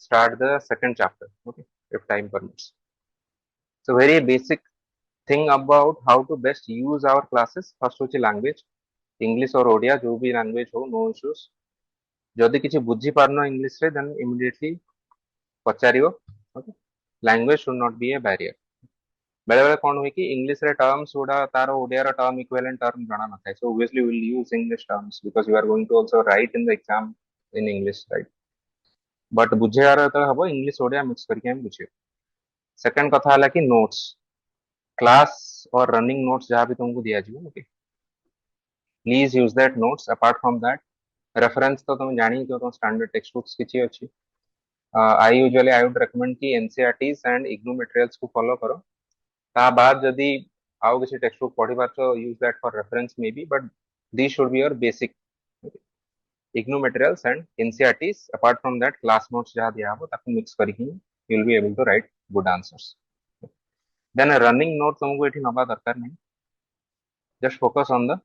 start the second chapter, okay, if time permits. So very basic thing about how to best use our classes. First होची language, English or Odia जो भी language हो, no issues. जदि किसी बुझी पारनो English रे then immediately पचारियो, okay. Language should not be a barrier. बेले बेले कौन हुई कि इंग्लिश रे टर्म्स गुडा तारो ओडिया रा टर्म इक्विवेलेंट टर्म जाना न थाए, so obviously will use English terms because you are going to also write in the exam in English, right. But बुझेयार त हबो इंग्लिश ओडिया मिक्स करके हम बुझियो. सेकंड कथा हला कि नोट्स, क्लास और रनिंग नोट्स जहां भी तुमको दिया जीवो, okay, please use that notes. Apart from that reference तो तुम जानी कि तुम स्टैंडर्ड टेक्स्ट बुक्स किछि अछि. I usually I would recommend कि एनसीईआरटीज एंड इग्नू मटेरियल्स को फॉलो करो. ता बाद जदि आउ किसी टेक्स्ट बुक पढ़ी पारछो, use that for reference may be, but this should be your basic IGNOU materials and NCERTs. Apart from that class notes जहां दिया हो ताकू मिक्स करके you will be able to write good answers. Then running note तुमको एठी नबा दरकार नहीं, just focus on the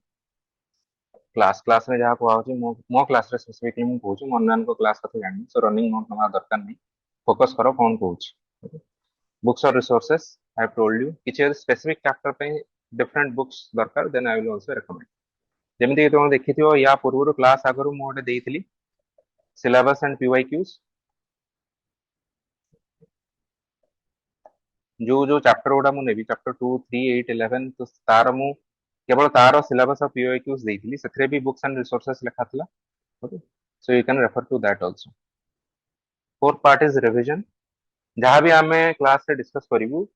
class में जहां कुआ होची मो क्लास रे स्पेसिफिकली मु कहूची, मो अन्नान को क्लास कथा जानि, सो रनिंग नोट नबा दरकार नहीं. फोकस करो कोन कहूची. बुक्स और resources I have told you. किछि स्पेसिफिक चैप्टर पे डिफरेंट बुक्स दरकार, then I will also recommend. जेमिति कि तुम देखिथियो या पूर्व क्लास आगरु मु ओटे देइथिली सिलेबस एंड पीवाईक्यूज, जो जो चैप्टर गुडा मु नेबी चैप्टर 2 3 8 11, तो तार मु केवल तार सिलेबस और पीवाईक्यूज देइथिली, सेथरे भी बुक्स एंड रिसोर्सेस लिखाथला, okay, so you can refer to that also. Fourth part is revision. जहां भी हमें क्लास से डिस्कस करिवु,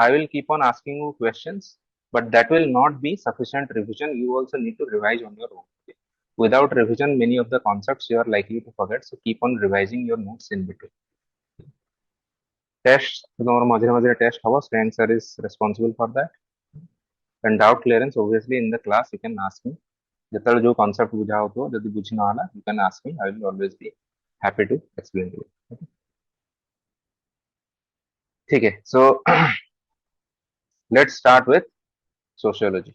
I will keep on asking you questions, but that will not be sufficient revision. You also need to revise on your own. Okay? Without revision, many of the concepts you are likely to forget, so keep on revising your notes in between. Test, tomorrow majhe majhe test hobo, strength sir is responsible for that. And doubt clearance, obviously in the class you can ask me. जेतल जो concept बुझा हो तो जदि बुझी न आला, you can ask me. I will always be happy to explain to you. Okay? ठीक है, so let's start with sociology.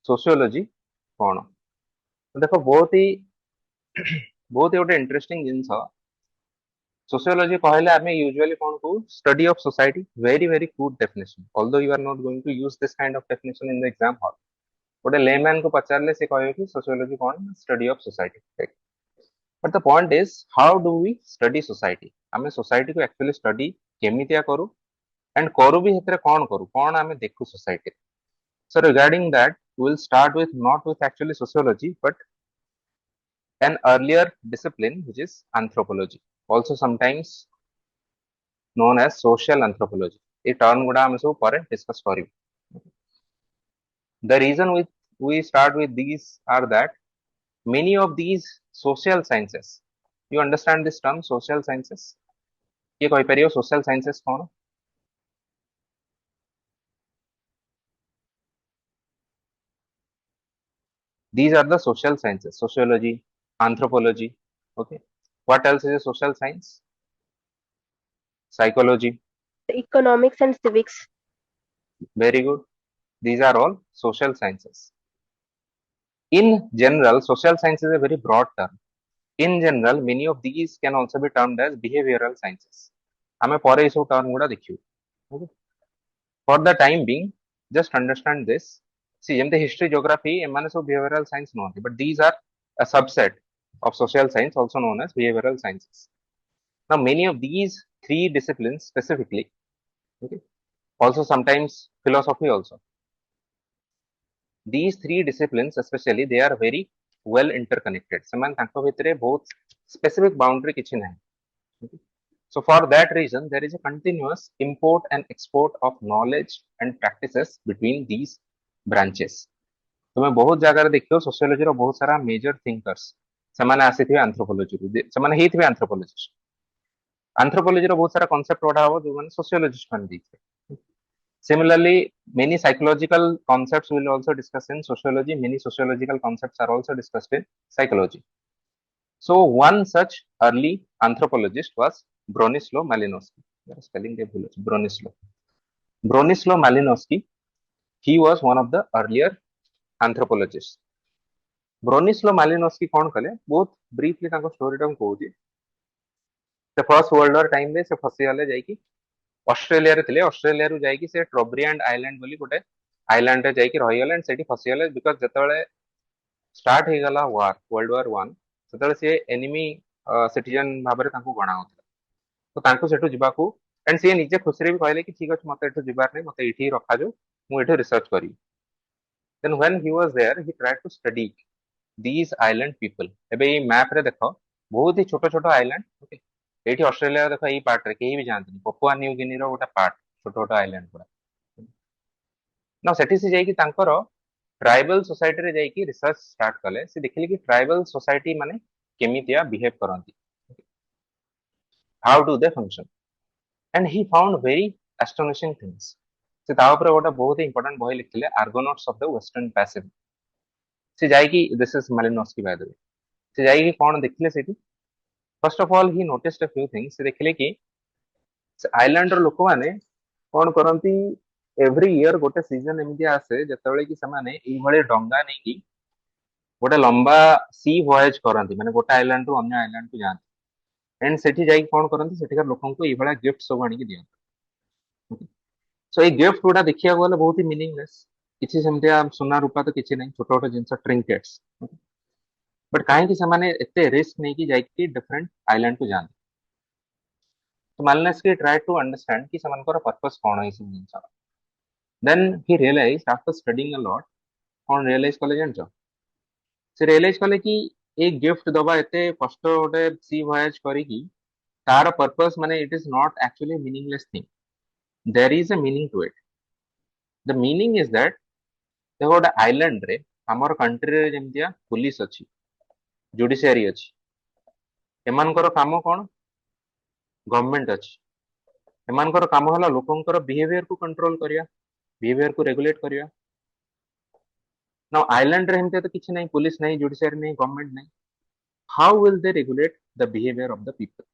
Sociology कौन? देखो बहुत ही गोटे इंटरेस्टिंग जिनस. सोशियोलॉजी कहले आमे यूजुअली कोन को study of society, very very crude definition, although you are not going to use this kind of definition in the exam hall. गोटे layman को पचारले से कहयो कि सोशियोलॉजी कोन, study of society, right. But the point is how do we study society. आमे society को actually study केमितिया करू एंड करू भी हेतरे कोन करू, कोन आमे देखु society. So regarding that we will start with not with actually sociology but an earlier discipline which is anthropology, also sometimes known as social anthropology. ये term गुड़ा हम इसको पर discuss करें. The reason we start with these are that many of these social sciences, you understand this term social sciences, ये कोई परियो social sciences कौन? These are the social sciences: sociology, anthropology, okay. What else is a social science? Psychology. Economics and civics. Very good. These are all social sciences. In general, social science is a very broad term. In general, many of these can also be termed as behavioral sciences. हमें परे इस term गुड़ा देखियो. Okay. For the time being, just understand this. See, जमते history, geography, एमाने सब behavioral science known, but these are a subset of social science, also known as behavioral sciences. Now, many of these three disciplines specifically, okay, also sometimes philosophy also. These three disciplines especially, they are very well interconnected. समान तांको भितरे बहुत specific boundary किछि नहीं. Okay? So for that reason, there is a continuous import and export of knowledge and practices between these branches. तुम्हें बहुत जगह देखियो सोशियोलॉजी रो बहुत सारा मेजर थिंकर्स समान आसीथिबे एंथ्रोपोलॉजी रो, समान हेथिबे एंथ्रोपोलॉजिस्ट. एंथ्रोपोलॉजी रो बहुत सारा कांसेप्ट वडा हो जो माने सोशियोलॉजिस्ट मान दिथे. Similarly, many psychological concepts will also discuss in sociology. Many sociological concepts are also discussed in psychology. So one such early anthropologist was Bronislaw Malinowski. Spelling Bronislaw. Bronislaw Malinowski. He was one of the earlier anthropologists. Bronislaw Malinowski कौन कले? बहुत briefly ताको story time कहूँ. से first world war time रे से फसी गले जाई ऑस्ट्रेलिया रे थिले ऑस्ट्रेलिया रु जाई से ट्रोब्रियांड आइलैंड बोली गोटे आइलैंड रे जाई रही गले सेठी फसी गले बिकॉज जतले स्टार्ट हे गला वार वर्ल्ड वार 1 सेतले से एनिमी सिटीजन भाबरे तांको गणा होता तो तांको सेठु जिबाकू एंड से निजे खुसरे भी कहले कि ठीक अछि मते एठु जिबार नै मते इठी रखा जो मु एठु रिसर्च करी then when he was there he tried to study these island people एबे ई मैप रे देखो बहुत ही छोट छोट आइलैंड ओके एठी ऑस्ट्रेलिया देखो ई पार्ट रे केही भी जानतनी पपुआ न्यू गिनी रो गोटा पार्ट छोट छोट आइलैंड पूरा ना सेठी से जाई कि तांकर ट्राइबल सोसाइटी रे जाई कि रिसर्च स्टार्ट कले से देखिले कि ट्राइबल सोसाइटी माने केमितिया बिहेव करंती how do they function and he found very astonishing things से ता ऊपर गोटा बहुत ही इंपोर्टेंट बही लिखिले Argonauts of the Western Pacific से जाई कि this is Malinowski by the way से जाई कि कोन देखिले सेठी first of all he noticed a few things से देखिले कि आइलैंड रो लोक माने कोन करंती एवरी ईयर गोटे सीजन एमिति आसे जतबेले कि समाने ई भले डंगा नै कि गोटे लंबा सी वॉयज करंती माने गोटे आइलैंड रु अन्य आइलैंड को जांती एंड सेठी जाई कोन करंती सेठिकार लोकन को ई भला गिफ्ट सब आनी कि दियंती सो ए गिफ्ट गुडा देखिया गले बहुत ही मीनिंगलेस किछि सेमतिया सोना रूपा तो किछि नै छोट छोट जिंस ट्रिंकेट्स बट काहे कि समाने एते रिस्क नै कि जाई कि डिफरेंट आइलैंड को जांती तो मालनेस के ट्राई टू अंडरस्टैंड कि समानकर पर्पस कोन है इस जिंस then he realized after studying a lot कोन रियलाइज कले जानछो से रियलाइज कले कि एक गिफ्ट दबा एते कष्ट गोटे सी वॉयज करी कि तार पर्पस माने it is not actually meaningless thing there is a meaning to it the meaning is that देखो गोटे आइलैंड रे हमर कंट्री रे जेमतिया पुलिस अछि जुडिशियरी अछि एमानकर काम कोन गवर्नमेंट अछि एमानकर काम होला लोकंकर बिहेवियर को कंट्रोल करिया बिहेवियर को रेगुलेट करिया नाउ आइलैंड रे हमते तो किछि नै पुलिस नै जुडिशियरी नै गवर्नमेंट नै how will they regulate the behaviour of the people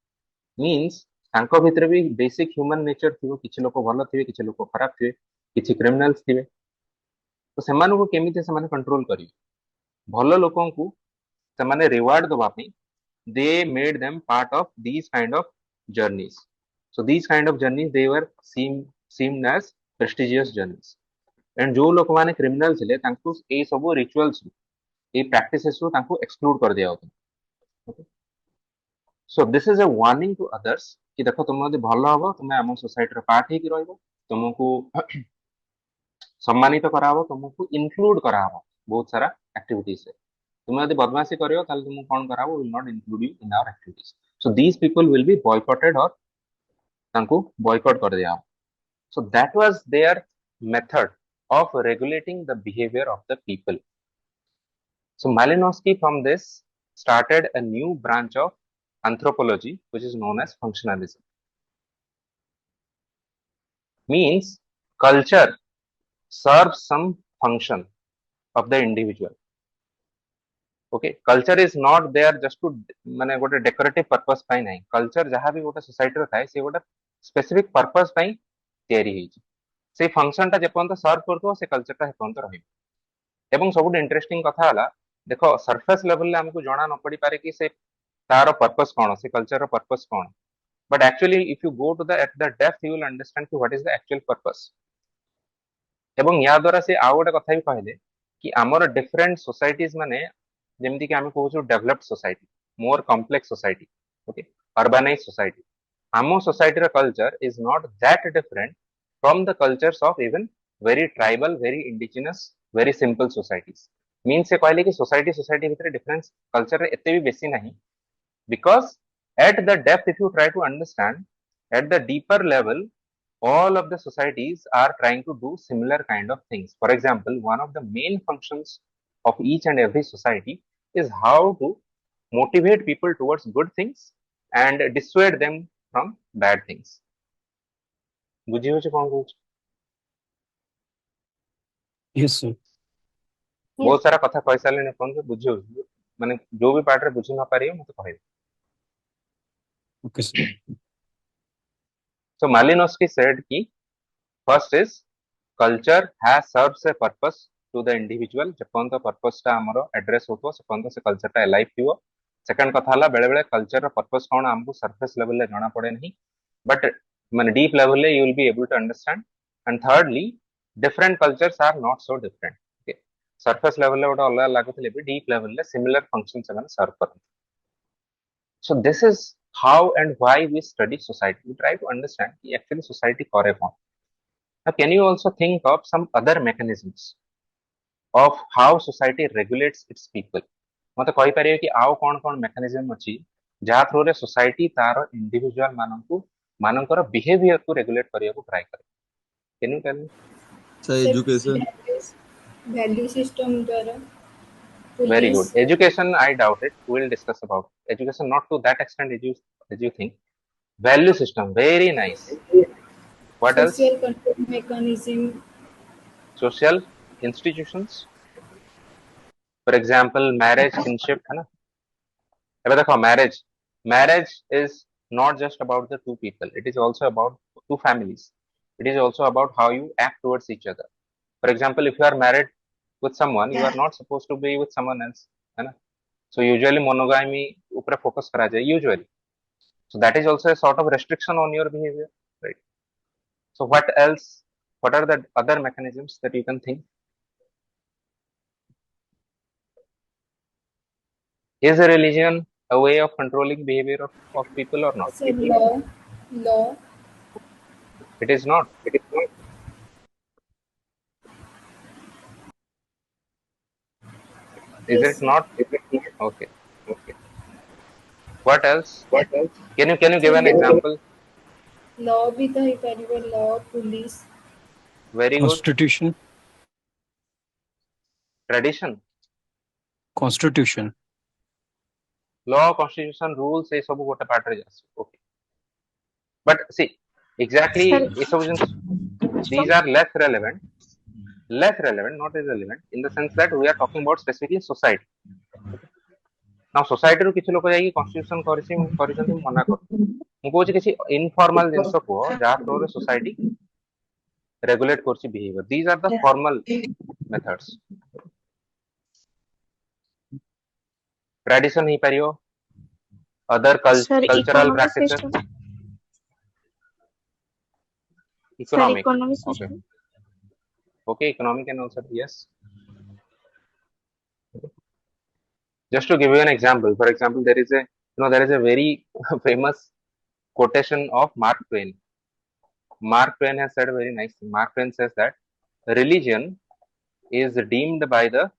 means तांको भितरे भी बेसिक ह्यूमन नेचर थिबो किछि लोक भलो थिबे किछि लोक खराब थिबे किछि क्रिमिनल्स थिबे तो सेमानु को केमिते सेमाने कंट्रोल करिवे भलो लोकन को सेमाने रिवार्ड दबा पे they made them part of these kind of journeys so these kind of journeys they were seemed as prestigious journeys and जो लोक माने क्रिमिनल थिले तांको ए सब रिचुअल्स ए प्रैक्टिसेस को तांको एक्सक्लूड कर दिया होता so this is a warning to others कि देखो तुम यदि भलो हबो तुमे हम सोसाइटी रे पार्ट हे कि रहइबो तुमको सम्मानित कराबो तुमको इंक्लूड कराबो बहुत सारा एक्टिविटीज से तुम यदि बदमाशी करियो ताले तुमको कोन कराबो will not include you in our activities so these people will be boycotted और तांको बॉयकॉट कर दिया so that was their method of regulating the behavior of the people. So Malinowski from this started a new branch of anthropology which is known as functionalism. Means culture serves some function of the individual. Okay, culture is not there just to माने गोटे decorative purpose पाई नहीं culture जहां भी गोटे society रे थाए से गोटे स्पेसिफिक पर्पस पाई तयारी हेची से फंक्शन ता जेपन सर्व करतो से कल्चर ता हेपन रही एवं सब इंटरेस्टिंग कथा हला देखो सरफेस लेवल ले हमको जाना न पड़ी पारे कि से तार पर्पस कोन से कल्चर रो पर्पस कोन but actually if you go to the at the depth you will understand कि what is the actual purpose एवं या द्वारा से आ गोटे कथा भी कहले कि हमर डिफरेंट सोसाइटीज माने जेमति कि हम कहू developed society more complex society okay urbanize society आम society culture is not that different from the cultures of even very tribal very indigenous very simple societies mean से कहले कि सोसाइटी सोसाइटी भितर difference culture एते भी बेसी नहीं because at the depth if you try to understand at the deeper level all of the societies are trying to do similar kind of things for example one of the main functions of each and every society is how to motivate people towards good things and dissuade them from bad things बुझी होचे कोन कहू Yes, sir. Yes. बहुत सारा कथा कह सारे कोन से बुझी होचे माने जो भी पार्ट रे बुझी न पारियो मते कहै Okay, sir. so Malinowski said ki first is culture has serves a purpose to the individual जेपन तो पर्पस टा हमरो एड्रेस होतो सेपन तो से कल्चर टा लाइफ थिवो सेकंड कथा हला बेले बेले कल्चर रो पर्पस कोन हमको सरफेस लेवल ले जाना पड़े नहीं बट माने डीप लेवल ले you will be able to understand and thirdly different cultures are not so different okay surface level ले ओटा अलग लागुतले भी डीप लेवल ले सिमिलर फंक्शन से माने सर्व करन so this is how and why we study society we try to understand कि actually society करे कौन now can you also think of some other mechanisms of how society regulates its people मते कहि परियो कि आउ कोन कोन मेकानिज्म अछि जा थ्रू रे सोसाइटी तार इंडिविजुअल माननकु मानकर बिहेवियर को रेगुलेट करिया को ट्राई करे can you tell me education value system द्वारा very police good education I doubt it we'll discuss about education not to that extent as you think value system very nice what else social control mechanism social institutions for example marriage kinship है ना अब देखो marriage is not just about the two people it is also about two families it is also about how you act towards each other for example if you are married with someone you are not supposed to be with someone else है ना so usually monogamy ऊपर focus करा जाए usually so that is also a sort of restriction on your behavior right so what else what are the other mechanisms that you can think is a religion a way of controlling behavior of people or not sir law it is not is yes it not okay what else can you give an example law भी तो ହେଇପାରିବ law police very good Constitution. tradition Constitution. law constitution rules ए सब गोटे part रे जास okay but see exactly Sir, ए सब जिंस these are less relevant not irrelevant in the sense that we are talking about specifically society now society रो किछ लोक जाई constitution करिसंती मना कर मु कहूची किछि इनफॉर्मल जिंस को जा थ्रू रे सोसाइटी रेगुलेट करछि behaviour these are the formal methods tradition ही परियो other sir, cultural economic practices system. Sir, economic economic okay system. okay economic and also yes just to give you an example for example there is a there is a very famous quotation of Mark Twain has said a very nice thing Mark Twain says that religion is deemed by the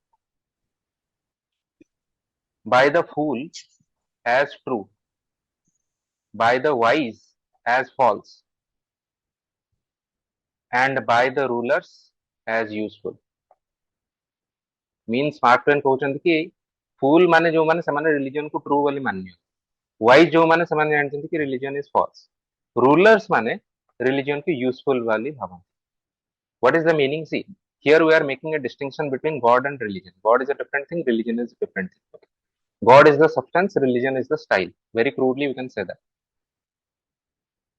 fool as true by the wise as false and by the rulers as useful means Mark Twain कहउछन्ति कि फूल माने जो माने समान religion को true वाली मान्य wise जो माने समान जानछन्ति कि रिलीजन इज फॉल्स रूलर्स माने रिलीजन की यूजफुल वाली भावन what is the meaning see here we are making a distinction between god and religion god is a different thing religion is a different thing god is the substance religion is the style very crudely we can say that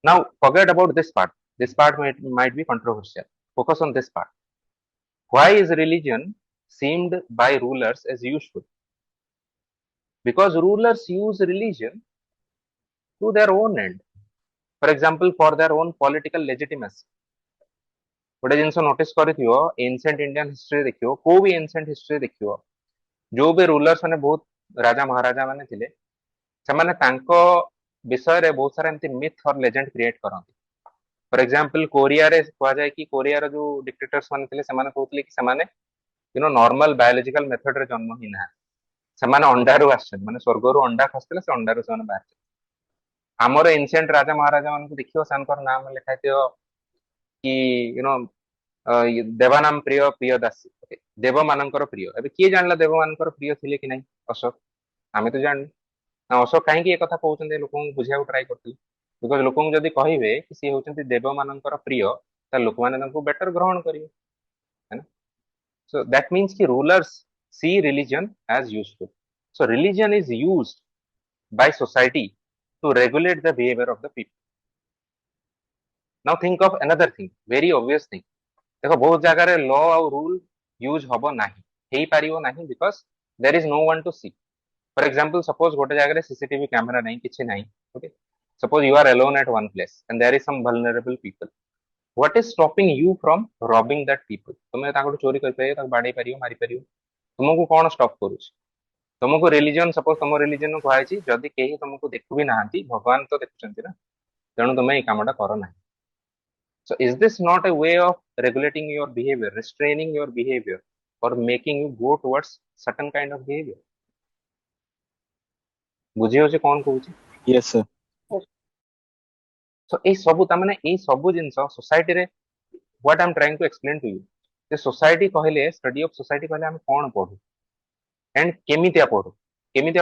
now forget about this part might be controversial focus on this part why is religion seemed by rulers as useful because rulers use religion to their own end for example for their own political legitimacy गोटे जिनस notice करिथियो ancient Indian history देखियो को भी ancient history देखियो जो भी rulers माने बहुत राजा महाराजा माने थिले से माने तांको विषय रे बहुत सारा एंती मिथ और लेजेंड क्रिएट करंती फॉर एग्जांपल कोरिया रे कहा जाय कि कोरिया रो जो डिक्टेटर्स माने थिले से माने कहतले कि से माने नॉर्मल बायोलॉजिकल मेथड रे जन्म ही ना से माने अंडा रो आछन माने स्वर्ग रो अंडा खसतले से अंडा रो से माने बाहर हमर एंशिएंट राजा महाराजा माने देखियो सानकर नाम लिखाइथियो कि देवानाम प्रिय प्रिय दासी देव मानकर प्रिय एबे किए जानला देव मानकर प्रिय थिले कि नहीं अशोक आमे तो जाननी ना अशोक काहे कि ए कथा कहउछन्ते लोकन बुझिया ट्राई करथिले बिकॉज़ लोकन जदी कहिबे कि सी होउछन्ते देव मानकर प्रिय त लोक माने तंको बेटर ग्रहण करिवे है ना सो दैट मींस कि rulers see religion as useful so religion is used by society to regulate the behavior of the people now think of another thing very obvious thing देखो बहुत जगह रे लॉ और रूल यूज हबो नाही हेई पारिबो नाही because there is no one to see For example, suppose gote jagare CCTV camera nahi, kichhi nahi. Okay. Suppose you are alone at one place and there is some vulnerable people. What is stopping you from robbing that people? तुमे ताको चोरी कर पारियो, ताको बाडे पारियो, मारी पारियो. तुमको कौन stop करूछ? तुमको रिलीजन, सपोज तुम रिलीजन को कहै छी जदि केही तुमको देखु भी नाहंती, भगवान तो देखुचंती ना. तेणु तुमे ए कामटा करो नाही. So is this not a way of regulating your behavior, restraining your behavior, or making you go towards certain kind of behavior? बुझी होचे कौन कहूची? Yes, sir. So ए सबु ता माने ए सबु जिंस सोसाइटी रे, what I'm trying to explain to you, the society कहले, study of society कहले हम कौन पढू and केमितिया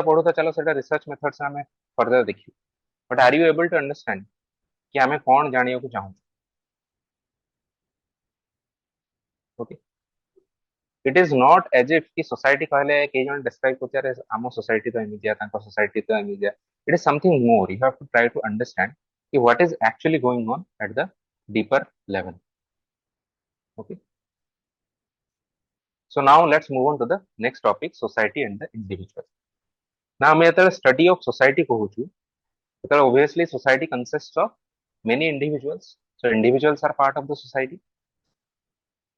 पढू तो चलो सेटा रिसर्च मेथड से हमें फर्दर देखियो. But are you able to understand कि हमें कौन जानियो को चाहू? Okay, it is not as if कि सोसाइटी कहले के जन डिस्क्राइब करते रे आम सोसाइटी तो एमिजिया, तांको सोसाइटी तो एमिजिया. It is something more. You have to try to understand कि what is actually going on at the deeper level. Okay, so now let's move on to the next topic, society and the individual. Now मैं तो study of society कहूछु, because obviously society consists of many individuals, so individuals are part of the society.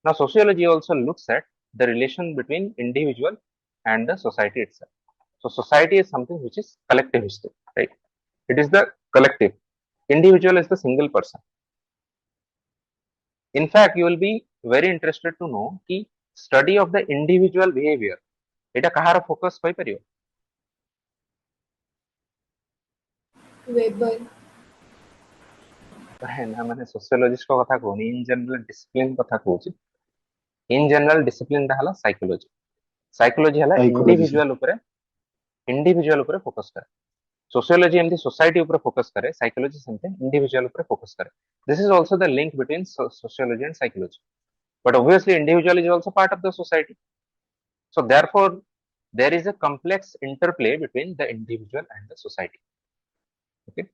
Now sociology also looks at the relation between individual and the society itself. So society is something which is collectivistic, right? It is the collective. Individual is the single person. In fact, you will be very interested to know कि study of the individual behavior Etah Kahar focus होई परियो? Weber. ना माने sociologist को कथा कोनी, in general discipline कथा Kochi. In general discipline ता हला साइकोलॉजी. साइकोलॉजी हला Psychology, sir. इंडिविजुअल ऊपर फोकस करे. सोशियोलॉजी एमती सोसाइटी ऊपर फोकस करे, साइकोलॉजी सेमते इंडिविजुअल ऊपर फोकस करे. This is also the link between sociology and psychology. But obviously individual is also part of the society. So therefore there is a complex interplay between the individual and the society. Okay,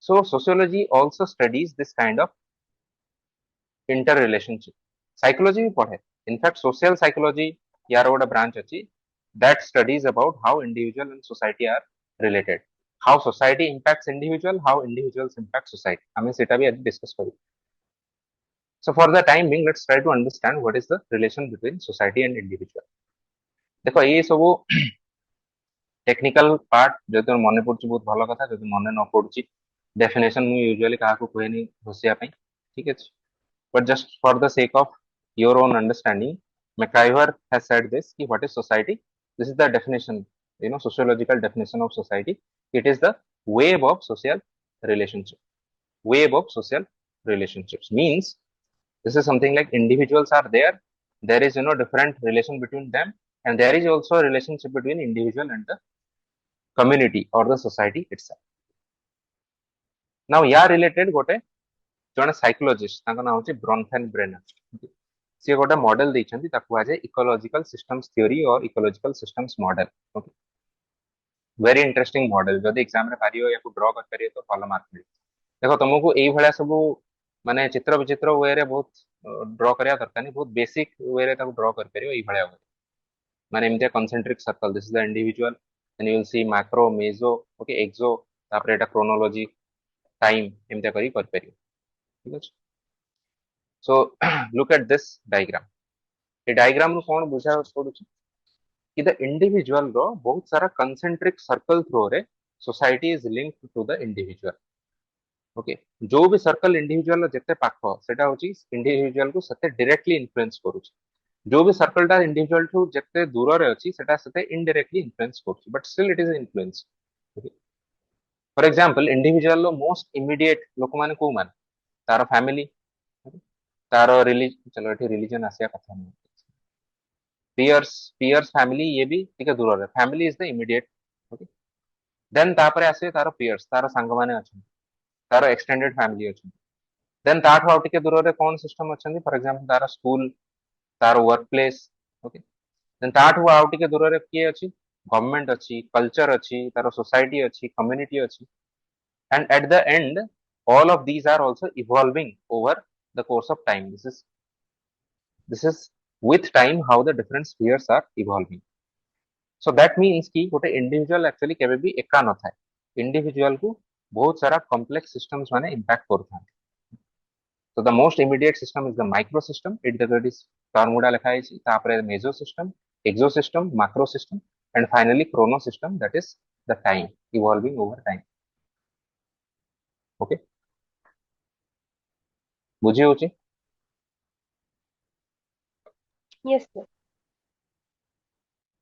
so sociology also studies this kind of interrelationship. Psychology भी पढ़े. In fact social psychology यार वोड़ा branch अच्छी that studies about how individual and society are related, how society impacts individual, how individuals impact society. हमें सेटा भी आज discuss करें. So for the time being, let's try to understand what is the relation between society and individual. देखो ये सब technical part जो मन पड़ुची बहुत भल कथा, जो मन न पड़ुची डेफिनेशन मु यूजुअली कहा को कहनी घोषिया पई. ठीक है, but just for the sake of your own understanding, McIver has said this कि what is society? This is the definition, you know, sociological definition of society. It is the web of social relationship. Web of social relationships means this is something like individuals are there. There is, you know, different relation between them, and there is also a relationship between individual and the community or the society itself. Now या related गोटे जने psychologist ताको नाम होची ब्रॉनफेन brainer. से गोटे model दैछंती ताको आ जाय इकोलॉजिकल सिस्टम्स थ्योरी और ecological systems model. Okay, very interesting model. जदि एग्जाम रे पारियो या को ड्रॉ कर पारियो तो भलो मार्क मिले. देखो तुमको एई भळा सब माने चित्र विचित्र वे रे बहुत ड्रॉ करिया दरकार नहीं, बहुत बेसिक वे रे ताको ड्रॉ कर पारियो एई भळा. माने एमते concentric circle, this is the individual and you will see macro, meso, okay, exo, तापर एटा क्रोनोलॉजी, टाइम एमते करी कर पारियो. ठीक अछि. So look at this diagram. ये डायग्राम रो कोन बुझा पड़ुची कि द इंडिविजुअल रो बहुत सारा कंसेंट्रिक सर्कल थ्रू रे society is linked to the individual. Okay, जो भी सर्कल इंडिविजुअल जते पाख सेटा होची इंडिविजुअल को सते डायरेक्टली इन्फ्लुएंस करूची. जो भी सर्कल टा इंडिविजुअल टू जते दूर रे अछि सेटा सते इनडायरेक्टली इन्फ्लुएंस करूची, but still it is influence. Okay, for example individual low most immediate लोक माने को मान तार फैमिली, तार रिलीजन, चलो एठी रिलीजन आसिया कथा नहीं, पियर्स फैमिली ये भी टिके दूर रे. Family is the immediate. Okay, then तापरे आसे तार पियर्स, तार संग माने अछन, तार एक्सटेंडेड फैमिली अछन. देन ताठ आउ टिके दूर रे कोन सिस्टम अछन, फॉर एग्जांपल तार स्कूल, तार वर्क प्लेस. ओके, देन ताठ आउ टिके दूर रे के अछि, गवर्नमेंट अछि, कल्चर अछि, तार सोसाइटी अछि, कम्युनिटी अछि. And at the end all of these are also evolving over the course of time. This is with time how the different spheres are evolving. So that means कि गोटे individual actually केबे भी एका न थाए individual को बहुत सारा कॉम्प्लेक्स सिस्टम्स माने impact करथान so the most immediate system is the micro system it is term guda lekha hai tapare meso system exo system macro system and finally chrono system that is the time evolving over time okay बुझी होची Yes, sir.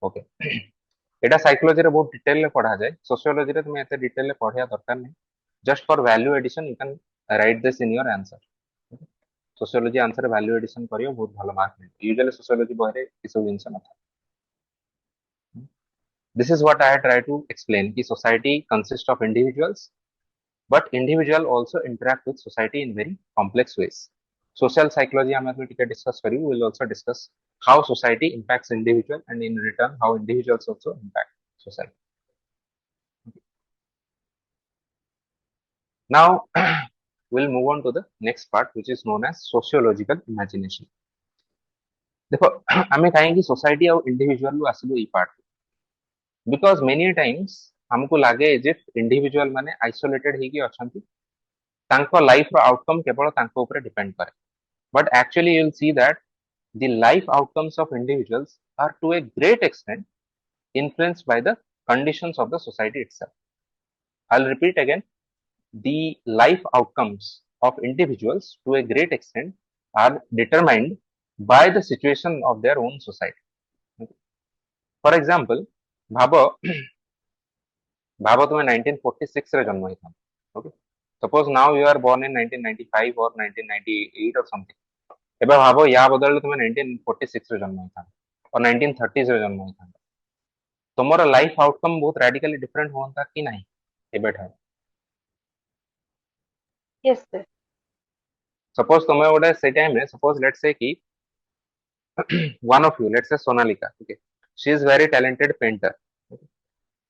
Okay एटा psychology रे बहुत detail ले पढ़ा जाए sociology रे तुम एते डिटेल ले पढ़िया दरकार नहीं just for value addition you can write this in your answer sociology answer value addition करियो बहुत भलो मार्क मिले यूजुअली सोशियोलॉजी बहरे किसो जिंस न this is what I try to explain ki society consists of individuals but individual also interact with society in very complex ways social psychology हम अभी टिके डिस्कस करी we will also discuss how society impacts individual and in return how individuals also impact society now we'll move on to the next part which is known as sociological imagination देखो हमें कहेंगे society और individual आसलु ई part because many times हमको लागे जे individual माने isolated हेकी अछंती तांको लाइफ रो आउटकम केवल तांको ऊपर डिपेंड करे but actually you will see that the life outcomes of individuals are to a great extent influenced by the conditions of the society itself. I'll repeat again, the life outcomes of individuals to a great extent are determined by the situation of their own society. For example, भाबो भाबो तुम्हें 1946 रे जन्म होइथा okay suppose now you are born in 1995 or 1998 or something एबे भाबो या बदल तुम्हें 1946 रे जन्म होइथा और 1930 रे जन्म होइथा तुमर लाइफ आउटकम बहुत रेडिकली डिफरेंट होता कि नहीं एबे ठार Yes, sir. सपोज तुम्हें गोटे से टाइम रे सपोज लेट्स से कि one of you let's say Sonalika okay she is very talented painter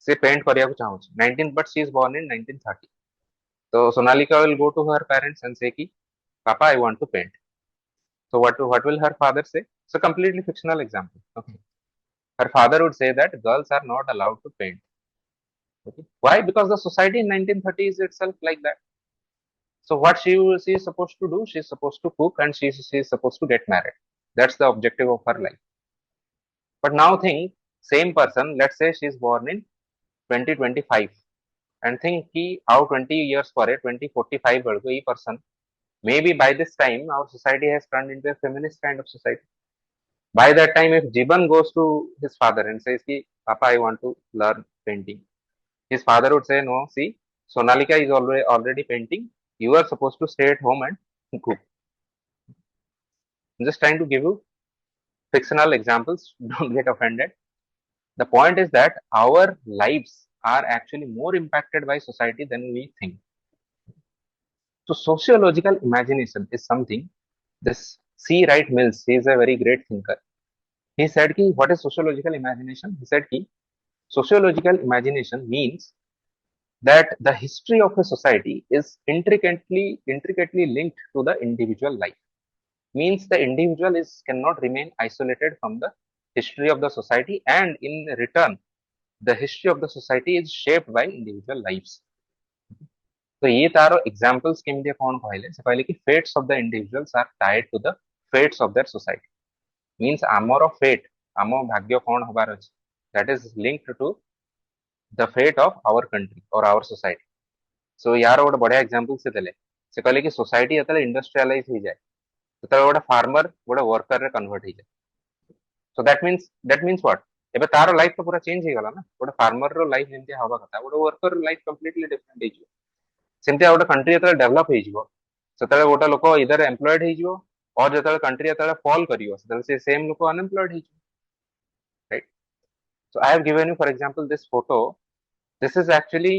से पेंट करिया को चाहू 19 but she is born in 1930 तो Sonalika will go to her parents and say कि पापा I want to paint so what will her father say it's a completely fictional example okay her father would say that girls are not allowed to paint okay why because the society in 1930 is itself like that so what she is supposed to do she is supposed to cook and she is supposed to get married that's the objective of her life but now think same person let's say she is born in 2025 and think ki how 20 years for it 2045 below e person maybe by this time our society has turned into a feminist kind of society by that time if Jiban goes to his father and says ki papa I want to learn painting his father would say no see Sonalika is already painting you are supposed to stay at home and cook I'm just trying to give you fictional examples don't get offended the point is that our lives are actually more impacted by society than we think so sociological imagination is something this C. Wright Mills he is a very great thinker he said ki what is sociological imagination he said ki sociological imagination means that the history of a society is intricately linked to the individual life means the individual is cannot remain isolated from the history of the society and in return the history of the society is shaped by individual lives तो ये तारो examples केमती कौन कहले से कहले कि fates of the individuals are tied to the fates of their society means आमर fate आम भाग्य कौन हबार अछि that is linked to the fate of our country or our society so यार गोटे बढ़िया एग्जांपल से देले से कहले कि सोसाइटी जतले इंडस्ट्रियलाइज हो जाए ततले गोटे फार्मर गोटे वर्कर रे कन्वर्ट हो जाए so that means what एबे तारो लाइफ तो पूरा चेंज हो गला ना गोटे फार्मर रो लाइफ जेंती हवा कथा गोटे वर्कर रो लाइफ कंप्लीटली डिफरेंट हो जिवो सेमती गोटे कंट्री जतले डेवलप हो जिवो सेतले गोटे लोक इधर एम्प्लॉयड हो जिवो और जतले कंट्री जतले फॉल करिवो सेतले से सेम लोक अनएम्प्लॉयड हो जिवो right so I have given you for example this photo this is actually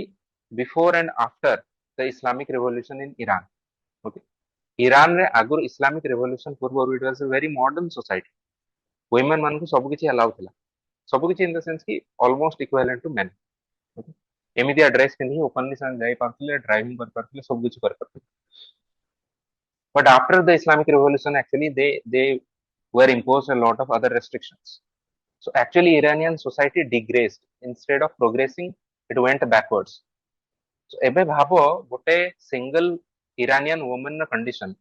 before and after the Islamic revolution in Iran okay Iran रे आगुर Islamic revolution पूर्व it was a very modern society women मान को सब किछि allow थिला सब किछि in the sense कि almost equivalent to men okay एमितिया ड्रेस पिन्ही ओपनली सन जाई पारथिले ड्राइविंग कर पारथिले सब किछि कर पारथिले but after the Islamic revolution actually they were imposed a lot of other restrictions So actually Iranian society digressed instead of progressing, it went backwards. So ଏବେ ଭାବ ଗୋଟେ single Iranian woman ର condition,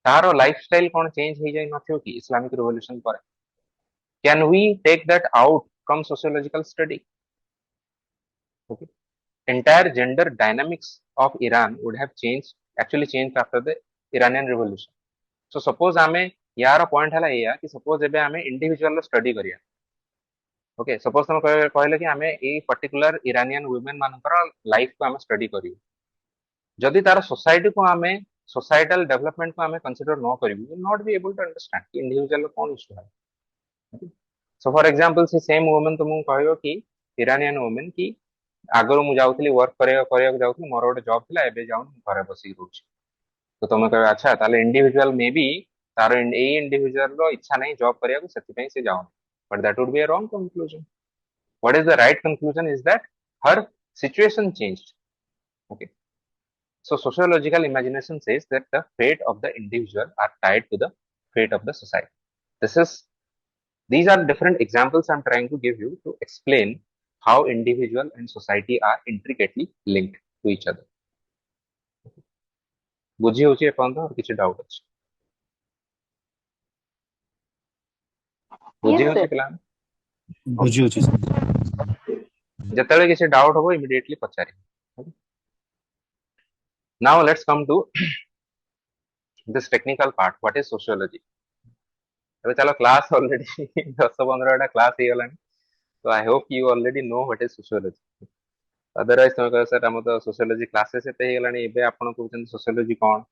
ତାର lifestyle କଣ change ହେଇଯାଇ ନଥିବ କି Islamic revolution ପରେ? Can we take that out from sociological study? Okay. Entire gender dynamics of Iran would have actually changed after the Iranian revolution. So suppose आमे यार point हला एया कि suppose एबे आमे individual study करिया. Okay, suppose तुम कहले कि आमे ए particular Iranian women मानकर life को आमे study करियो. जदि तार society को आमे societal development को आमे consider न करियो, we will not be able to understand कि individual कौन issue है. Okay. So for example, से same woman तुमको कहयो कि Iranian woman कि आगरो मु जाउथली वर्क करिया जाउथली मोर गोटे जॉब थिला एबे जाउन घरे बसी रहउछि तो तुम कहबे अच्छा ताले इंडिविजुअल मे बी तार ए इंडिविजुअल रो इच्छा नहीं जॉब करिया को सेति पई से जाउन but that would be a wrong conclusion what is the right conclusion is that her situation changed okay so sociological imagination says that the fate of the individual are tied to the fate of the society these are different examples I'm trying to give you to explain how individual and society are intricately linked to each other. बुझी होची एपंत और किछि doubt अछि बुझी Yes, होची sir. Plan बुझी होची sir जतले किछि डाउट होबो इमीडिएटली पचारि now let's come to this technical part what is sociology ଏବେ चलो क्लास ऑलरेडी 10-15 क्लास हे गलानी so I hope you already know what is sociology otherwise तुम कह सर हम तो सोशियोलॉजी क्लासेस एते हे गलानी एबे आपण कहउछन sociology cone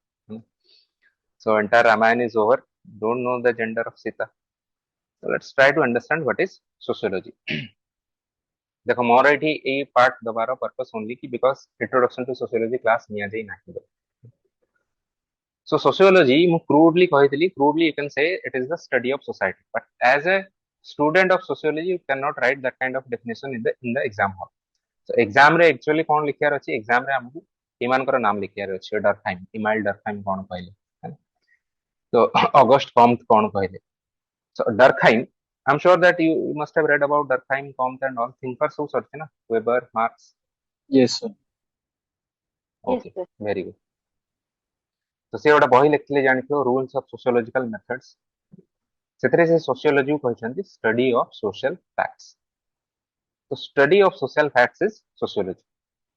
so entire Ramayana is over don't know the gender of Sita so let's try to understand what is sociology देखो मोर एठी ए पार्ट दबार पर्पस ओनली कि because introduction to sociology class निया जाई नाही so sociology mu crudely कहइतली crudely you can say it is the study of society but as a student of sociology you cannot write that kind of definition in the exam hall so exam रे actually कोन लिखियार अछि exam रे हमकु इमानकर नाम लिखियार अछि Durkheim email Durkheim कोन कहले तो Auguste Comte कोन कहले so Durkheim I'm sure that you must have read about Durkheim, Comte and all thinkers who search na Weber, Marx. Yes sir Yes, Okay, sir. very good. तो से गोटे बही लिखिले जानिथियो rules of sociological methods सेतरे से sociology को कहछन्ती स्टडी ऑफ सोशल फैक्ट्स तो study of social facts is sociology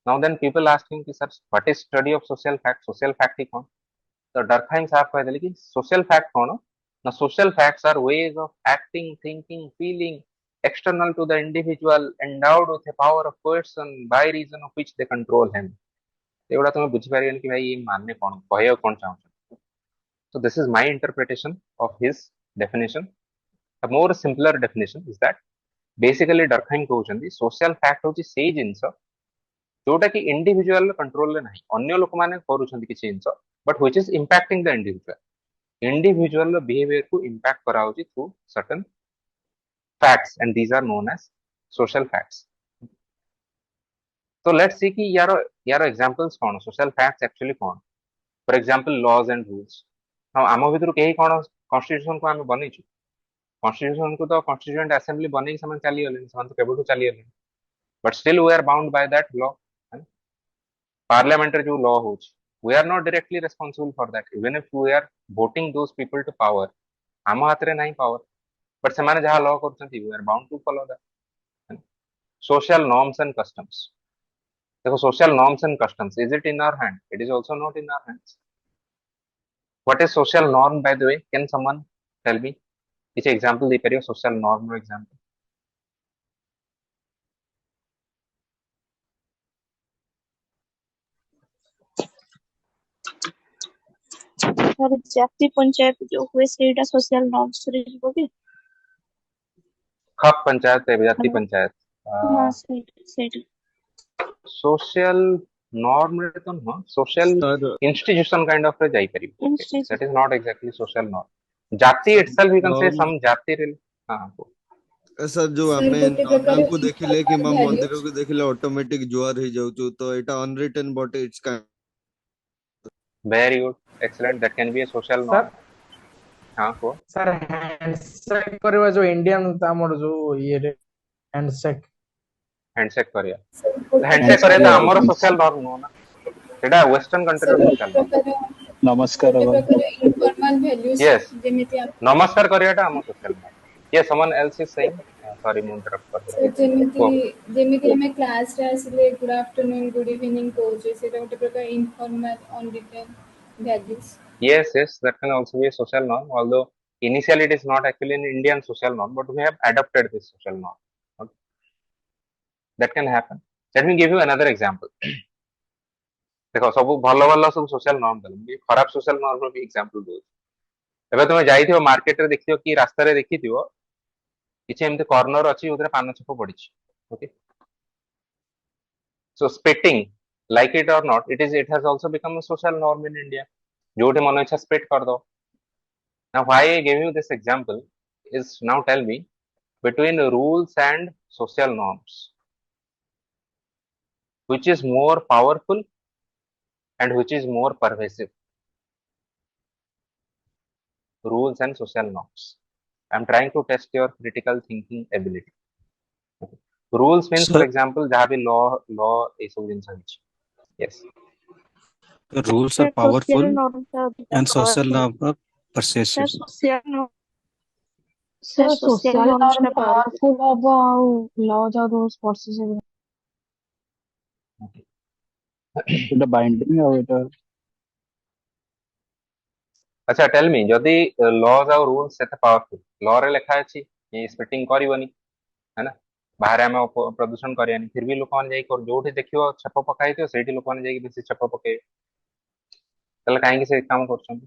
now then people asking कि sir what is study of social fact ही कोन तो डरखाइम साहब कहले कि सोशल फैक्ट कोन ना social facts are ways of acting thinking feeling external to the individual endowed with a power of coercion by reason of which they control him एगुड़ा तुम बुझी पारियन कि भाई ये मानने कोन कहय कोन चाहू so this is my interpretation of his definition a more simpler definition is that basically Durkheim कहउछन्ती social fact होची सेही जिंस जोटा कि इंडिविजुअल कंट्रोल ले नाही अन्य लोक माने करूछन्ती किछि जिंस but which is impacting the individual behaviour को इंपैक्ट करा होची through certain facts and these are known as social facts so let's see कि यार examples cone social facts actually cone for example laws and rules हम आम भितर केही कोन constitution को हम बनेछु constitution को तो constituent assembly बनै समान चली गले समान तो केबोटू चली गले but still we are bound by that law parliamentary जो law होची we are not directly responsible for that even if we are voting those people to power आम हाथ रे नहीं power but semane jaha law करछन्ती we are bound to follow that social norms and customs देखो social norms and customs is it in our hand it is also not in our hands what is social norm by the way can someone tell me which example दे परियो social norm रो example sir जाति पंचायत जो हुए सेटा social norms रे जीवो के खप पंचायत जाति पंचायत हां सेट social norm रे तो न social sir institution kind of रे जाई परियो institute that is not exactly social norm जाति itself you can say norm some जाति रे हां सर जो सर आमे गोटे नॉर्मल प्रकार को देखिले कि value मंदिर को देखिले ऑटोमेटिक जुआर हो जाउछु तो एटा unwritten but it's very good excellent that can be a social Sir, norm हाँ को सर हैंडशेक करवा जो इंडियन हमर जो ये हैंडशेक हैंडशेक करिया ଗୋଟେ हैंडशेक ପ୍ରକାର करिया तो Handshake, हमर means सोशल नॉर्म नो ना सेटा वेस्टर्न कंट्री रो ସବୁ सोशल नॉर्म ପ୍ରକାର namaskar. ଗୋଟେ ପ୍ରକାର ଇନଫର୍ମାଲ ଭ୍ୟାଲ୍ୟୁଜ यस ଯେମିତି नमस्कार करियाटा हम सोशल नॉर्म ये someone else is saying sorry ମୁଁ इंटरप्ट कर So, ଯେମିତି को ଯେମିତି ଆମେ କ୍ଲାସରେ ଆସିଲେ ଗୁଡ୍ ଆଫ୍ଟରନୁନ୍ ଗୁଡ୍ ଇଭିନିଂ କହୁଛେ ସେଇଟା ଗୋଟେ ପ୍ରକାର informal ଅନରିଟେନ୍ ଭ୍ୟାଲ୍ୟୁଜ yes that can also be a social norm although initially it is not actually an Indian social norm but we have adopted this social norm okay? That can happen let me give you another example देखो सब भल भल सब social norm देले खराब social norm रो भी example दो एबे तुम जाइथियो मार्केट रे देखियो कि रास्ता रे देखिथियो किछि एमते कॉर्नर अछि उधर पान छप पडिछि okay so spitting like it or not it has also become a social norm in India जोठे मन इच्छा स्पिट कर दो now why I gave you this example is now tell me between rules and social norms which is more powerful and which is more pervasive rules and social norms I'm trying to test your critical thinking ability okay. Rules means for Sir, example jaha bhi law ए सब जिंस होइछि yes the rules are Sir, social powerful norms are and social powerful. norms are Sir, pervasive. Sir, social social norms norm are powerful. powerful ହବ ଆଉ laws ଆଉ rules pervasive The binding or the अच्छा tell me जदि laws और rules सेते powerful law रे लिखा अछि कि स्पिटिंग करिवनी है ना बाहर आम प्रदूषण करियानी फिर भी लोक माने जाई कर जोठी देखियो छप पकाई थियो सेठी लोक माने जाई बेसी छप पके तले काहे कि से काम करछन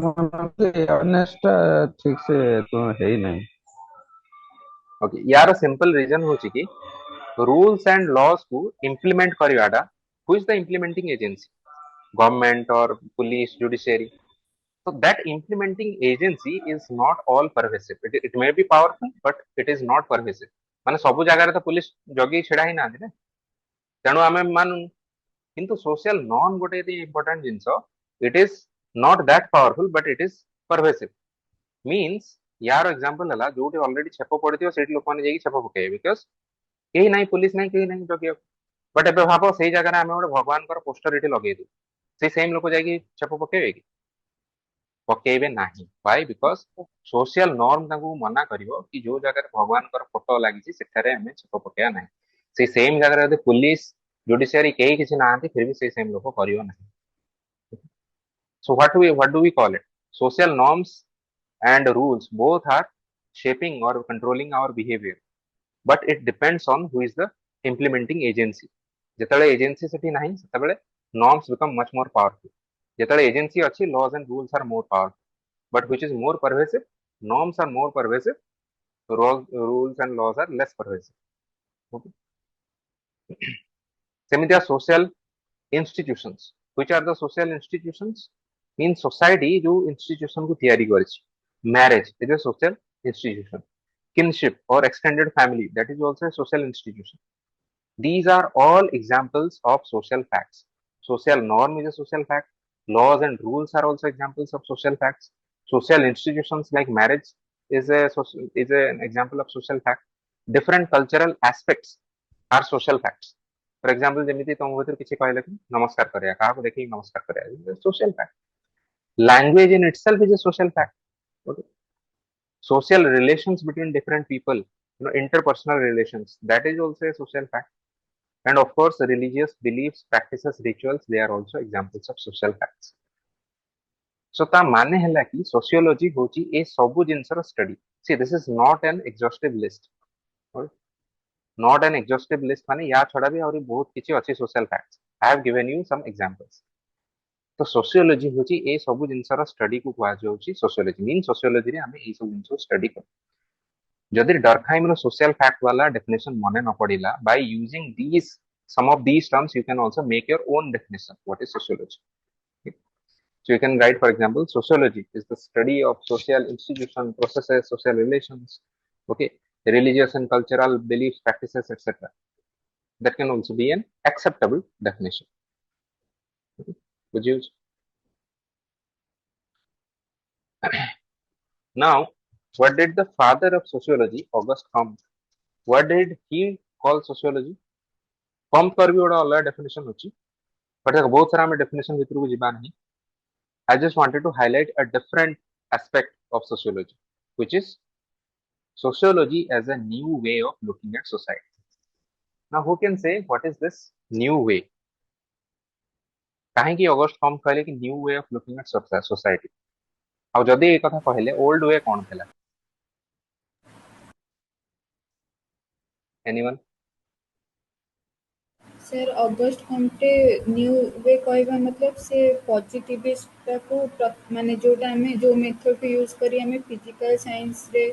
अवेयरनेस टा ठीक से तो है ही नहीं ओके यार सिंपल रीजन होची कि रूल्स एंड लॉज को इंप्लीमेंट करिवाडा who is the implementing agency government और police judiciary so that implementing agency is not all pervasive it may be powerful but it is not pervasive माने सब जगह तो police जगी छिड़ा ही ना ना तेणु आम मानु किंतु सोशल नॉर्म गोटे important jeans it is not that powerful but it is pervasive means यार एग्जांपल हला जोटी ऑलरेडी छेप पड़िथियो सेठी लोक माने जेकी छेप पके बिकॉज़ केही नाही पुलिस नाही केही नाही जगी बट एबे भाबो सेही जगह आमे गोटे भगवान कर पोस्टर एठी लगेइ दु से सेम लोक जाकी छेप पकेबे कि पकेबे नाही व्हाई बिकॉज़ सोशल नॉर्म तांको मना करिवो कि जो जगह भगवान कर फोटो लागिछि सेठारे हमें छेप पकेया नाही से सेम जगह यदि पुलिस जुडिशियरी केही किछि नाहंती फिर भी से सेम लोक करियो नाही so what do we call it social norms and rules both are shaping or controlling our behavior but it depends on who is the implementing agency ଯେତେବେଳେ agency ସେଠି ନାହିଁ ସେତେବେଳେ norms become much more powerful ଯେତେବେଳେ agency ଅଛି laws and rules are more powerful but which is more pervasive norms are more pervasive rules and laws are less pervasive okay ସେମିତିଆ social institutions which are the social institutions means society जो institution को तैयारी କରିଛି marriage is a social institution kinship or extended family that is also a social institution these are all examples of social facts social norm is a social fact laws and rules are also examples of social facts social institutions like marriage is an example of social fact different cultural aspects are social facts for example ଯେମିତି ତମ ଭିତରୁ କିଛି କହିଲେ କି ନମସ୍କାର କରିବା କାହାକୁ ଦେଖିକି ନମସ୍କାର କରିବା social fact language in itself is a social fact okay? Social relations between different people interpersonal relations that is also a social fact and of course religious beliefs practices rituals they are also examples of social facts so ता माने हैला कि sociology होची ए सबु जिंसर study see this is not an exhaustive list right? Not an exhaustive list माने या छडा भी और बहुत किछि अछि social facts I have given you some examples तो सोशियोलॉजी होची ए सब जिनसर स्टडी को कुआ जाउची सोशियोलॉजी मीन सोशियोलॉजी रे हमें ए सब जिनसो स्टडी कर जदि डरखाइम रो सोशल फैक्ट वाला डेफिनेशन मने न पड़िला by using these some of these terms you can also make your own definition what is sociology okay? So you can write for example sociology is the study of social institution processes social relations okay religious and cultural beliefs practices etc that can also be an acceptable definition. Would you? Now, what did the father of sociology, August Comte, what did he call sociology? Comte पर भी बड़ा अलग definition होची, but बहुत सारा में definition भीतर को जीवा नहीं. I just wanted to highlight a different aspect of sociology, which is sociology as a new way of looking at society. Now, who can say what is this new way? କାହିଁକି Auguste Comte କହିଲେ କି new way of looking at society ଆଉ ଯଦି ଏ କଥା କହିଲେ old way କଣ ଥିଲା? Anyone? Sir Auguste Comte new way कहवा मतलब से पॉजिटिविस्ट को माने जोटा हमें जो मेथड को यूज करी हमें फिजिकल साइंस रे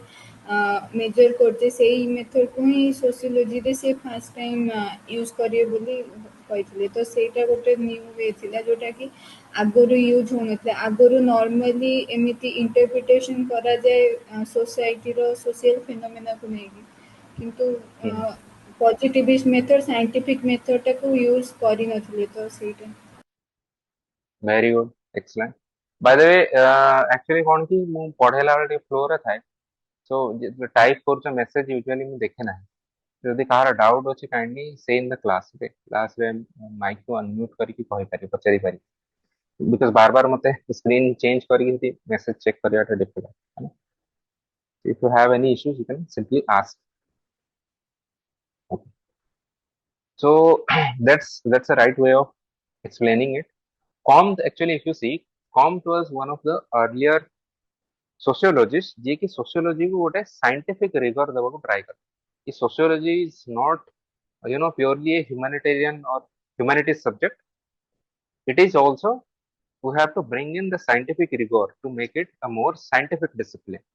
मेजर करते सेही मेथड को ही सोशियोलॉजी रे से फर्स्ट टाइम यूज करिए बोली कहथिले तो सेटा गोटे न्यू वे थिला जोटा कि आगरु यूज होनथला आगरु नॉर्मली एमिति इंटरप्रिटेशन करा जाए सोसाइटी रो सोशल फिनोमेना को नेकी किंतु पॉजिटिविस्ट मेथड साइंटिफिक मेथड टाको यूज करी नथिले तो सेटा very good, excellent. Bye the way actually कौन की मु पढ़ेला बेले फ्लो रे थाए, सो टाइप करछ मेसेज यूजुअली मु देखे ना. जदि कहार डाउट अछि काइंडली से इन द क्लास रे माइक को अनम्यूट करके कहि पारि पचारि पारि, बिकॉज बार बार मते स्क्रीन चेंज करके मेसेज चेक करियाटा difficult. If you have any issues you can simply ask. So that's a right way of explaining it. Comte, actually, if you see, Comte was one of the earlier sociologists जे कि sociology को गोटे scientific rigor देवाको try कर. कि sociology is not purely a humanitarian or humanities subject. It is also we have to bring in the scientific rigor to make it a more scientific discipline.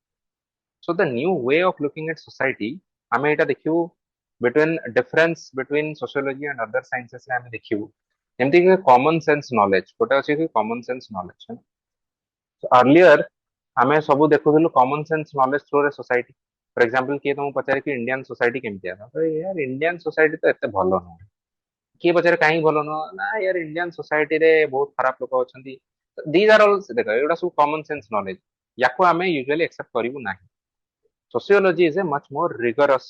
So the new way of looking at society, ଆମେ ଏଇଟା ଦେଖିବୁ between difference between sociology and other sciences ରେ ଆମେ ଦେଖିବୁ ଯେମିତି କି common sense knowledge ଗୋଟେ ଅଛି କି common sense knowledge. So earlier ଆମେ ସବୁ ଦେଖୁଥିଲୁ common sense knowledge through ରେ society. For example କିଏ ତମକୁ ପଚାରେ କି Indian society କେମିତିଆ, ତ यार Indian society ତ ଏତେ ଭଲ ନୁହଁ. କିଏ ପଚାରେ କାହିଁକି ଭଲ ନୁହଁ, ନା यार Indian society ରେ ବହୁତ ଖରାପ ଲୋକ ଅଛନ୍ତି. These are all ଦେଖ ଏଗୁଡ଼ା ସବୁ common sense knowledge, ୟାକୁ ଆମେ usually accept କରିବୁ ନାହିଁ. Sociology is a much more rigorous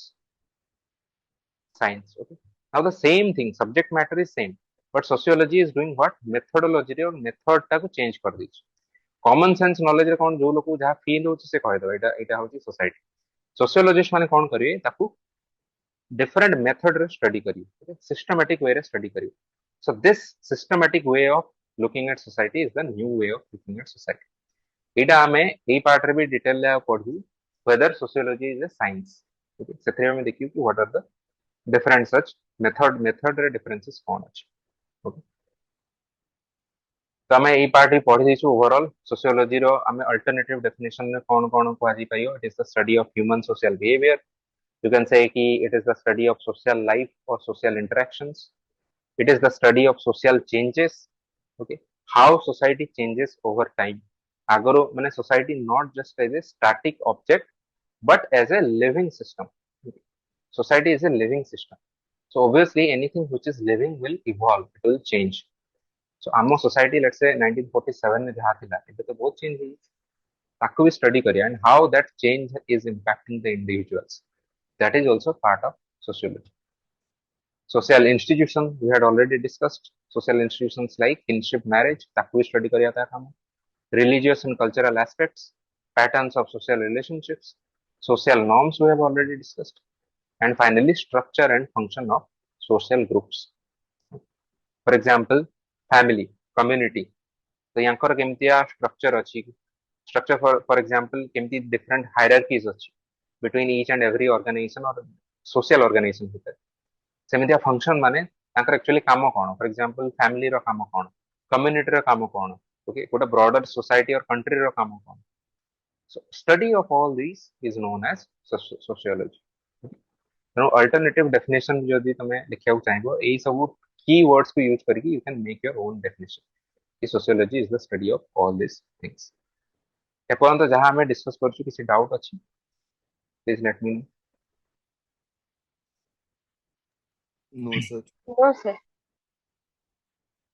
science. Okay. Now the same thing, subject matter is same, but sociology is doing what? Methodology or method टाको change कर दीजिए. Common sense knowledge रे कौन जो लोग को जहाँ feel होची से कहे दो इटा होची society. Sociologist माने कौन करिए ताकू different method रे study करिए, okay? Systematic way रे study करिए. So this systematic way of looking at society is the new way of looking at society. इटा हमें ए पार्ट रे भी डिटेल ले पढ़ू whether sociology is a science. Okay. ସେଥିରେ ଆମେ ଦେଖିବୁ कि what are the different such method रे differences कौन अछि. Okay. तो आमे ए पार्ट ही पढ़ी दिसु ओवरऑल सोशियोलॉजी रो आमे अल्टरनेटिव डेफिनेशन में कौन कौन को आजी परियो. It is the study of human social behaviour. You can say कि it is the study of social life or social interactions. It is the study of social changes. Okay, how society changes over time. आगरो माने society not just as a static object but as a living system. Okay. Society is a living system. So obviously anything which is living will evolve, it will change. So आम society let's say 1947 में जहाँ थिला ଏବେ तो बहुत change हुई. ताको भी स्टडी करिया and how that change is impacting the individuals. That is also part of sociology. Social institutions we had already discussed. Social institutions like kinship marriage, ताको भी study करिया था हम. Religious and cultural aspects, patterns of social relationships, social norms we have already discussed, and finally structure and function of social groups. For example, family, community. तो यांकर केमतिया structure अछि. Structure for example केमति different hierarchies अछि between each and every organization or social organization ଭିତରେ. सेमितिया function माने तांकर actually काम कोन. For example family रो काम कोन, community रो काम कोन, okay, गोटे broader society or country रो काम कोन. So study of all these is known as sociology. ତେଣୁ alternative definition ଯଦି ତମେ ଲେଖିବାକୁ ଚାହିଁବ ଏଇ ସବୁ key words को use करके you can make your own definition. कि sociology is the study of all these things. एपर्यंत जहाँ हमें डिस्कस करछु किसी डाउट अछि please let me know. No sir. No, sir.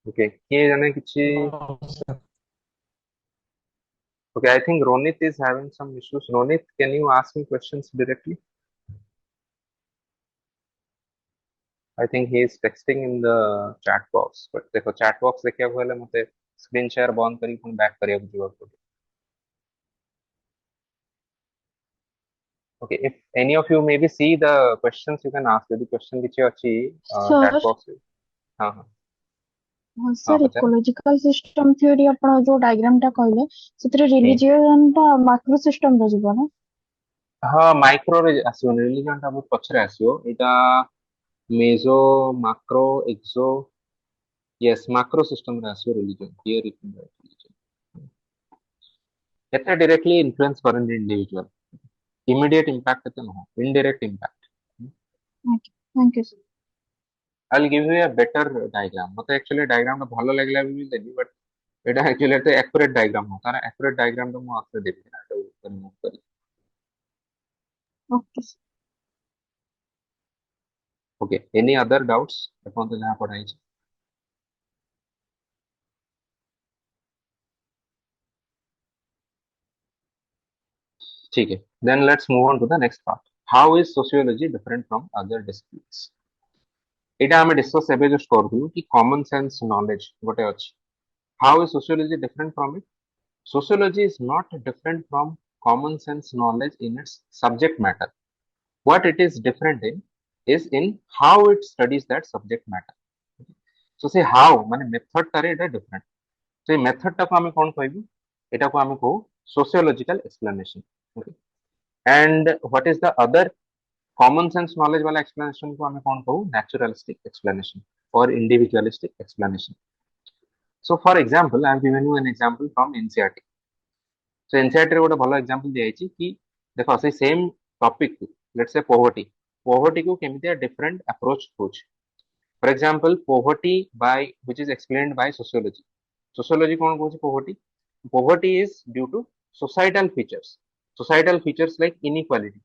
Okay, किए जाने किसी. No, sir. Okay, I think Ronit is having some issues. Ronit, can you ask me questions directly? I think he is texting in the chat box. But देखो chat box देखिए वो वाले मुझे screen share बंद करी पुन back करिए बुझी बात. Okay, if any of you maybe see the questions, you can ask. यदि question किसी अच्छी chat Sir, box में. हाँ हाँ हाँ sir, पचार. ecological system theory ଆପଣ ଯୋଉ diagram ଟା କହିଲେ ସେଥିରେ religion ଟା macro system ରେ ଯିବ ନା? हाँ माइक्रो रे आसियो रिलीजन टा बहुत पछरे आसियो एटा meso macro exo yes macro system रे आसियो रिलीजन हियर रिलीजन एटा डायरेक्टली इन्फ्लुएंस करन इंडिविजुअल इमीडिएट इंपैक्ट तो no indirect impact. Thank you, sir. I will give you a better diagram. मते एक्चुअली डायग्राम टा भलो लागला भी देबी बट एटा एक्चुअली तो एक्यूरेट डायग्राम हो तारा एक्यूरेट डायग्राम तो मु आपसे देबी ना तो रिमूव करी. Okay, sir. Okay any other doubts अपन तो जहां पढ़ाई छै. ठीक है. Then let's move on to the next part. How is sociology different from other disciplines? एटा हमें डिस्कस एबे जस्ट करथु कि कॉमन सेंस नॉलेज गोटे अछि. How is sociology different from it? Sociology is not different from common sense knowledge in its subject matter. What it is different in is in how it studies that subject matter. So say how माने method तारे एटा different. So ये method टा को हमें कोन कहबी? एटा को हमें कहू sociological explanation. Okay. And what is the other common sense knowledge वाला explanation को हमें कौन कहू naturalistic explanation or individualistic explanation. So for example, I have given you an example from NCERT. So NCERT रे गोटे भलो example दिया है कि देखो से same topic को let's say poverty को केमितिया different approach होछ. For example, poverty by which is explained by sociology. Sociology कौन कहू poverty? Poverty is due to societal features. Societal features like inequality.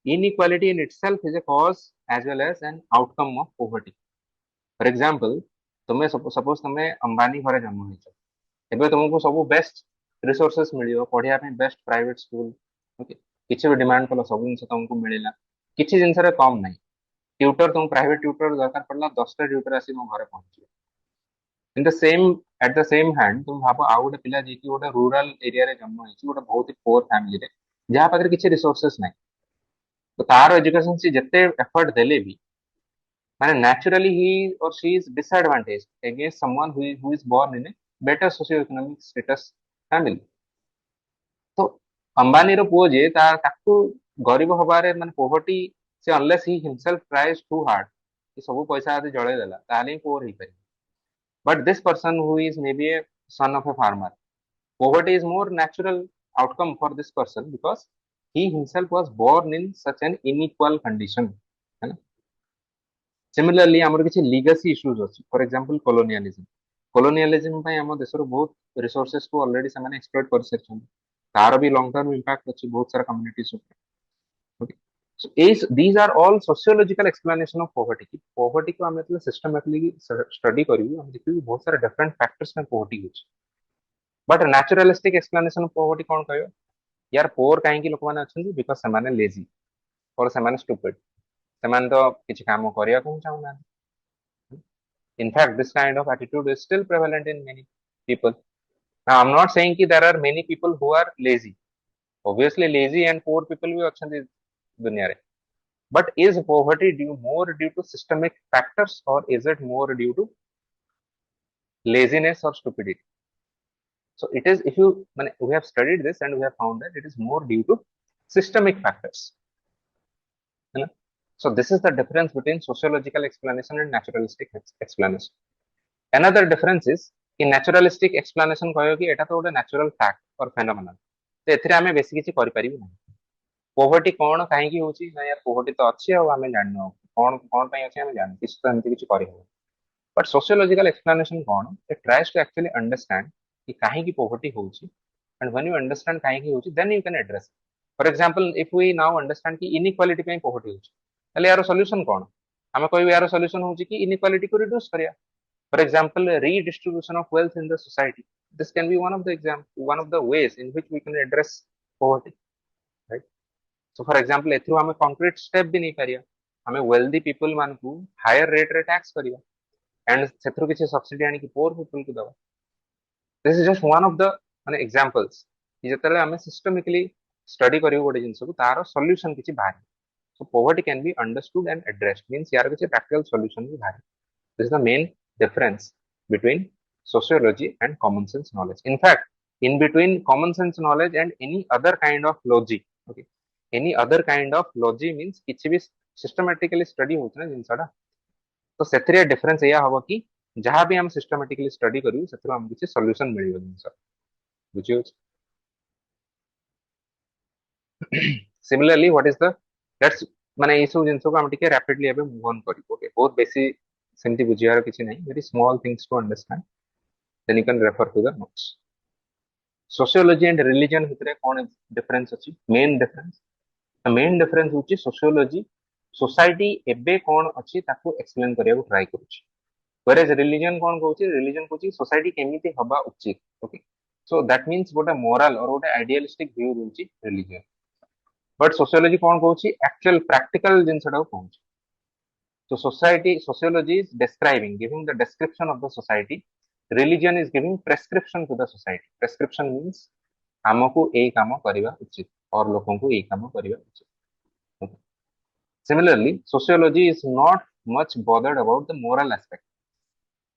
Inequality in itself is a cause as well as an outcome of poverty. For example, तुम्हें suppose तुम्हें अंबानी घरे जन्म होइछ. एबे तुमको सब बेस्ट रिसोर्सेस मिलियो पढिया पे बेस्ट प्राइवेट स्कूल. ओके किछि भी डिमांड कलो सब जिंस तुमको मिलिला. किछि जिंस रे कम नाही. ट्यूटर तुम प्राइवेट ट्यूटर दरकार पड़ला 10 टा ट्यूटर आसी मो घरे पहुंची. In the same at the same hand तुम भाबो आ गोटे पिला जे कि गोटे रूरल एरिया रे जन्म होइछ गोटे बहुत ही पोर फैमिली रे जहा पाखरे किछि रिसोर्सेस नाही. तो तार एजुकेशन से जिते एफर्ट देले भी माने naturally he or she is disadvantaged against someone who is born in a better socio-economic status family. तो अंबानी रो पुओ जे ताकू गरीब हबारे माने पोवर्टी से unless he himself tries too hard कि सब पैसा आदि जळे देला ताले पोर ही पारि. But this person who is maybe a son of a farmer, poverty is more natural outcome for this person because he himself was born in such an unequal condition. है ना. Similarly, आमर किछि लीगेसी इश्यूज अछि. For example colonialism पय हम देशर बहुत resources को ऑलरेडी समान एक्सप्लॉइट कर सकछन. तार भी लॉन्ग टर्म इंपैक्ट अछि बहुत सारा कम्युनिटीज ऊपर. Okay so these are all sociological explanation of poverty. poverty को हम मतलब सिस्टमैटिकली स्टडी करियो हम देखियो बहुत सारा डिफरेंट फैक्टर्स में poverty होछि. But naturalistic explanation of poverty कोन कहयो यार पोर काहे कि लोक माने अछन बिकॉज़ से माने लेजी और से माने स्टूपिड. से माने तो किछि काम करिया को चाहू ना. In fact, this kind of attitude is still prevalent in many people. Now, I'm not saying that there are many people who are lazy. Obviously, lazy and poor people भी अच्छे हैं दुनिया रे. But is poverty more due to systemic factors or is it more due to laziness or stupidity? So it is, if you, we have studied this and we have found that it is more due to systemic factors. है ना? So this is the difference between sociological explanation and naturalistic explanation. Another difference is कि naturalistic explanation कहयो कि एटा तो गोटे natural fact or phenomenon. तो एथिरे हमें बेसी किछि करि परिबो नै. पोवर्टी कोन काहे कि होछि ना यार पोवर्टी तो अछि आ हमें जाननो कोन कोन पय अछि हमें जान किछ तो हमति किछि करि हो. बट सोशियोलॉजिकल एक्सप्लेनेशन कोन it tries to actually understand कि काहे कि पोवर्टी होछि एंड व्हेन यू अंडरस्टैंड काहे कि होछि then you can address. For example if we now understand कि इनइक्वालिटी पय पोवर्टी होछि तले यार सॉल्यूशन कोन आम कह यार सॉल्यूशन हो इनइक्वालिटी को रिड्यूस करिया for example redistribution of wealth in the society. This can be one of the ways in which we can address poverty, right? So for example एथरू आम concrete step भी नहीं पारिया आम wealthy people मान को higher rate रे tax करिया and सेथरू किसी subsidy आनी कि poor people को दवा. This is just one of the माने examples कि जतले आम systemically study करियो गोटे जिंस को तार solution किसी बाहर. So poverty can be understood and addressed means यार किसी practical solution भी बाहर. This is the main difference between sociology and common sense knowledge. In fact, in between common sense knowledge and any other kind of logic, okay, any other kind of logic means किसी भी systematically study होता है जिनसाड़ा तो सेथरे difference यह होगा कि जहाँ भी हम systematically study करूँ सेथरे हम किसी solution मिलेगा जिनसा बुझियो. Similarly, what is the let's माने ये सब जिनसों को हम टिके rapidly अबे move on करी. Okay, बहुत बेसी सेंटी बुझियार किसी नहीं, very small things to understand. Then you can refer to the notes. Sociology and religion भितरे कौन difference अछि? Main difference. The main difference होची sociology society एबे कौन अछि ताको explain करिया को try करूची. Whereas religion कौन कहूची? Religion कहूची society केमिति हबा उचित. Okay. So that means गोटे moral और गोटे idealistic view होची religion. But sociology कौन कहूची? Actual practical जिनसटा को कहूची. So sociology is describing, giving the description of the society. Religion is giving prescription to the society. Prescription means हमको ए काम करिवा उचित और लोगों को ए काम करिवा उचित. Okay. Similarly, sociology is not much bothered about the moral aspect,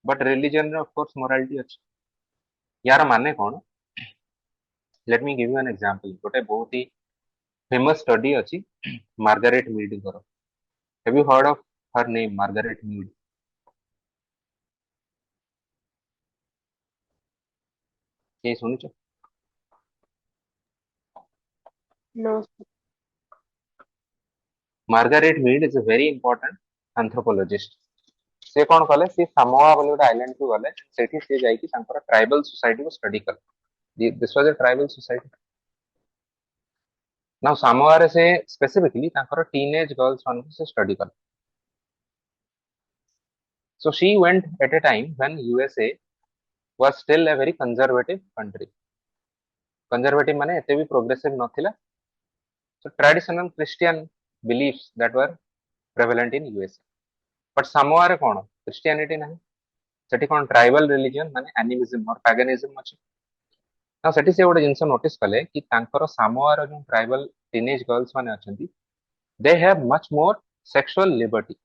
but religion of course morality अछि. यार माने कौन? Let me give you an example. गोटे बहुत ही famous study अछि मार्गारेट मीड करो. Have you heard of her name, Margaret Mead? ये सुनिଛ? No. Margaret Mead is a very important anthropologist. से कौन कले से सामोआ बोले गोटे आइलैंड को गले सेठी से जाई कि तांकर ट्राइबल सोसाइटी को स्टडी कर. This was a tribal society. Now Samoa रे से स्पेसिफिकली तांकर टीनेज गर्ल्स मान को से स्टडी कर. So she went at a time when USA was still a very conservative country. Conservative माने एते भी progressive नथिला. So traditional Christian beliefs that were prevalent in USA. But Samoa रे कौन क्रिश्चियनिटी नहीं सेठी कौन ट्राइबल रिलीजन माने animism और पैगनिज्म अछि. ना सेठी से गोटे जिंस नोटिस कले कि तांकर सामोआर जो ट्राइबल टीनेज गर्ल्स माने अछंती they have much more sexual liberty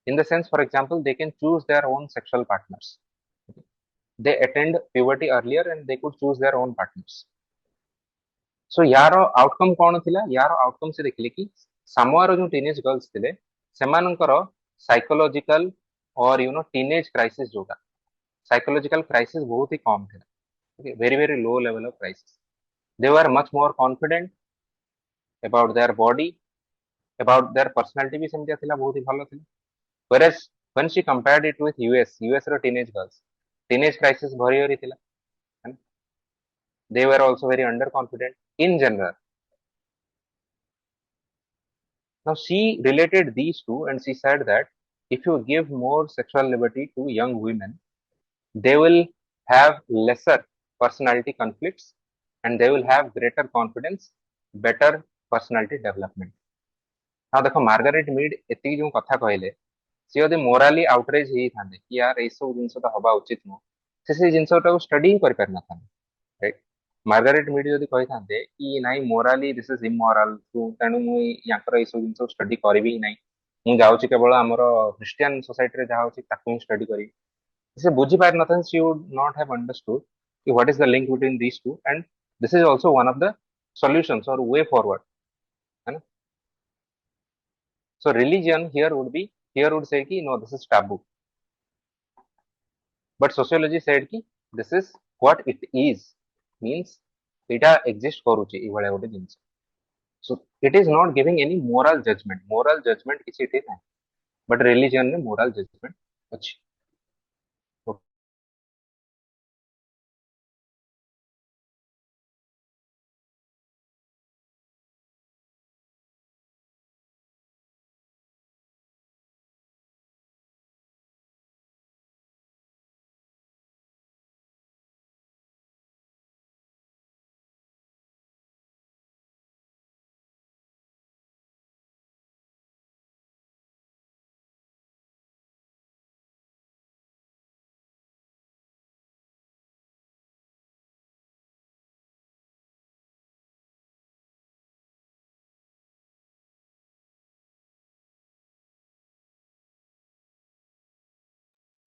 in the sense for example they can choose their own sexual partners. They attend puberty earlier and they could choose their own partners. So यारो outcome कौन थिला? यारो outcome से देखले कि सामोआर जो teenage girls थिले सेमानकर psychological और टीनेज क्राइसिस जोटा साइकोलॉजिकल क्राइसिस बहुत ही कम थिला. Okay, very low level of crisis. They were much more confident about their body, about their personality भी सेमतिया थिला बहुत ही भलो थिला. Whereas when she compared it with US row teenage girls, teenage crisis भरी भरी थिला. They were also very underconfident in general. Now she related these two and she said that if you give more sexual liberty to young women, they will have lesser personality conflicts and they will have greater confidence, better personality development. Now देखो Margaret Mead एति जो कथा कहले सी यदि मोराली outrage ही थांदे कि यार ए सब जिंस तो हबा उचित नो से जिंसटा को स्टडी कर पार ना थांदे. राइट. मार्गारेट मीड जदि कहि थांदे कि नाही मोराली दिस इज इमोरल तो तणु मु याकर ए सब जिंस स्टडी करबी ही नाही मु जाउची केवल हमर क्रिश्चियन सोसाइटी रे जा होची ताकू ही स्टडी करी से बुझी पार नथन. She would not have understood कि what is the link between these two and this is also one of the solutions और वे फॉरवर्ड. है ना. So religion here would say कि no this is taboo. But sociology said कि this is what it is means এটা exist କରୁଛି ଏଇଭଳିଆ ଗୋଟେ ଜିନିଷ. So it is not giving any moral judgment କିଛି ଏଠି ନାହିଁ. But religion ରେ moral judgment ଅଛି.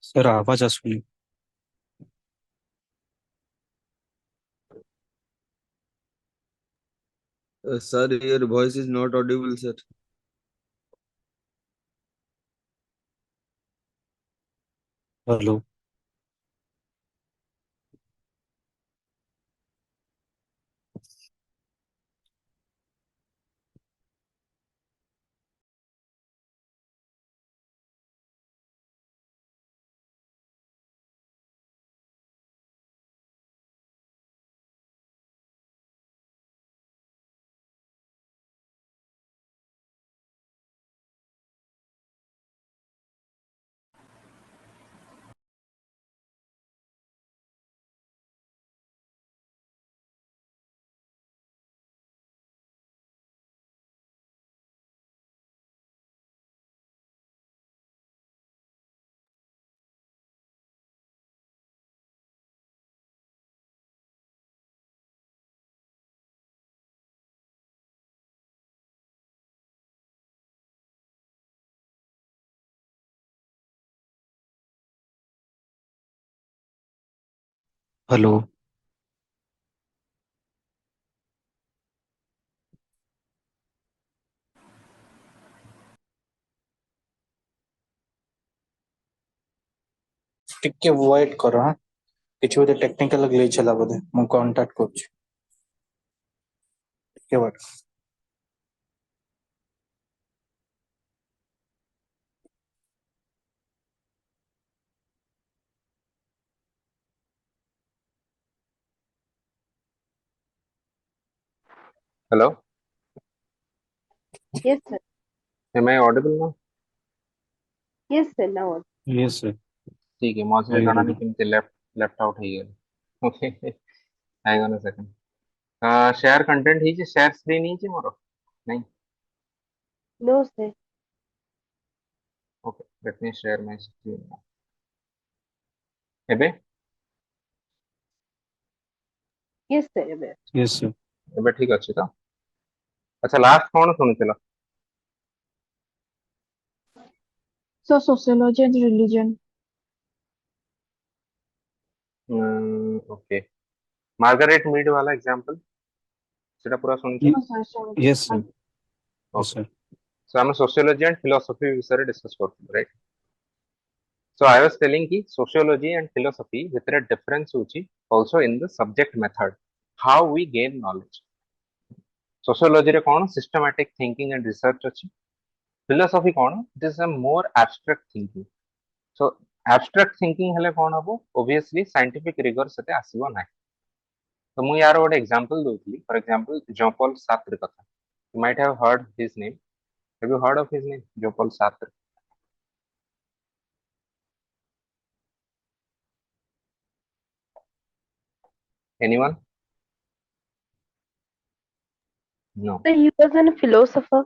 सर आवाज आसुनी. Sir, your voice is not audible, sir. Hello. Hello. ଟିକେ ୱେଟ୍ କର. ହଁ, କିଛି ଗୋଟେ ଟେକ୍ନିକାଲ ଗ୍ଲିଚ୍ ହେଲା ବୋଧେ. ମୁଁ କଣ୍ଟାକ୍ଟ କରୁଛି. ଟିକେ wait. Hello, Yes, sir. am I audible now? Yes, sir. Now, yes sir. ठीक है, मौसम जाना नहीं ऑडिबल. किमती लेफ्ट आउट है ये. Okay, hang on a second. share content he share screen ही मोरो नहीं. no, sir. Okay, let me share my screen now. एबे Yes, sir. Yes. Yes sir. एबे ठीक अच्छी तो. अच्छा लास्ट कौन सुनिथिला? So sociology and religion. Okay, Margaret Mead वाला एग्जांपल सेटा पूरा सुनिथिला? No, sir, sorry. Yes sir. Yes Okay, sir. so I'm a sociology and philosophy विषय डिस्कस करथि, right? So I was telling कि sociology and philosophy ଭିତରେ difference होची also in the subject method, how we gain knowledge. Sociology रे कौन systematic thinking and research अछि, philosophy कौन it is a more abstract thinking. So abstract thinking हेले कौन हबो, obviously scientific rigor सते आसीबो नाही. तो मु यार ଗୋଟେ example दउतली, for example Jean Paul Sartre कथा. You might have heard his name. Have you heard of his name, Jean Paul Sartre? Anyone? No. So he was a philosopher.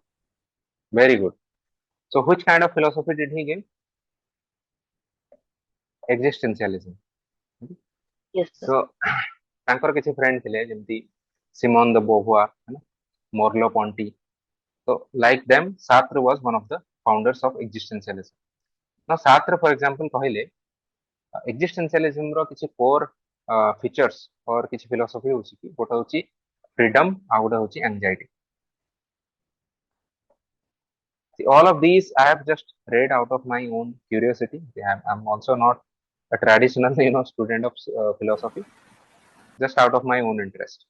Very good. So which kind of philosophy did he give? Existentialism. Yes, sir. So ତାଙ୍କର କିଛି friend ଥିଲେ ଯେମିତି Simone de Beauvoir, Morlo Ponti. So like them, Sartre was one of the founders of existentialism. Now Sartre for example କହିଲେ existentialism ର କିଛି core features or କିଛି philosophy ହଉଛି କି ଗୋଟେ ହଉଛି freedom ଆଉ ଗୋଟେ ହଉଛି anxiety. See, all of these I have just read out of my own curiosity. I'm also not a traditional student of philosophy, just out of my own interest.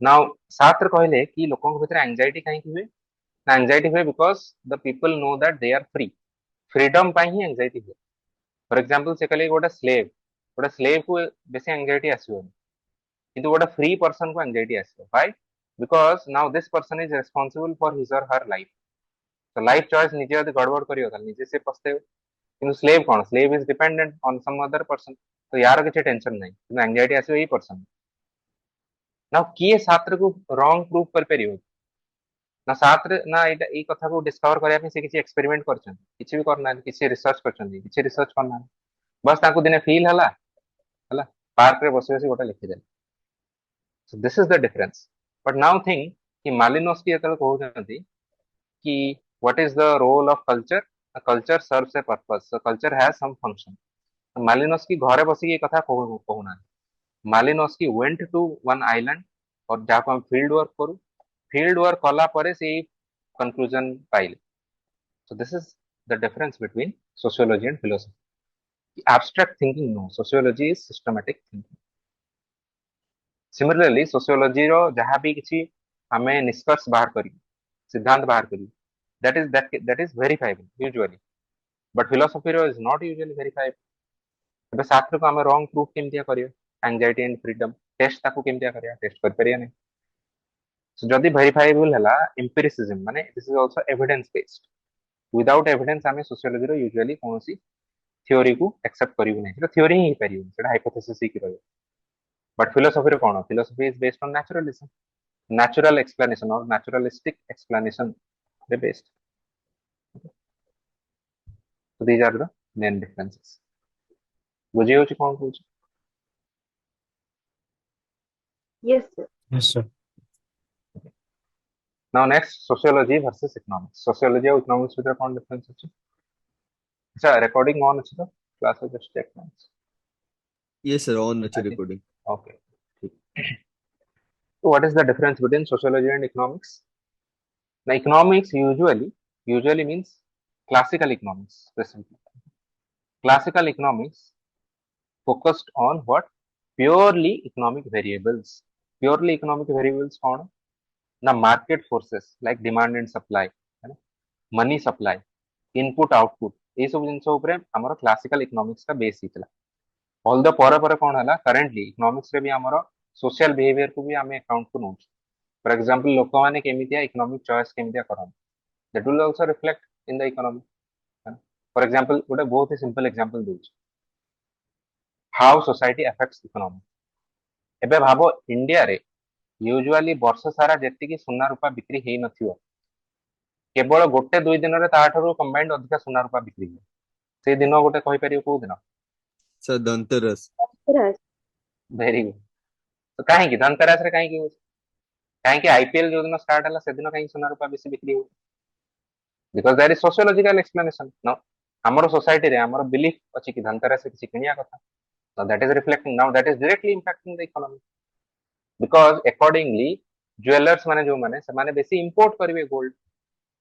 Now Sartre कहले कि लोगों के भीतर anxiety काहे की हुए ना, anxiety हुए because the people know that they are free. freedom ପାଇଁ ହିଁ anxiety हुए. For example से कहले ଗୋଟେ slave को बेसी anxiety ଆସିବନି, କିନ୍ତୁ ଗୋଟେ free person को anxiety ଆସିବ. Why? Because now this person is responsible for his or her life. So life choice ନିଜେ ଯଦି ଗଡବଡ କରିବ ତାହେଲେ ନିଜେ ସେ ପସ୍ତେଇବ. କିନ୍ତୁ slave କଣ, slave is dependent on some other person. तो यार କିଛି टेंशन नहीं, କିନ୍ତୁ anxiety ଆସିବ ଏଇ person. now କିଏ Sartre को wrong proof କରିପାରିବ ना? Sartre ନା ଏଇ କଥା को discover କରିବା ପାଇଁ ସେ କିଛି experiment କରିଛନ୍ତି, କିଛି ବି କରିନାହାନ୍ତି, କିଛି research କରିଛନ୍ତି, କିଛି research କରିନାହାନ୍ତି. बस ତାଙ୍କୁ ଦିନେ feel ହେଲା ପାର୍କ ରେ ବସି ବସି ଗୋଟେ ଲେଖିଦେଲେ. So this is the difference. But now think कि Malinowski ଯେତେବେଳେ କହୁଛନ୍ତି कि what is the role of culture A culture serves a purpose. So culture has some function. Malinowski घरे बसी ये कथा कहूना Malinowski went to one island और जहाँ को हम field work करू field work कला परे से conclusion पाइले. So this is the difference between sociology and philosophy. Abstract thinking no, sociology is systematic thinking. Similarly, sociology रो जहाँ भी किसी हमें निष्कर्ष बाहर करी सिद्धांत बाहर करी that is verifiable usually, but philosophy row is not usually verifiable. ଏବେ ଶାସ୍ତ୍ର को आमे wrong proof केमतिया करियो anxiety and freedom test ताको केमतिया करिया test कर परिया नहीं. So जदि verifiable हला empiricism माने this is also evidence based. Without evidence आमे sociology रो usually कौनसी theory को accept करियो नहीं. सेटा theory ही परियो सेटा hypothesis ही करियो. But philosophy रो कौन philosophy is based on naturalism, natural explanation or naturalistic explanation they based. So these are the main differences. बुझी होची कौन पूछ. Yes, sir. Yes, sir. Now next, sociology versus economics. Sociology और economics में कौन difference है? अच्छा recording on है तो class में just check once. Yes, sir. On I think- recording. Okay. So what is the difference between sociology and economics? Now economics usually means classical economics. Specifically. Classical economics focused on what? Purely economic variables. Purely economic variables कौन? ना market forces like demand and supply, है ना? Money supply, input output, ये सब जिनसे ऊपर हमारा classical economics का base ही चला. Although पर कौन है ला? Currently economics रे भी हमारा social behavior को भी हमें account को नोच. For example, लोगों ने केमितिया economic choice केमितिया करान. That will also reflect in the economy. है ना? For example, ଗୋଟେ बहुत ही simple example दूँ. How society affects economy. ଏବେ ଭାବ इंडिया रे यूजुअली वर्ष सारा जेतिकी सुना रूपा बिक्री हेई नथियो केवल गोटे दुई दिन रे ताठारु कंबाइंड अधिका सुना रूपा बिक्री हो से दिन गोटे कहि परियो को दिन Sir, Dhanteras. Right. Very good तो काहे की धनतेरस रे काहे की हो काहे की आईपीएल जो दिन स्टार्ट हला से दिन काहे सुना रूपा बेसी बिक्री हो because there is sociological explanation no हमरो सोसाइटी रे हमरो बिलीफ अछि कि धनतेरस से किसी किनिया कथा so that is reflecting now that is directly impacting the economy because accordingly jewellers माने जो माने से माने बेसी इंपोर्ट करिवे गोल्ड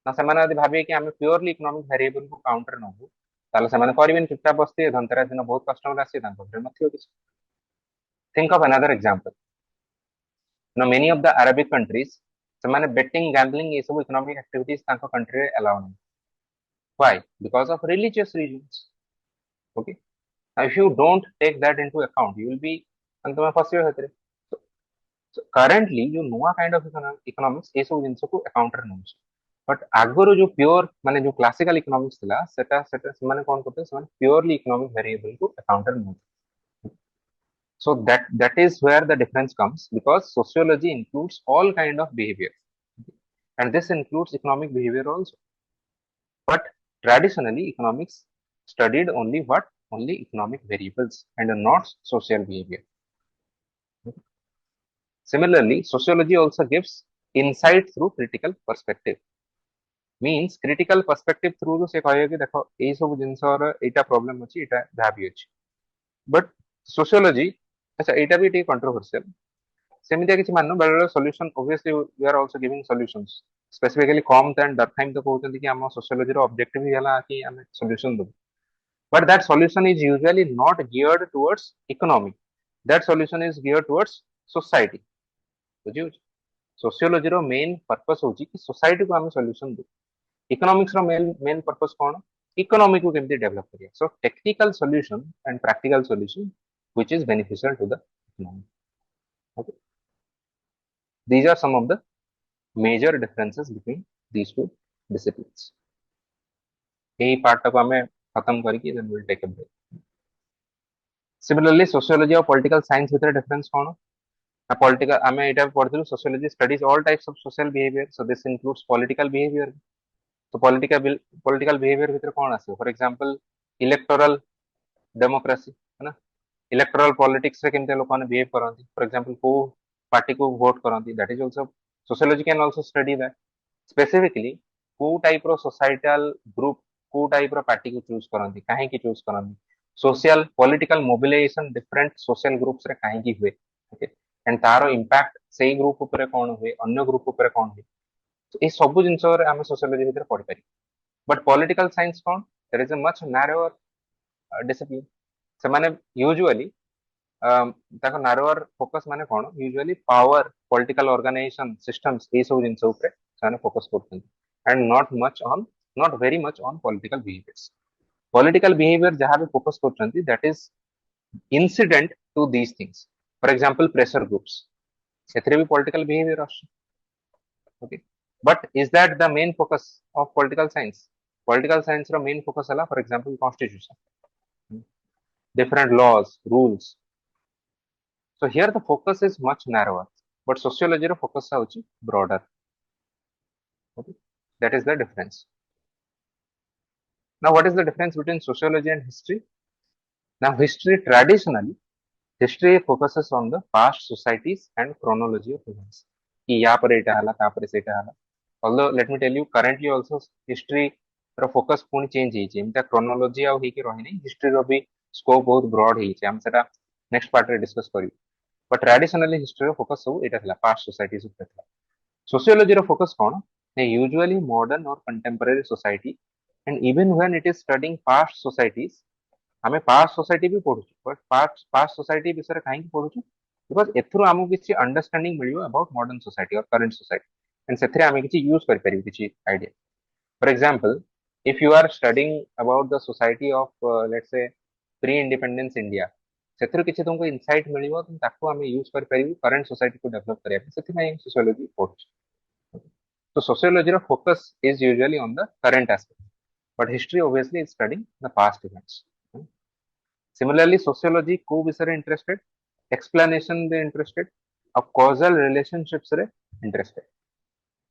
ना से माने यदि भाबे कि हम प्योरली इकोनॉमिक वेरिएबल को काउंटर नहु ताले से माने करबिन चुपचाप बसते धनतेरस दिन बहुत कस्टमर आसी दान पर नथियो किछ think of another example now many of the arabic countries से माने बेटिंग गैम्बलिंग ये सब इकोनॉमिक एक्टिविटीज तांको कंट्री रे अलाउ नहीं why because of religious reasons okay now if you don't take that into account you will be अंत में फंसे होते so currently जो नुआ काइंड ऑफ इकोनॉमिक्स ये सब जिंस को अकाउंटर नउछ बट आगरो जो प्योर माने जो क्लासिकल इकोनॉमिक्स थिला सेटा सेटा माने कोन करते से माने प्योरली इकोनॉमिक वेरिएबल को अकाउंटर नउछ so that is where the difference comes because sociology includes all kind of behavior and this includes economic behavior also but traditionally economics studied only economic variables and not social behavior. Similarly, sociology also gives insight through critical perspective. Means critical perspective through से कहे कि देखो ये सब जिनस और एटा problem अछि एटा भाबी अछि बट सोशियोलॉजी अच्छा एटा भी ठीक कंट्रोवर्शियल सेमितिया किछि माननो बेले solution obviously we are also giving solutions specifically Comte and Durkheim तो कहउछन कि हम सोशियोलॉजी रो ऑब्जेक्टिव ही हला कि हम सॉल्यूशन दो but that solution is usually not geared towards economy that solution is geared towards society बुझियो सोशियोलॉजी रो मेन पर्पस होची कि सोसाइटी को हम सॉल्यूशन दो इकोनॉमिक्स रो मेन पर्पस कोन इकोनॉमी को केमती डेवलप करिया so technical solution and practical solution which is beneficial to the economy okay these are some of the major differences between these two disciplines यही part को हमें खत्म करके then we'll take a break similarly sociology और political science भितर difference कोन political आमे एटा पढथिलु sociology studies all types of social behavior so this includes political behavior तो political behavior भितर कोन आसे फॉर एग्जांपल इलेक्टोरल डेमोक्रेसी है ना इलेक्टोरल पॉलिटिक्स रे केमते लोकन बिहेव करंती फॉर एग्जांपल को पार्टी को वोट करंती that is also sociology can also study that specifically को टाइप रो सोसाइटल ग्रुप को टाइप रो पार्टी को चूज करंती काहे की चूज करंती social political mobilization different social groups रे काहे की हुए ओके एंड तारो इंपैक्ट सेही ग्रुप ऊपर कोन हुए अन्य ग्रुप ऊपर कोन हुए ए सब जिंस रे हम सोशियोलॉजी भीतर पढ़ पारी बट पॉलिटिकल साइंस कोन there is a much narrower discipline से माने यूजुअली ताको नारोअर फोकस माने कोन usually power political organization systems ए सब जिंस ऊपर साने फोकस करथन and not very much on political behaviours political behaviour जहां भी फोकस करथन that is incident to these things for example pressure groups एथरे भी पॉलिटिकल बिहेवियर आछे okay but is that the main focus of political science row main focus हला for example constitution different laws rules so here the focus is much narrower but sociology ro focus hauchi broader okay that is the difference now what is the difference between sociology and history now history focuses on the past societies and chronology of events कि यहाँ पर एटा हला ता पर सेटा हला although let me tell you currently also history रो focus पुणी चेंज ହେଇଛି ଏମିତି chronology ଆଉ ହେଇକି ରହିନି history रो भी scope बहुत broad ହେଇଛି हम सेटा next part रे discuss करियो but traditionally history row focus सब एटा थिला past societies ऊपर थिला sociology रो focus कोन है usually modern or contemporary society and even when it is studying past societies हमें पास्ट सोसाइटी भी पढ़ुଛୁ बट पास्ट सोसाइटी विषय काहे पढ़ुଛୁ बिकॉज एथरो हमକୁ କିଛି अंडरस्टैंडिंग मिलियो अबाउट मॉडर्न सोसाइटी और करंट सोसाइटी एंड सेथरे हमें କିଛି यूज कर परिबो କିଛି idea for example if you are studying about the society of let's say pre independence india सेथरो କିଛି तुमको इनसाइट मिलियो तुम ताको हमें यूज कर परिबो करंट सोसाइटी को डेवलप करिया सेथि में सोशियोलॉजी पढ़ुछु तो सोशियोलॉजी रो focus is usually on the current aspect but history obviously is studying the past events. Similarly, sociology को विषय interested, explanation they interested, of causal relationships रे interested.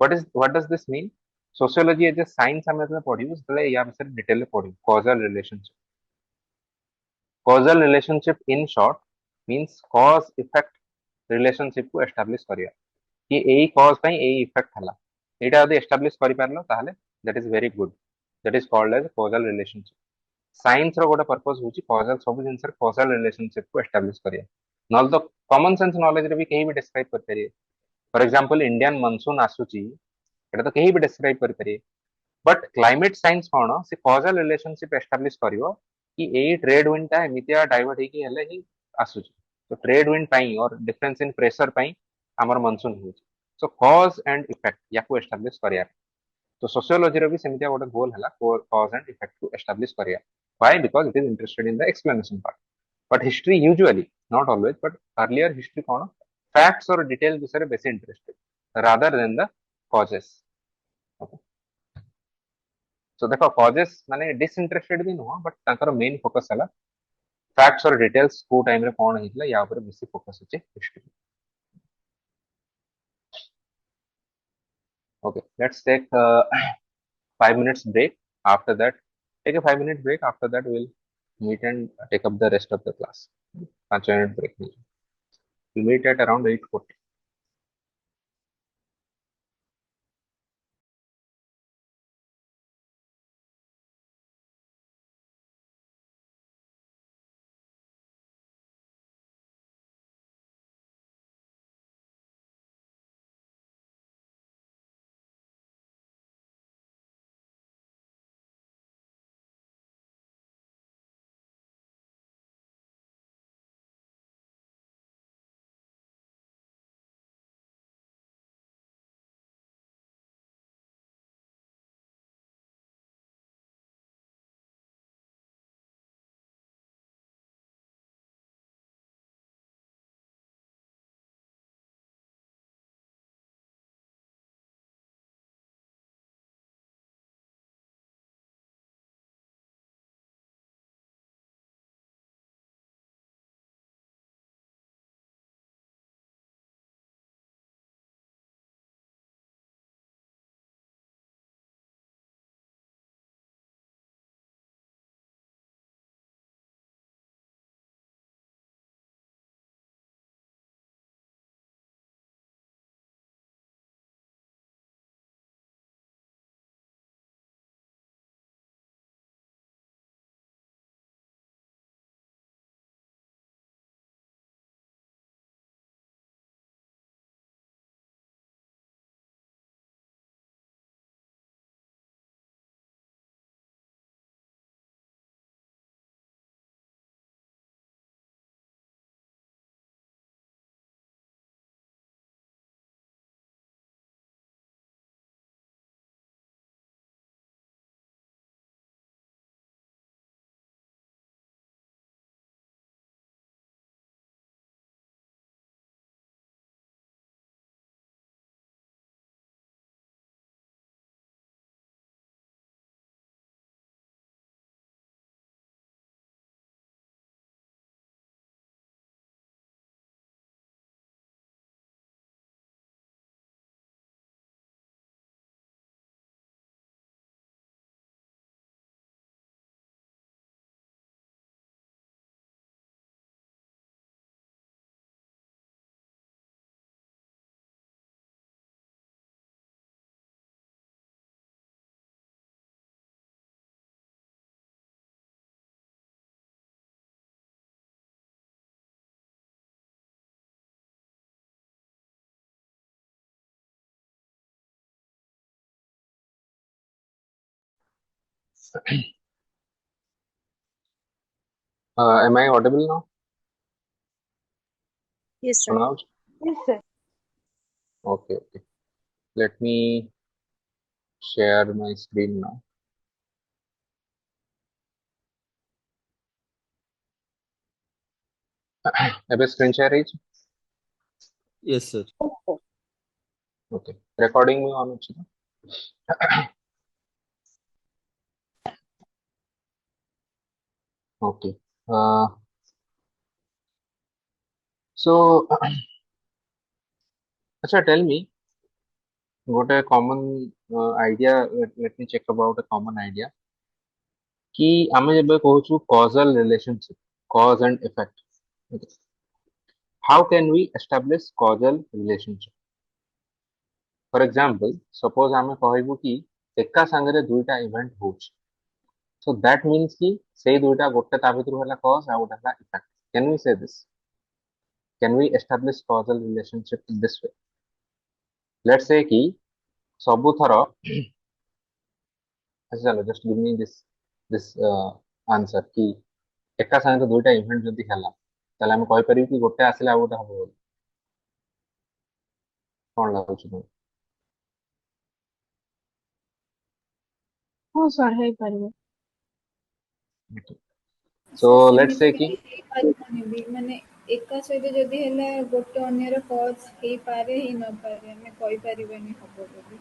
What does this mean? Sociology as a science हमें तो पढ़ियो इसलिए यहाँ विषय detail में पढ़ियो causal relationship. Causal relationship in short means cause effect relationship को establish करिया कि एई cause ପାଇଁ एई effect हला एटा यदि establish करि पारलो ताहले that is very good. That is called as causal relationship. Science रो गोटे पर्पस होची कॉजल सब जिंसर कॉजल रिलेशनशिप को एस्टैब्लिश करिया नॉल तो कॉमन सेंस नॉलेज रे भी कहीं भी डिस्क्राइब कर परिए फॉर एग्जांपल इंडियन मानसून आसुची एटा तो कहीं भी डिस्क्राइब कर परिए बट क्लाइमेट साइंस कोन से कॉजल रिलेशनशिप एस्टैब्लिश करियो कि ए ट्रेड विंड ता एमितिया डाइवर्ट ही हेले ही आसुची तो ट्रेड विंड पई और डिफरेंस इन प्रेशर पई हमर मानसून होची सो कॉज एंड इफेक्ट या को एस्टैब्लिश करिया तो सोशियोलॉजी रो भी सेमितिया गोटे गोल हला कॉज एंड इफेक्ट को एस्टैब्लिश करिया why because it is interested in the explanation part but history usually not always but earlier history cone facts और detail विषय रे बेसी interested rather than the causes okay so देखो causes माने disinterested भी नुह but तांकर मेन फोकस हला facts और details को टाइम रे कोन हितला या ऊपर बेसी फोकस होचे history okay let's take 5 minutes break after that take a 5 minute break after that we'll meet and take up the rest of the class 5 minute break we'll meet at around 8:40 Am I audible now? Yes, sir. Pronounced? Yes, sir. Okay, okay. Let me share my screen now. ଏବେ screen share ହେଇଛି? Yes, sir. Okay. Recording B on ଅଛି ତ? Okay. So, acha, tell me what a common idea. Let me check about a common idea. कि आमे जब कहूँ causal relationship, cause and effect. Okay. How can we establish causal relationship? For example, suppose आमे कहबो कि एका संगरे दुईटा event होछ. So that means कि से दुईटा गोटे ता भितर होला cause आ गोटे होला effect. Can we say this? Can we establish causal relationship in this way? Let's say कि सबु थरो चलो just give me this answer कि एका संगरे दुईटा इवेंट जदी होला ताले हम कहि परिबी कि गोटे आसिला आ गोटे हबो. कोन लागुछि तुम? ହଁ ସାର୍ ହେଇପାରିବ। So ସେ let's say ସେମିତି कि ହେଇପାରିବନି ବି ମାନେ ଏକା ସହିତ ଯଦି ହେଲା ଗୋଟେ ଅନ୍ୟର କଜ୍ ହେଇପାରେ ହିଁ ନପାରେ ଆମେ କହିପାରିବାନି ହବ ବୋଲି।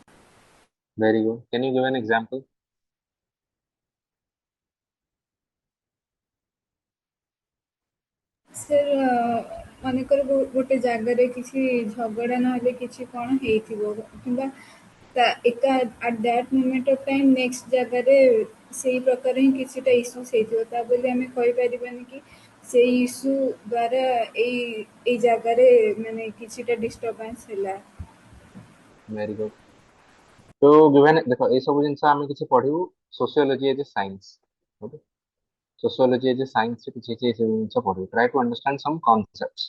very good. Can you give an example? Sir ମନେକର ଗୋଟେ ଜାଗାରେ କିଛି ଝଗଡ଼ା ନହେଲେ କିଛି କ'ଣ ହେଇଥିବ କିମ୍ବା ଏକା at that moment of time next ଜାଗାରେ ସେଇ ପ୍ରକାର ହିଁ କିଛିଟା ଇସ୍ୟୁସ୍ ହେଇଥିବ ତା ବୋଲି ଆମେ କହିପାରିବାନି କି ସେଇ ଇସ୍ୟୁ ଦ୍ୱାରା ଏଇ ଜାଗାରେ ମାନେ କିଛିଟା ଡିଷ୍ଟର୍ବାନ୍ସ ହେଲା। Very good. So given देखो ए सब जिंस आमे किछि पढिबु sociology as a science. Okay. Sociology as a science किछि किछि जिंस पढिबु. Try to understand some concepts.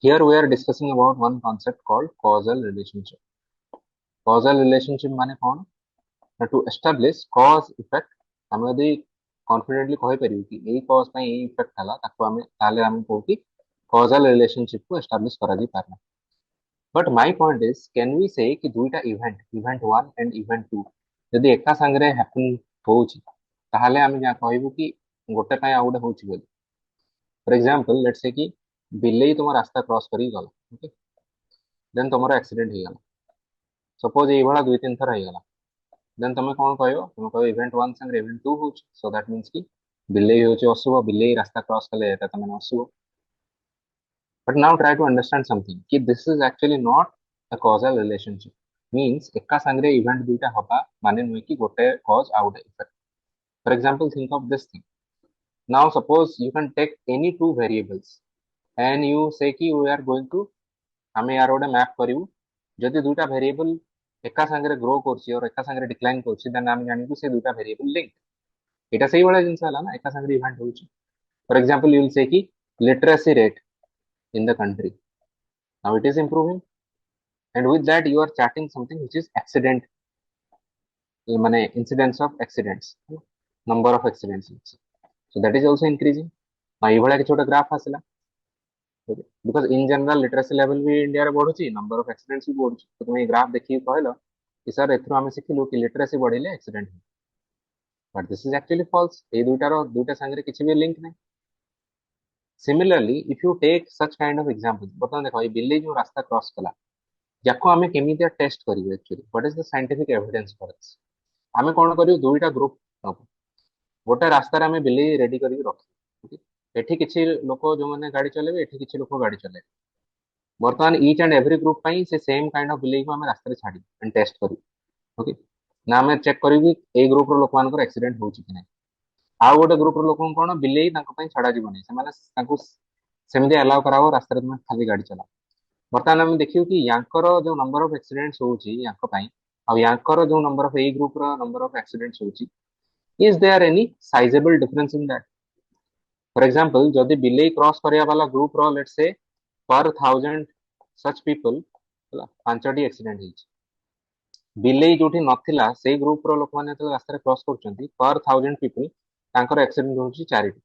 Here we are discussing about one concept called causal relationship. Causal relationship माने कोन? To establish cause effect हम यदि कॉन्फिडेंटली कहि परिबु कि एई cause पय एई effect हला ताको हमें ताले हम कहू कि causal relationship को establish करा दी पारना. But my point is, can we say कि दुईटा event 1 and event 2 यदि एका संगरे happen होउची ताहाले आमे जा कहबु कि गोटे पय आ गोटे होउची बोली. For example, let's say कि बिल्ली तुम रास्ता क्रॉस करी गला. ओके. देन तुमरो एक्सीडेंट हो गला. सपोज एई भला दुई तीन थर हो गला. देन तुम कोन कहयो? तुम कहयो इवेंट 1 संगे इवेंट 2 होउची. सो दैट मींस कि बिल्ली होउची असुभ, बिल्ली रास्ता क्रॉस कले एटा तमने असुभ. But now try to understand something कि this is actually not a causal relationship. Means एका संगरे event दुईटा हबा माने नुई कि गोटे cause आ गोटे effect. For example, think of this thing. Now suppose you can take any two variables and you say कि we are going to हमें यार गोटे मैप करिवु. जदि दुईटा variable एका संगरे ग्रो करछि और एका संगरे डिक्लाइन करछि देन हम जानि कि से दुईटा variable लिंक. एटा सही वाला जिंस हला ना एका संगरे event होउछि. For example, you will say कि literacy rate in the country. Now it is improving, and with that you are charting something which is accident, mane incidence of accidents, number of accidents. So that is also increasing. Now ये किसी गोटे graph आसला. Okay. Because in general literacy level भी India रे बढ़ुची, number of accidents भी बढ़ुची. तो तुम ये ग्राफ देखिए कहलो कि सर एथरो हमें सिखिलु कि लिटरेसी बढ़िले accident. But this is actually false. ए दुईटा संगरे किछि भी लिंक नहीं. Similarly, if you take such kind of examples, बता देखो ये बिल्ली जो रास्ता क्रॉस कला याको आमे केमितिया टेस्ट करिवे actually. What is the scientific evidence for this? आमे कोन करियो दुईटा ग्रुप नबो. गोटे रास्ता रे आमे बिल्ली रेडी करिके रखी. एठी किछि लोक जो माने गाड़ी चलेबे, एठी किछि लोक गाड़ी चलेबे. वर्तमान ईच एंड एवरी ग्रुप पई से सेम काइंड ऑफ बिल्ली को आमे रास्ता रे छाडी एंड टेस्ट करी. ओके. ना आमे चेक करिवि ए ग्रुप रो लोक मानकर एक्सीडेंट होउची कि नै. आ गोटे ग्रुप रो लोक कोन बिल्ली तांको पई छाडा जीवनी. से माने तांको सेमिति अलाउ करावो रास्ता रे तुम खाली गाड़ी चला. बर्तमान आम देखियो कि यांकर जो नंबर ऑफ एक्सीडेंट्स होउची यांको पई आ यांकर जो नंबर ऑफ ए ग्रुप रो नंबर ऑफ एक्सीडेंट्स होउची, is there any sizeable difference in that? For example जदि बिलेई क्रॉस करिया वाला ग्रुप रो लेट्स से पर 1000 सच पीपल हला 5टी एक्सीडेंट हिच. ବିଲେଇ ଯୋଉଠି ନଥିଲା ସେଇ ଗ୍ରୁପ ର ଲୋକମାନେ ଯେତେବେଳେ ରାସ୍ତାରେ କ୍ରସ କରୁଛନ୍ତି per 1000 people ତାଙ୍କର ଆକ୍ସିଡେଣ୍ଟ ହଉଛି 4ଟି।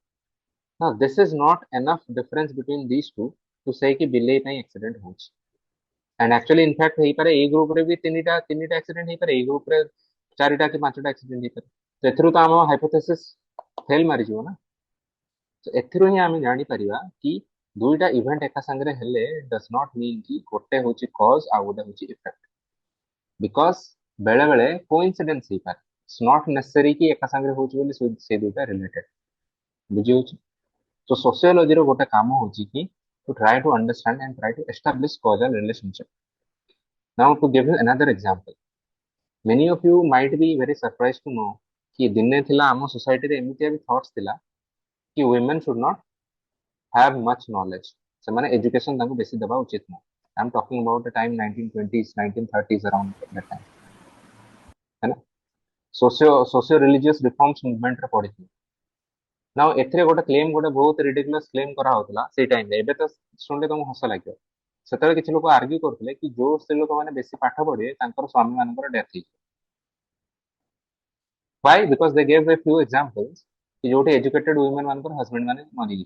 Now this is not enough difference between these two to say कि ବିଲେଇ ପାଇଁ ଆକ୍ସିଡେଣ୍ଟ ହଉଛି। and actually in fact ହେଇପାରେ ଏଇ ଗ୍ରୁପ ରେ ବି ତିନିଟା ଆକ୍ସିଡେଣ୍ଟ ହେଇପାରେ, ଏଇ ଗ୍ରୁପ ରେ 4ଟା କି 5ଟା ଆକ୍ସିଡେଣ୍ଟ ହେଇପାରେ। ତ ଏଥିରୁ ତ ଆମ ହାଇପୋଥେସିସ୍ ଫେଲ ମାରିଯିବ ନା। ତ ଏଥିରୁ ହିଁ ଆମେ ଜାଣିପାରିବା କି ଦୁଇଟା ଇଭେଣ୍ଟ ଏକା ସାଙ୍ଗରେ ହେଲେ ଡସ୍ ନଟ୍ ମିନ୍ କି ଗୋଟେ ହଉଛି କଜ ଆଉ ଗୋଟେ ହଉଛି ଇଫେକ୍ଟ, ବିକଜ ବେଳେ ବେଳେ କୋଇନ୍ସିଡେନ୍ସ ହେଇପାରେ, ଇଟ୍ସ ନଟ୍ ନେସେସରି କି ଏକା ସାଙ୍ଗରେ ହଉଛି ବୋଲି ସେ ଦୁଇଟା ରିଲେଟେଡ। ବୁଝି ହଉଛି? ତ ସୋସିଓଲୋଜିର ଗୋଟେ କାମ ହଉଛି କି to try to understand and try to establish causal relationship. Now to give you another example, many of you might be very surprised to know कि दिने थिला आम सोसाइटी रे एमितिया भी थॉट्स थिला कि women should not have much knowledge, ସେମାନେ education ତାଙ୍କୁ ବେଶୀ ଦେବା ଉଚିତ ନୁହଁ। I'm talking about the time 1920s 1930s around that time, है ना। सोशियो रिलीजियस रिफॉर्म्स मूवमेंट रे पढ़िथि। नाउ एथरे गोटे क्लेम गोटे बहुत रिडिकुलस क्लेम करा होतला सेई टाइम रे, एबे तो सुनले तुमको हस लागियो। सेतरे किछि लोक आर्ग्यू करथिले कि जो स्त्री लोक माने बेसी पाठ पढिए तांकर स्वामी मानकर death he. Why? Because they gave a few examples कि जोटे एजुकेटेड वुमेन मानकर हस्बैंड माने मरि गई,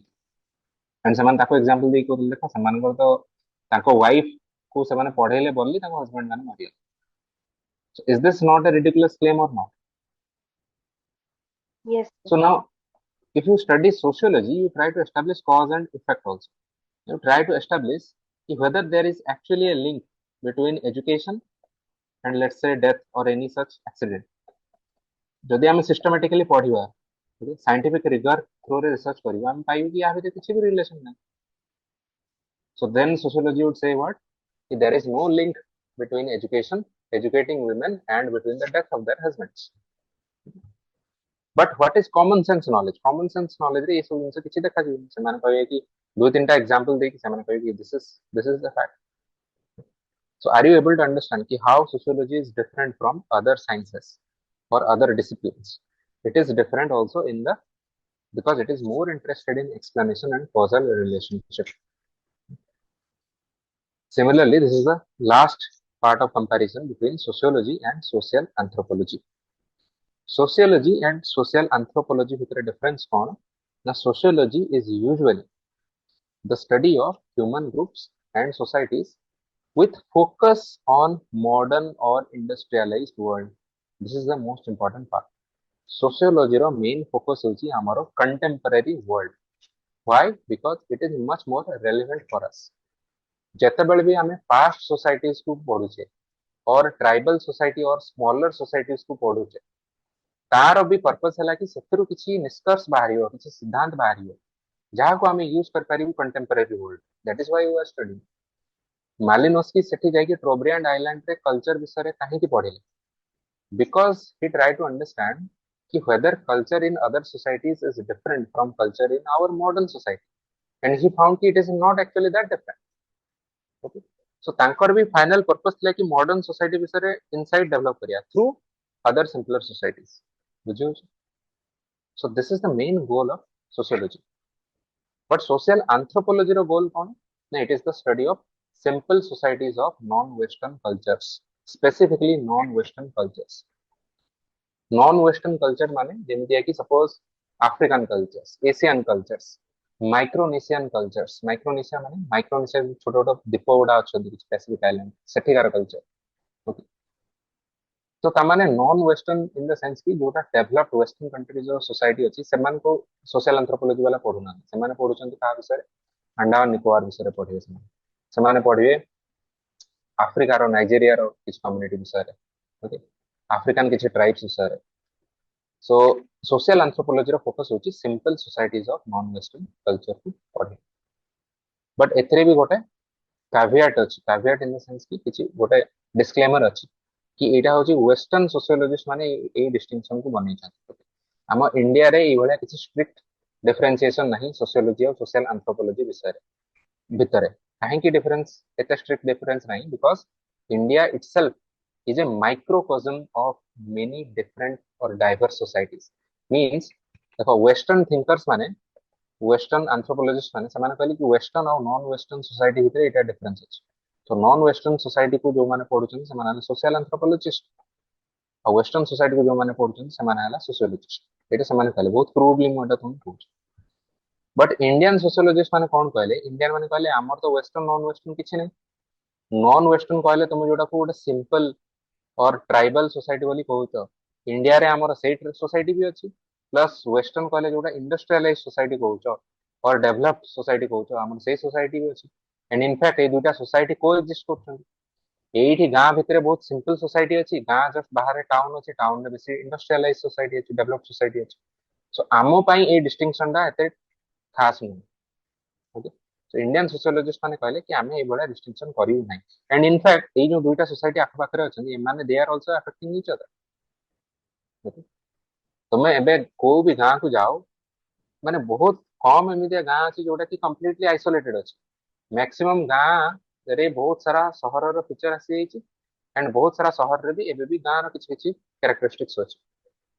एंड समान ताको एग्जांपल देई को देखो समानकर तो ताको वाइफ को समान पढेले बोलली ताको हस्बैंड माने मरि गई। So is this not a ridiculous claim or not? Yes, sir. So now if you study sociology, you try to establish cause and effect also. You try to establish whether there is actually a link between education and let's say death or any such accident. जदि आम systematically पढ़ा, scientific rigour through रे research करबा, हम पाइबे कि या भितर किछि भी रिलेशन नहीं। So then sociology would say what? If there is no link between education, educating women and between the death of their husbands. But what is common sense knowledge? Common sense knowledge रे ये सब जिनसे किछि देखा जियो सेमान कहबे कि दो तीनटा एग्जांपल दे कि सेमान कहबे कि this is the fact. So are you able to understand कि how sociology is different from other sciences or other disciplines? It is different also in the because it is more interested in explanation and causal relationship. Similarly, this is the last part of comparison between sociology and social anthropology. Sociology and social anthropology with a difference on the sociology is usually the study of human groups and societies with focus on modern or industrialized world. This is the most important part. Sociology ro main focus hochi amaro contemporary world. Why? Because it is much more relevant for us. जेतेबेले भी आमे past societies को पढुचे और tribal society और smaller societies को पढुचे, तार भी purpose है कि सेथरु किछि निष्कर्ष बाहरियो, किछि सिद्धांत बाहरियो जहा को आमे यूज कर पारिबु contemporary world. That is why we are studying. Malinowski सेठी जाई कि ट्रोब्रियांड आइलैंड रे कल्चर विषय रे काहे की पढिले, because he try to understand कि whether culture in other societies is different from culture in our modern society, and he found कि it is not actually that different. Okay, so तांकर भी फाइनल पर्पस थिला कि modern society विषय रे insight develop करिया through other simpler societies. बुझियो? So this is the main goal of sociology. But social anthropology रो गोल कोन ना? It is the study of simple societies of non western cultures, specifically non western cultures. Non western culture माने जेमिति कि suppose African cultures, Asian cultures, Micronesian cultures. Micronesia माने Micronesia छोट छोट द्वीप गुडा अछि पैसिफिक आइलैंड, सेठिकार कल्चर। ओके, तो तामाने non western in the sense कि जोटा डेवलप्ड वेस्टर्न कंट्रीज जो सोसाइटी अछि सेमान को सोशल एंथ्रोपोलॉजी वाला पढुना, सेमाने पढुचंती का विषय अंडमान निकोबार विषय पढिबे। सेमाने पढिबे अफ्रीका रो नाइजीरिया रो किछ कम्युनिटी विषय रे, ओके, अफ्रीकन किछ ट्राइब्स विषय रे। सो सोशल एंथ्रोपोलॉजी रो फोकस होची simple societies of non western culture को पढे। बट एथरे भी गोटे कैविएट अछि, कैविएट इन द सेंस कि किछि गोटे डिस्क्लेमर अछि कि एटा होची वेस्टर्न सोशियोलॉजिस्ट माने ए डिस्टिंक्शन को बनै छथि। हम इंडिया रे ए भलिया किछि स्ट्रिक्ट डिफरेंशिएशन नहीं सोशियोलॉजी और सोशल एंथ्रोपोलॉजी विषय रे भितरे। काहे कि डिफरेंस एते स्ट्रिक्ट डिफरेंस नहीं, because India itself is a microcosm of many different or diverse societies. Means देखो वेस्टर्न थिंकर्स माने, वेस्टर्न एंथ्रोपोलॉजिस्ट माने समान कहली कि वेस्टर्न और नॉन वेस्टर्न सोसाइटी भितर एटा डिफरेंस अछि। तो नॉन वेस्टर्न सोसाइटी को जो माने पढुछन से माने सोशल एंथ्रोपोलॉजिस्ट और वेस्टर्न सोसाइटी को जो माने पढुछन से माने हला सोशियोलॉजिस्ट एटा से माने कहले बहुत क्रूडली मो एटा तुम कहू बट इंडियन सोशियोलॉजिस्ट माने कोन कहले इंडियन माने कहले हमर तो वेस्टर्न नॉन वेस्टर्न किछि नै नॉन वेस्टर्न कहले तुम जोटा को गोटे सिंपल और ट्राइबल सोसाइटी बोली कहूछ इंडिया रे हमर सेट सोसाइटी भी अछि प्लस वेस्टर्न कहले जोटा इंडस्ट्रियलाइज सोसाइटी कहूछ और डेवलप्ड सोसाइटी कहूछ हमर से सोसाइटी भी अछि एंड इनफैक्ट ए दुटा सोसाइटी को एग्जिस्ट करछन एठी गां भितरे बहुत सिंपल सोसाइटी अछि गां जस्ट बाहर टाउन अछि टाउन रे बेसी इंडस्ट्रियलाइज सोसाइटी अछि डेवलप्ड सोसाइटी अछि सो आमो पई ए डिस्टिंक्शन दा एते खास नहीं ओके सो इंडियन सोशियोलॉजिस्ट माने कहले कि आमे ए बडा डिस्टिंक्शन करिउ नाही एंड इनफैक्ट ए जो दुटा सोसाइटी आख पाखरे अछन ए माने they are also affecting each other okay तुमे एबे को भी गां को जाओ माने बहुत कम एमितिया गां अछि जोटा कि कंप्लीटली आइसोलेटेड अछि मैक्सिमम गां रे बहुत सारा सहर रो फीचर आसी जाइछि एंड बहुत सारा सहर रे भी एबे भी गां रो किछि किछि कैरेक्टरिस्टिक्स अछि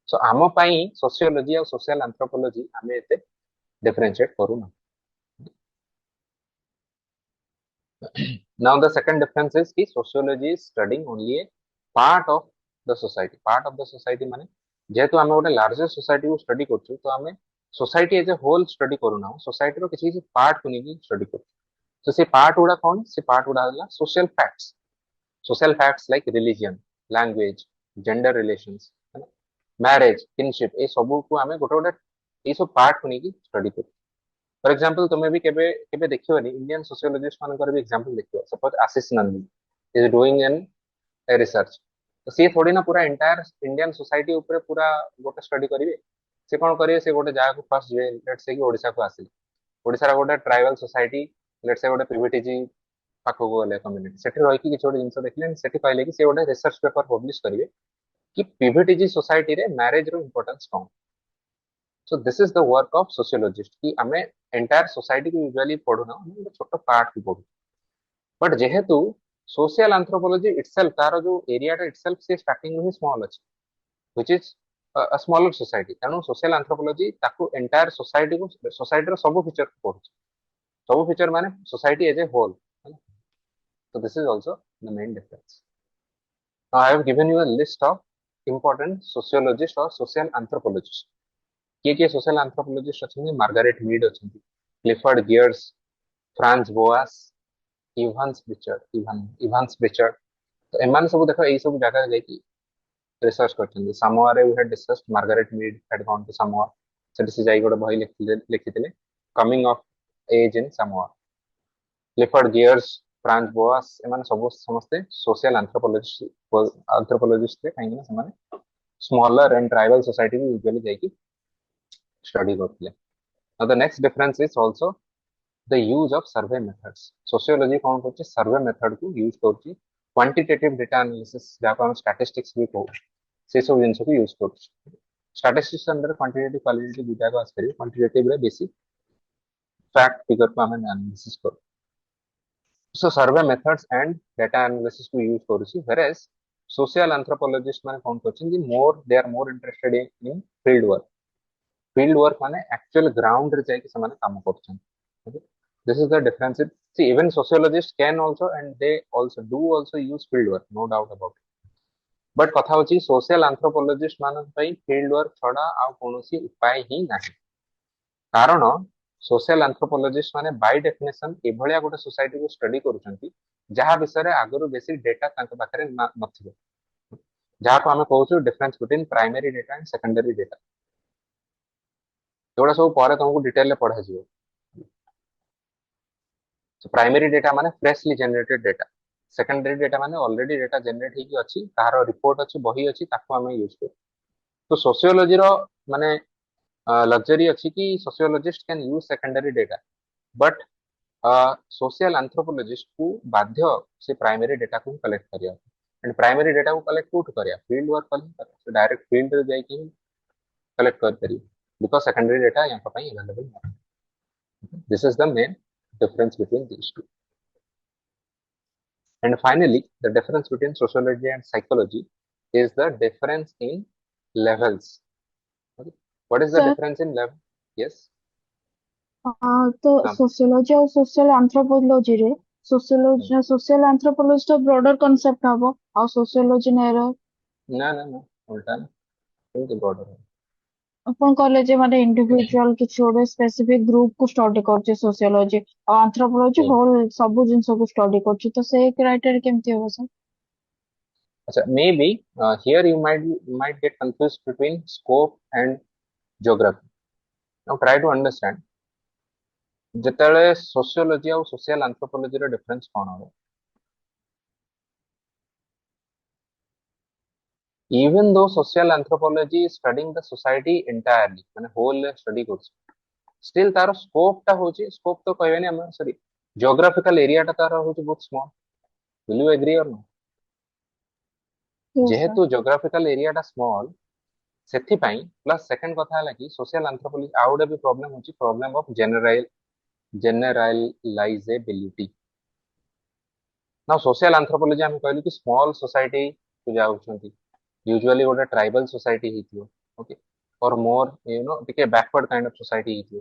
सो आमो पई सोशियोलॉजी और सोशल एंथ्रोपोलॉजी आमे एते डिफरेंशिएट करू ना now the second difference is कि sociology is studying only a part of the society माने जेहेतु आमे गोटे लार्जर सोसाइटी को स्टडी करछु तो आमे society as a whole study करू ना सोसाइटी रो किछि किछि पार्ट को नेकी स्टडी करू तो से पार्ट उडा कोन से पार्ट उडा हला social facts like religion language gender relations marriage kinship ए सब को आमे गोटे गोटे ए सब पार्ट को नेकी स्टडी करू फॉर एग्जांपल तुमे भी केबे केबे देखियोनी इंडियन सोशियोलॉजिस्ट मानकर भी एग्जांपल देखियो suppose Ashish Nandi is doing an research तो सी थोड़ी ना पूरा एंटायर इंडियन सोसाइटी ऊपर पूरा गोटे स्टडी करिवे से कोन करिवे से गोटे जागा को फर्स्ट जे लेट्स से कि ओडिसा को आसी ओडिसा रा गोटे ट्राइबल सोसाइटी लेट्स से गोटे पीवीटीजी पाखो को गले कम्युनिटी सेठी रही कि किछ गोटे जिंस देखले सेठी कहले कि से गोटे रिसर्च पेपर पब्लिश करिवे कि पीवीटीजी सोसाइटी रे मैरिज रो इंपोर्टेंस कोन so this is the work of sociologist कि हमें एंटायर सोसाइटी को यूजुअली पढ़ू ना हम छोटा पार्ट को पढ़ू बट जेहेतु सोशल एंथ्रोपोलॉजी इटसेल्फ तार जो एरिया टा इटसेल्फ से स्टार्टिंग में ही स्मॉल अछि which is a smaller society तेणु सोशल एंथ्रोपोलॉजी ताको एंटायर सोसाइटी को सोसाइटी रो सब फीचर को पढ़ू सब फीचर माने society as a whole so this is also the main difference now I have given you a list of important sociologists or social anthropologists किए social anthropologist अच्छे Margaret Mead अच्छे Clifford Geertz Franz Boas Evans Richard तो एमान सब देखो एई सब जगह जाई रिसर्च करछन सामोआ रे we had discussed Margaret Mead had gone to Samoa सेठी से जाई गोटे बही लिखिथिले coming of age in Samoa Clifford Geertz Franz Boas एमान सब समस्ते सोशल एंथ्रोपोलॉजिस्ट थे काहे ना समाने स्मॉलर एंड ट्राइबल सोसाइटी भी यूजुअली जाई स्टडी करथिले now the next difference is also the use of survey methods sociology कोन करछि सर्वे मेथड को यूज करछि क्वांटिटेटिव डेटा एनालिसिस जाको हम स्टैटिस्टिक्स भी कहू से सब जिंस को यूज करछि स्टैटिस्टिक्स अंदर क्वांटिटेटिव क्वालिटेटिव दुटा को आस करी क्वांटिटेटिव रे बेसी फैक्ट फिगर को हम एनालिसिस करू so survey methods and data analysis को यूज करछि whereas social anthropologist माने कोन करछि they are more interested in field work माने एक्चुअल ग्राउंड रे जाई के समान काम करछन okay this is the difference see even sociologist can also and they also do also use field work no doubt about but कथा होची social anthropologist मान पई फील्ड वर्क छडा आ कोनोसी उपाय ही नाही कारण सोशल एंथ्रोपोलॉजिस्ट माने बाय डेफिनेशन एभलिया गोटे सोसाइटी को स्टडी करूछंती जहा विषय रे आगरो बेसिक डेटा तांक पाखरे नथिबो जहा को हमें कहउछु difference between primary data and secondary data जोड़ा सब पर तुमको डिटेल ले पढ़ा जिवो सो प्राइमरी डेटा माने freshly generated data secondary data माने ऑलरेडी डेटा जनरेट ही अछि तार रिपोर्ट अछि बही अछि ताको हमें यूज कर तो सोशियोलॉजी रो माने लग्जरी अछि कि sociologist can use secondary data but social anthropologist को बाध्य से प्राइमरी डेटा को कलेक्ट करिया एंड प्राइमरी डेटा को कलेक्ट कोट करिया फील्ड वर्क करिया डायरेक्ट फील्ड रे जाई कि कलेक्ट कर करिया because secondary data यहाँ पर available है. This is the main difference between these two. And finally, the difference between sociology and psychology is the difference in levels. Okay. What is the Sir, difference in level? Yes. तो Come. Sociology और social anthropology रे sociology social anthropology तो broader concept हबो और sociology narrow ना ना ना उल्टा ना केमती ब्रॉडर है अपन कॉलेज माने इंडिविजुअल किछि ओडे स्पेसिफिक ग्रुप को स्टडी करछि सोशियोलॉजी और एंथ्रोपोलॉजी ठीक होल सब जिंस को स्टडी करछि तो से क्राइटेरिया केमती हो सर अच्छा maybe here you might get confused between scope and geography. Now try to understand ଯେତେବେଳେ sociology ଆଉ social anthropology ର difference କଣ ହବ even though social anthropology is studying the society entirely ମାନେ whole study କରୁଛି still तार scope टा होची scope तो कहबेनी हम सॉरी geographical area टा तार होची बहुत small will you agree or no yes sir जेहेतु geographical area टा small ସେଥିପାଇଁ ପ୍ଲସ୍ ସେକେଣ୍ଡ କଥା ହେଲା କି ସୋସିଆଲ ଆନ୍ଥ୍ରୋପୋଲୋଜି ଆଉ ଗୋଟେ ବି ପ୍ରୋବ୍ଲେମ ହଉଛି ପ୍ରୋବ୍ଲେମ ଅଫ ଜେନେରାଲାଇଜେବିଲିଟି ନା ସୋସିଆଲ ଆନ୍ଥ୍ରୋପୋଲୋଜି ଆମେ କହିଲୁ କି ସ୍ମଲ ସୋସାଇଟି କୁ ଯାଉଛନ୍ତି ୟୁଜୁଆଲି ଗୋଟେ ଟ୍ରାଇବାଲ ସୋସାଇଟି ହେଇଥିବ ଓକେ ଅର୍ ମୋର ଟିକେ ବ୍ୟାକୱାର୍ଡ କାଇଣ୍ଡ ଅଫ ସୋସାଇଟି ହେଇଥିବ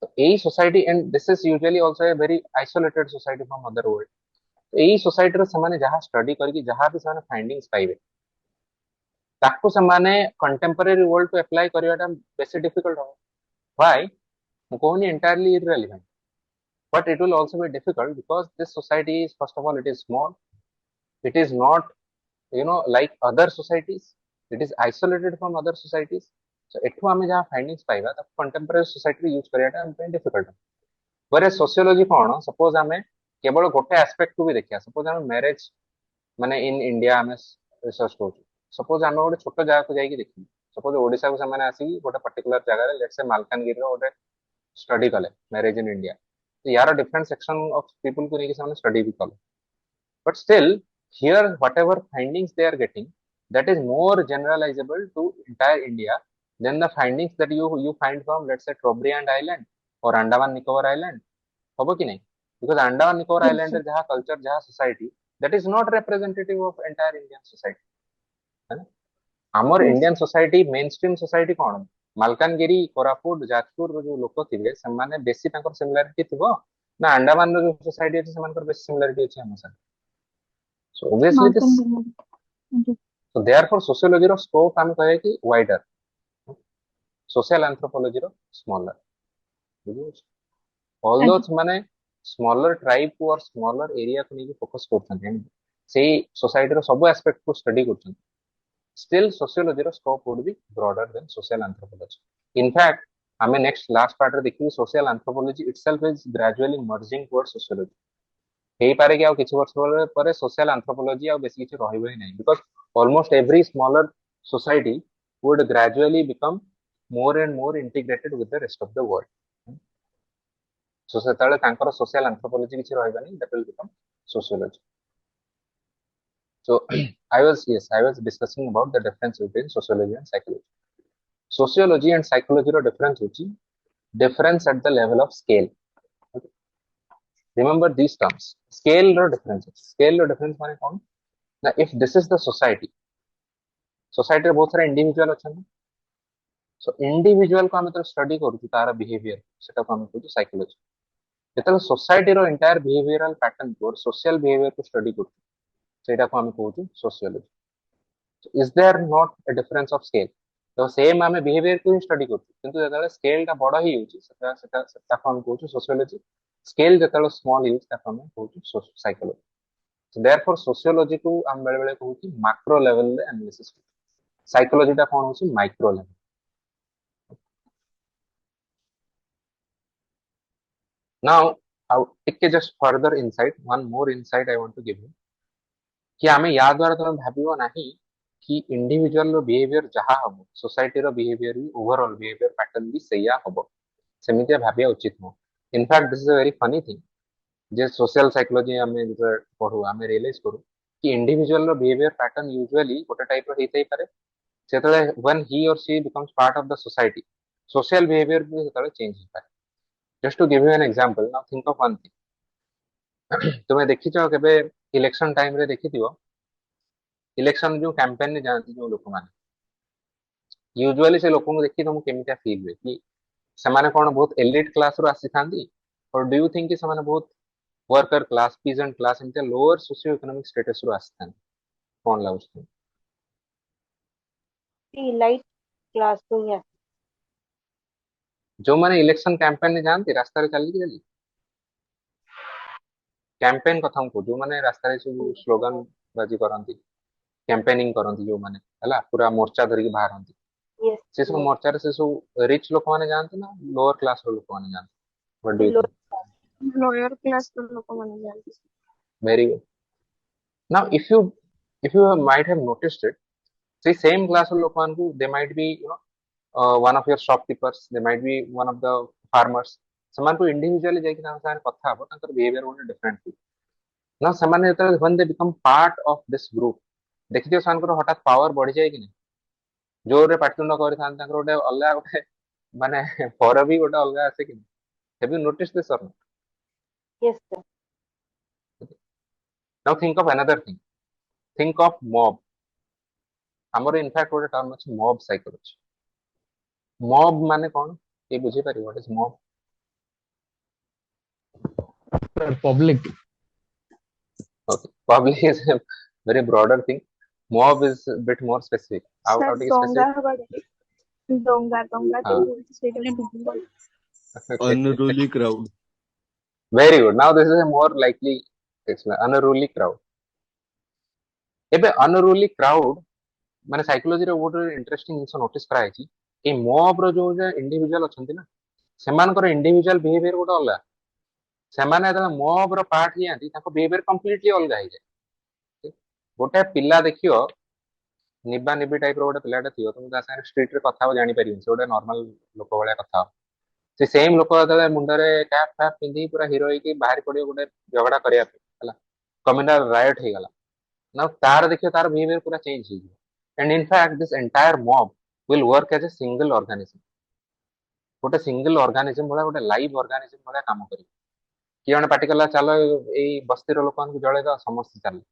ତ ଏଇ society and this is usually also a very isolated society from other world ଏଇ ସୋସାଇଟିର ସେମାନେ ଯାହା ଷ୍ଟଡି କରିକି ଯାହା ବି ସେମାନେ ଫାଇଣ୍ଡିଙ୍ଗସ୍ ପାଇବେ ତାକୁ ସେମାନେ କଣ୍ଟେମ୍ପୋରାରୀ ୱାର୍ଲ୍ଡ କୁ ଆପ୍ଲାଏ କରିବାଟା ବେଶୀ ଡିଫିକଲ୍ଟ ହବ why ମୁଁ କହୁନି entirely irrelevant but it will also be difficult because this society is first of all it is small it is not like other societies it is isolated from other societies so ଏଠୁ ଆମେ ଯାହା findings ପାଇବା ତାକୁ contemporary ସୋସାଇଟିରେ use କରିବାଟା ଆମ ପାଇଁ difficult ପରେ ସୋସିଓଲୋଜି କଣ ସପୋଜ ଆମେ କେବଳ ଗୋଟେ ଆସ୍ପେକ୍ଟକୁ ବି ଦେଖିବା ସପୋଜ ଆମେ ମ୍ୟାରେଜ ମାନେ ଇନ୍ ଇଣ୍ଡିଆ ଆମେ ରିସର୍ଚ୍ଚ କରୁଛୁ ସପୋଜ ଆମେ ଗୋଟେ ଛୋଟ ଜାଗାକୁ ଯାଇକି ଦେଖିବୁ ସପୋଜ ଓଡିଶାକୁ ସେମାନେ ଆସିକି ଗୋଟେ ପର୍ଟିକୁଲାର ଜାଗାରେ ଲେଟ୍ସ ସେ ମାଲକାନଗିରିର ଗୋଟେ ଷ୍ଟଡି କଲେ ମ୍ୟାରେଜ ଇନ୍ ଇଣ୍ଡିଆ यार डिफरेंट सेक्शन ऑफ पीपल को लेके सामने स्टडी भी करो but still here whatever findings they are getting that is more generalizable to entire India than the findings that you find from let's say ट्रोब्री and island और Andaman Nicobar island हबो कि नहीं because Andaman Nicobar yes island sir जहाँ culture जहाँ society that is not representative of entire Indian society है ना आमर yes Indian society main stream society कौन मालकानगिरी कोरापुट जाजपुर जो लोक थे से बेसी सिमिलारिटी थी ना अंडमान जो सोसाइटी अच्छे से बेसी सिमिलारिटी अच्छे हम साथ सो ऑब्वियसली दिस मालकन सो देयरफॉर सोशियोलॉजी रो स्कोप हम कहे कि वाइडर सोशल एंथ्रोपोलॉजी रो स्मॉलर बुझियो ऑल्दो माने स्मॉलर ट्राइब को और स्मॉलर एरिया को नहीं फोकस करछन से सोसाइटी रो सब एस्पेक्ट को स्टडी करछन still sociology रो scope would be broader than social anthropology. In fact, हमें next last part रे देखिए social anthropology itself is gradually merging towards sociology. हेई पारे कि आउ किछि वर्ष पर social anthropology आउ बेसी किछि रहइबो ही नहीं because almost every smaller society would gradually become more and more integrated with the rest of the world. So सेताले तांकर social anthropology किछि रहइबा नहीं that will become sociology. So I was discussing about the difference between sociology and psychology. Sociology and psychology row difference होची difference at the level of scale. Okay. Remember these terms. Scale row difference. Scale row difference माने कौन? Now if this is the society, society रे बहुत सारे individual अछन. So individual को हम तो study करूँ तारा behavior सेटा को हम कहू psychology. जेतले society रो entire behavioral pattern को social behavior को study करूँ सेटा को हम कहू sociology. Is there not a difference of scale? तो सेम आमे बिहेवियर को ही स्टडी करछु किंतु जतले स्केल टा बड़ ही होची सेटा हम कहू सोशियोलॉजी स्केल जतले स्मॉल यूज ता हम कहू साइकोलॉजी सो देयरफॉर सोशियोलॉजी को हम बेले बेले कहू कि मैक्रो लेवल ले एनालिसिस साइकोलॉजी टा कोन होची micro level now I take just further insight one more insight I want to give you कि आमे या द्वारा तुम भाबियो नाही कि इंडिविजुअल रो बिहेवियर जहा हबो सोसाइटी रो बिहेवियर भी ओवरऑल बिहेवियर पैटर्न भी सैया हबो सेमितिया भाबिया उचित हो in fact this is a very funny thing जे सोशल साइकोलॉजी हमें पढ़ू हमें रियलाइज करू कि इंडिविजुअल रो बिहेवियर पैटर्न यूजुअली गोटे टाइप रो हेतै पारे सेतले when he or she becomes part of the society social behaviour भी सेतले चेंज हो पारे just to give you an example now think of one thing तुमे देखिछो केबे इलेक्शन टाइम रे देखिथियो इलेक्शन जो कैंपेन ने जानती जो लोक माने यूजुअली से लोक देखी तुमको केमिता फील हुए कि समाने कोन बहुत एलिट क्लास रो आसी थांदी और डू यू थिंक कि समाने बहुत worker class, peasant class एमती lower socio-economic status ରୁ ଆସିଥାନ୍ତି କଣ ଲାଗୁଛି ତୁମକୁ? लाइट क्लास तो ही ଯୋଉମାନେ ଇଲେକ୍ସନ କ୍ୟାମ୍ପେନ୍ ରେ ଯାଆନ୍ତି ରାସ୍ତାରେ ଚାଲିକି ଚାଲି କ୍ୟାମ୍ପେନ୍ କଥା ମୁଁ କହୁଛି ଯୋଉମାନେ ରାସ୍ତାରେ ସବୁ ସ୍ଲୋଗାନ ବାଜି କରନ୍ତି କ୍ୟାମ୍ପେନିଂ କରନ୍ତି ଯୋଉମାନେ ହେଲା ପୁରା ମୋର୍ଚ୍ଚା ଧରିକି ବାହାରନ୍ତି यस ସେ ସବୁ ମୋର୍ଚ୍ଚାରେ ସେ ସବୁ ରିଚ୍ ଲୋକମାନେ ଯାଆନ୍ତି ନା ଲୋଅର କ୍ଲାସ ର ଲୋକମାନେ ଯାଆନ୍ତି? What do you think? Lower class ର ଲୋକମାନେ ଯାଆନ୍ତି। Very good. Now if you might have noticed it, say same class of ଲୋକମାନଙ୍କୁ they might be one of your shopkeepers, they might be one of the farmers, ସେମାନଙ୍କୁ individually ଯାଇକି ତାଙ୍କ ସାଙ୍ଗରେ କଥା ହବ ତାଙ୍କର behavior ଗୋଟେ different ଥିବ ନା ସେମାନେ ଯେତେବେଳେ when they become part of this group ଦେଖିଥିବ ସେମାନଙ୍କର ହଠାତ୍ ପାୱାର ବଢିଯାଏ କି ନାହିଁ ଜୋରରେ ପାଟିତୁଣ୍ଡ କରିଥାନ୍ତି ତାଙ୍କର ଗୋଟେ ଅଲଗା ଗୋଟେ ମାନେ ଫର ବି ଗୋଟେ ଅଲଗା ଆସେ କି ନାହିଁ? Have you noticed this or not? Yes sir Now think of another thing. Think of mob. ଆମର इनफैक्ट ଗୋଟେ ଟର୍ମ ଅଛି mob psychology. mob ମାନେ କଣ କିଏ ବୁଝିପାରିବ? what is mob? public Okay, public is a very broader thing. Mob is a bit more specific. How sir ଟିକେ ଦଙ୍ଗା specific? ହବା ଦଙ୍ଗା ଦଙ୍ଗା हाँ. ତ ସେଇଟା ଡୁବୁଲ Okay. unruly crowd. Very good. Now this is a more likely explanation. Unruly crowd. ଏବେ unruly crowd ମାନେ ସାଇକୋଲୋଜିରେ ଗୋଟେ ଇଣ୍ଟରେଷ୍ଟିଂ ଜିନିଷ ନୋଟିସ୍ କରାଯାଇଛି ଏଇ ମବ୍ ର ଯୋଉ ଇଣ୍ଡିଭିଜୁଆଲ ଅଛନ୍ତି ନା ସେମାନଙ୍କର ଇଣ୍ଡିଭିଜୁଆଲ ବିହେଭିୟର ଗୋଟେ ଅଲଗା ସେମାନେ ଯେତେବେଳେ ମବ୍ ର ପାର୍ଟ ହେଇଯାନ୍ତି ତାଙ୍କ ବିହେଭିୟର କମ୍ପ୍ଲିଟଲି ଅଲଗା ହେଇଯାଏ ଗୋଟେ ପିଲା ଦେଖିବ ନିବା ନିବି ଟାଇପ ର ଗୋଟେ ପିଲାଟା ଥିବ ତମେ ତା ସାଙ୍ଗରେ ଷ୍ଟ୍ରିଟ୍ ରେ କଥା ହବ ଜାଣିପାରିବନି ସେ ଗୋଟେ ନର୍ମାଲ ଲୋକ ଭଳିଆ କଥା ହବ ସେ ସେମ୍ ଲୋକ ଯେତେବେଳେ ମୁଣ୍ଡରେ କ୍ୟାପ୍ ଫ୍ୟାପ୍ ପିନ୍ଧିକି ପୁରା ହିରୋ ହେଇକି ବାହାରି ପଡିବ ଗୋଟେ ଝଗଡା କରିବା ପାଇଁ ହେଲା କମ୍ୟୁନାଲ ରାୟଟ ହେଇଗଲା ନା ତାର ଦେଖିବ ତାର ବିହେଭିୟର ପୁରା ଚେଞ୍ଜ ହେଇଯିବ and in fact this entire mob will work as a single organism ଗୋଟେ ସିଙ୍ଗଲ ଅର୍ଗାନିଜମ ଭଳିଆ ଗୋଟେ ଲାଇଭ ଅର୍ଗାନିଜମ ଭଳିଆ କାମ କରିବ କିଏ ଜଣେ ପାର୍ଟି କଲା ଚାଲ ଏଇ ବସ୍ତିର ଲୋକମାନଙ୍କୁ ଜଳେଇଦବା ସମସ୍ତେ ଚାଲେ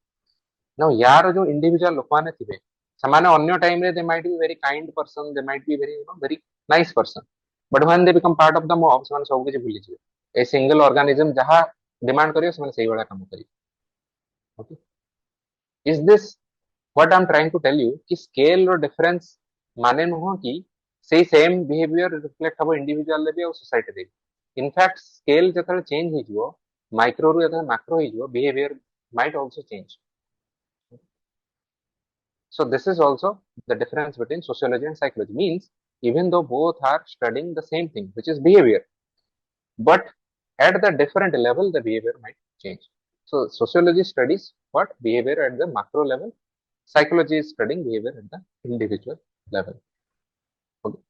ନା ୟାର ଯୋଉ ଇଣ୍ଡିଭିଜୁଆଲ ଲୋକମାନେ ଥିବେ ସେମାନେ ଅନ୍ୟ ଟାଇମରେ they might be very kind person, they might be very very nice person, but when they become part of the mob ସେମାନେ ସବୁ କିଛି ଭୁଲିଯିବେ ଏ ସିଙ୍ଗଲ ଅର୍ଗାନିଜମ ଯାହା ଡିମାଣ୍ଡ କରିବ ସେମାନେ ସେଇଭଳିଆ କାମ କରିବେ okay is this what I'm trying to tell you कि scale ର difference ମାନେ ନୁହଁ କି ସେଇ same behavior reflect ହବ individual ରେ ବି ଆଉ society ରେ ବି in fact scale ଯେତେବେଳେ change ହେଇଯିବ micro ରୁ ଯେତେବେଳେ macro ହେଇଯିବ behavior might also change. So this is also the difference between sociology and psychology means even though both are studying the same thing which is behavior but at the different level the behavior might change. So sociology studies what behavior at the macro level, psychology is studying behavior at the individual level. Okay.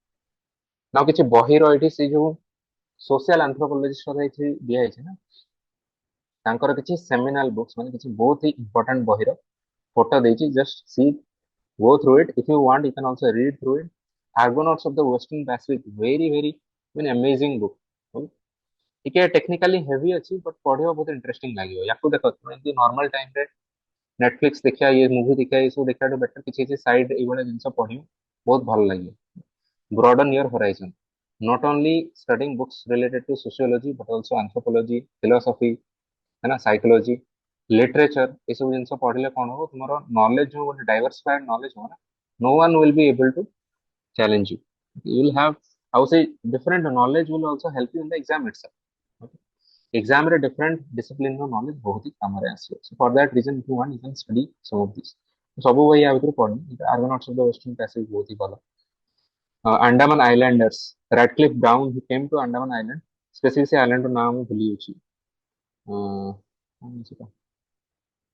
now କିଛି ବହିର ଏଠି ସେ ଯୋଉ social anthropologist କଥା ଏଠି ଦିଆ ହେଇଛି ନା ତାଙ୍କର କିଛି seminal books ମାନେ କିଛି ବହୁତ ହି important ବହିର ଫଟୋ ଦେଇଛି just see go through it if you want you can also read through it. Argonauts of the Western Pacific very very amazing book. Okay. ଟିକେ ଟେକ୍ନିକାଲି ହେଭି ଅଛି ବଟ୍ ପଢିବା ବହୁତ interesting ଲାଗିବ ୟାକୁ ଦେଖ ତମେ ଏମିତି ନର୍ମାଲ ଟାଇମରେ ନେଟଫ୍ଲିକ୍ସ ଦେଖିବା ଇଏ ମୁଭି ଦେଖିବା ଏସବୁ ଦେଖିବାଠୁ ବେଟର କିଛି କିଛି ସାଇଡ୍ ଏଇଭଳିଆ ଜିନିଷ ପଢିବ ବହୁତ ଭଲ ଲାଗିବ broaden your horizon not only studying books related to sociology but also anthropology, philosophy है ना psychology, literature ଏସବୁ ଜିନିଷ ପଢିଲେ କଣ ହବ ତୁମର knowledge ଯୋଉ ଗୋଟେ diversified knowledge ହବ ନା no one will be able to challenge you. You will have ଆଉ ସେଇ different knowledge will also help you in the exam itself. Okay. exam ରେ different discipline ର knowledge ବହୁତ ହି କାମରେ ଆସିବ so for that reason if you want you can study some of these ସବୁ ବହି ୟା ଭିତରୁ ପଢନି Argonauts of the Western Pacific ବହୁତ ହି ଭଲ. Andaman Islanders, Radcliffe Brown he came to Andaman Island specific ସେ island ର ନାଁ ମୁଁ ଭୁଲି ଯାଇଛି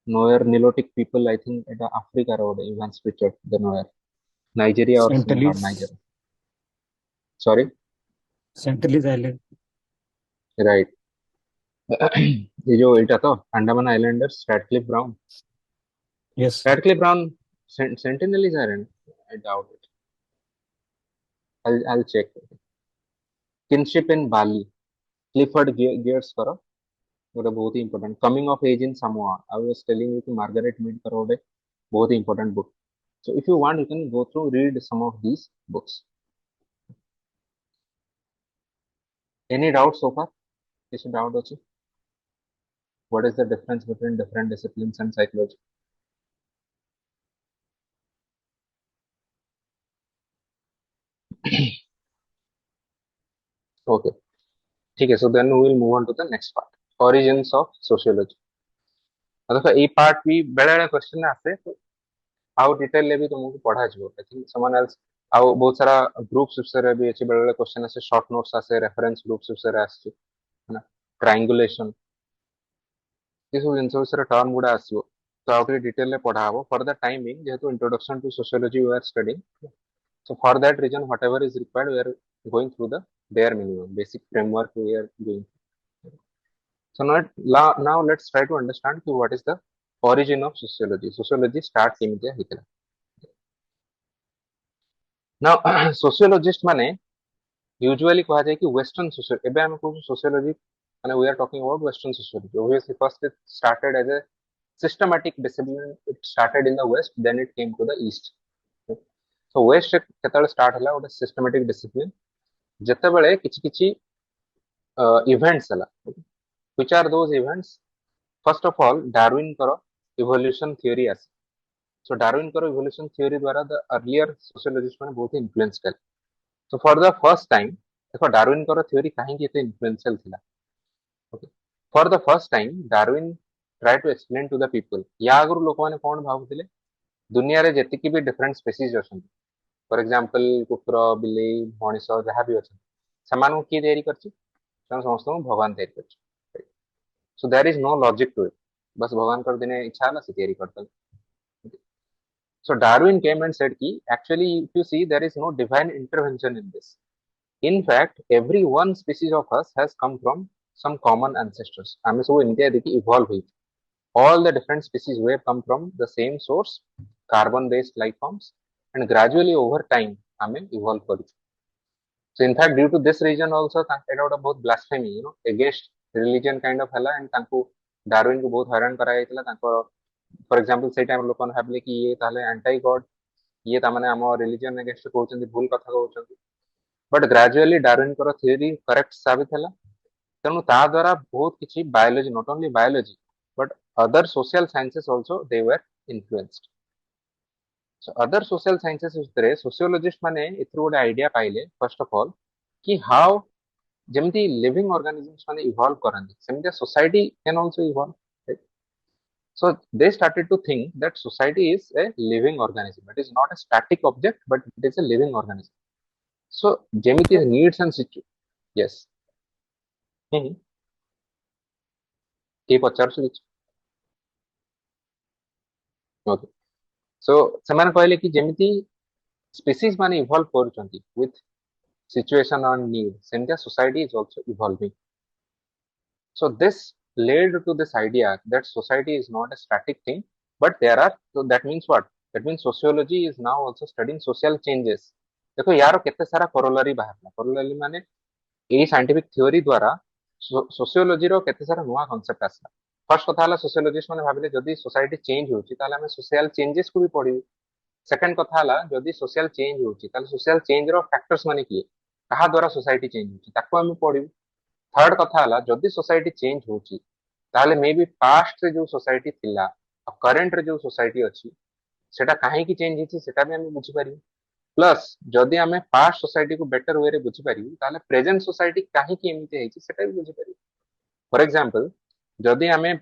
Noer Nilotic people I think ଏଟା ଆଫ୍ରିକାର ଗୋଟେ Evans Pritchard the Noer Nigeria or Sentinelese. Nigeria sorry Sentinelese Island. right ये जो एटा तो Andaman Islanders Radcliffe Brown Yes. Radcliffe Brown Sentinelese Island I doubt it I'll check Kinship in Bali Clifford Geertz करो ଗୋଟେ ବହୁତ ହି important coming of age in Samoa I was telling you to Margaret Mead करो ଗୋଟେ ବହୁତ ହି important book so if you want you can go through read some of these books. Any doubt so far? କିଛି doubt ଅଛି what is the difference between different disciplines and psychology? Okay, ठीक है. So then we will move on to the next part, origins of sociology. देखो ये part भी बेले बेले question आसे तो आउ डिटेल ले भी तुमको पढ़ा जिवो. I think someone else आउ बहुत सारा ग्रुप्स विषय भी अछि बेले बेले क्वेश्चन आसे, शॉर्ट नोट्स आसे, रेफरेंस ग्रुप्स विषय आसे है ना, ट्रायंगुलेशन ये सब जिनस विषय टर्म गुडा आसीबो. तो आउ डिटेल ले पढ़ा हबो. फॉर द टाइम बिंग जेहेतु introduction to sociology we are studying, so for that reason whatever is required we are going through the bare minimum basic framework we are doing. So now let's try to understand what is the origin of sociology. Sociology start केमितिया हितला. Now sociologist माने usually कहा जाए कि western sociology. एबे हम को sociology माने we are talking about western sociology. Obviously first it started as a systematic discipline. It started in the west, then it came to the east. So west केतल start हला ओटा systematic discipline जेतेबेले किछि किछि events हला. Which are those events? First of all, Darwin करो evolution theory आसे. So Darwin करो evolution theory द्वारा the earlier sociologist माने बहुत influence कल. So for the first time, देखो Darwin करो theory कहीं की इतने influential थिला. Okay. For the first time, Darwin tried to explain to the people. या अगर लोगों ने कौन भावुतिले दुनिया रे जेतिकी भी different species अछन. For example, कुकुर, बिल्ली, मଣିଷ जहाँ भी अछन. समान किए तैयारी करछि? समान समस्त भगवान तैयारी करछि. So there is no logic to it. बस भगवान कर देने इच्छा है ना से तैयारी करता है. So Darwin came and said कि actually if you see there is no divine intervention in this. In fact, every one species of us has come from some common ancestors. आमे सब इनके देखी evolve हुई. All the different species were come from the same source, carbon-based life forms, and gradually over time आमे evolve करी. So in fact, due to this reason also, it out about blasphemy, against religion kind of hella, and तांको Darwin को बहुत हैरान कराया इतला तांको. For example, से टाइम लोगों ने भाबले कि ये ताले anti god, ये तामने आमो religion against कहउचंदी भूल कथा कहउचंदी. But gradually Darwin को theory correct साबित हला. तेणु ता द्वारा बहुत किछि biology, not only biology, but other social sciences also they were influenced. So other social sciences भितरे sociologist माने इथरु गोटे आइडिया पाइले first of all कि how जेमती living organisms माने evolve करंदी सेमती society can also evolve, right? So they started to think that society is a living organism. It is not a static object, but it is a living organism. So जेमती needs and situation. Yes. के पचारछु किछ. Okay. So ସେମାନେ କହିଲେ कि जेमती species माने evolve करूचंती with situation and need, सेमती society is also evolving. So this led to this idea that society is not a static thing, but there are. So that means what? That means sociology is now also studying social changes. देखो यार केते सारा corollary बाहरला. Corollary माने एई scientific theory द्वारा sociology रो केते सारा नुवा concept आसला. फर्स्ट कथा हला sociologist माने भाबिले जदी society change होची ताले हमें social changes को भी पढिबे. सेकंड कथा हला जदी social change होची ताले social change रो factors माने किए कहा द्वारा society change होची ताको हमें पढिबे. थर्ड कथा हला जदी सोसाइटी चेंज होची ताले मे बी पास्ट रे जो सोसाइटी थिला और करंट रे जो सोसाइटी अछि सेटा काहे की चेंज हिची सेटा भी हम बुझी पारी. प्लस जदी हमें पास्ट सोसाइटी को बेटर वे रे बुझी पारी ताले प्रेजेंट सोसाइटी काहे की एमिते हिची सेटा भी बुझी पारी. फॉर एग्जांपल जदी हमें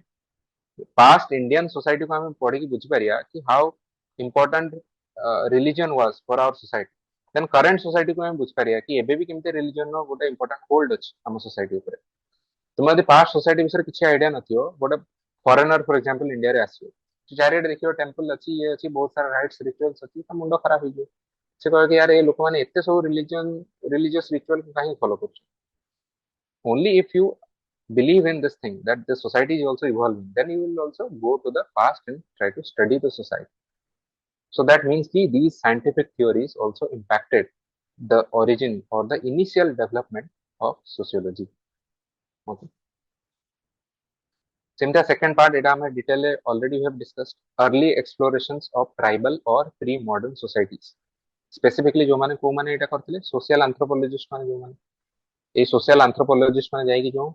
पास्ट इंडियन सोसाइटी को हमें पढ़ी की बुझी पारिया कि how important religion was for our society, then current society को हम बुझी पारिया कि एबे भी केमते रिलीजन नो गोटे इंपोर्टेंट होल्ड अछि हम सोसाइटी ऊपर. तुम यदि पास्ट सोसाइटी विषय किसी आइडिया नथियो गोटे फॉरेनर फॉर एग्जांपल इंडिया रे आसियो चारिडे देखियो टेंपल अछि ये अछि बहुत सारा राइट्स रिचुअल्स अछि त मुंडो खराब हो जे से कहे कि यार ये लोक माने एते सब रिलीजन रिलीजियस रिचुअल को काहे फॉलो करछ. Only if you believe in this thing that the society is also evolving, then you will also go to the past and try to study the society. So that means कि these scientific theories also impacted the origin or the initial development of sociology. Okay. Simta second part এটা আমরা detail already we have discussed early explorations of tribal or pre-modern societies. Specifically जो माने को माने एटा करथिले social anthropologist माने जो माने ए social anthropologist माने जाई कि जो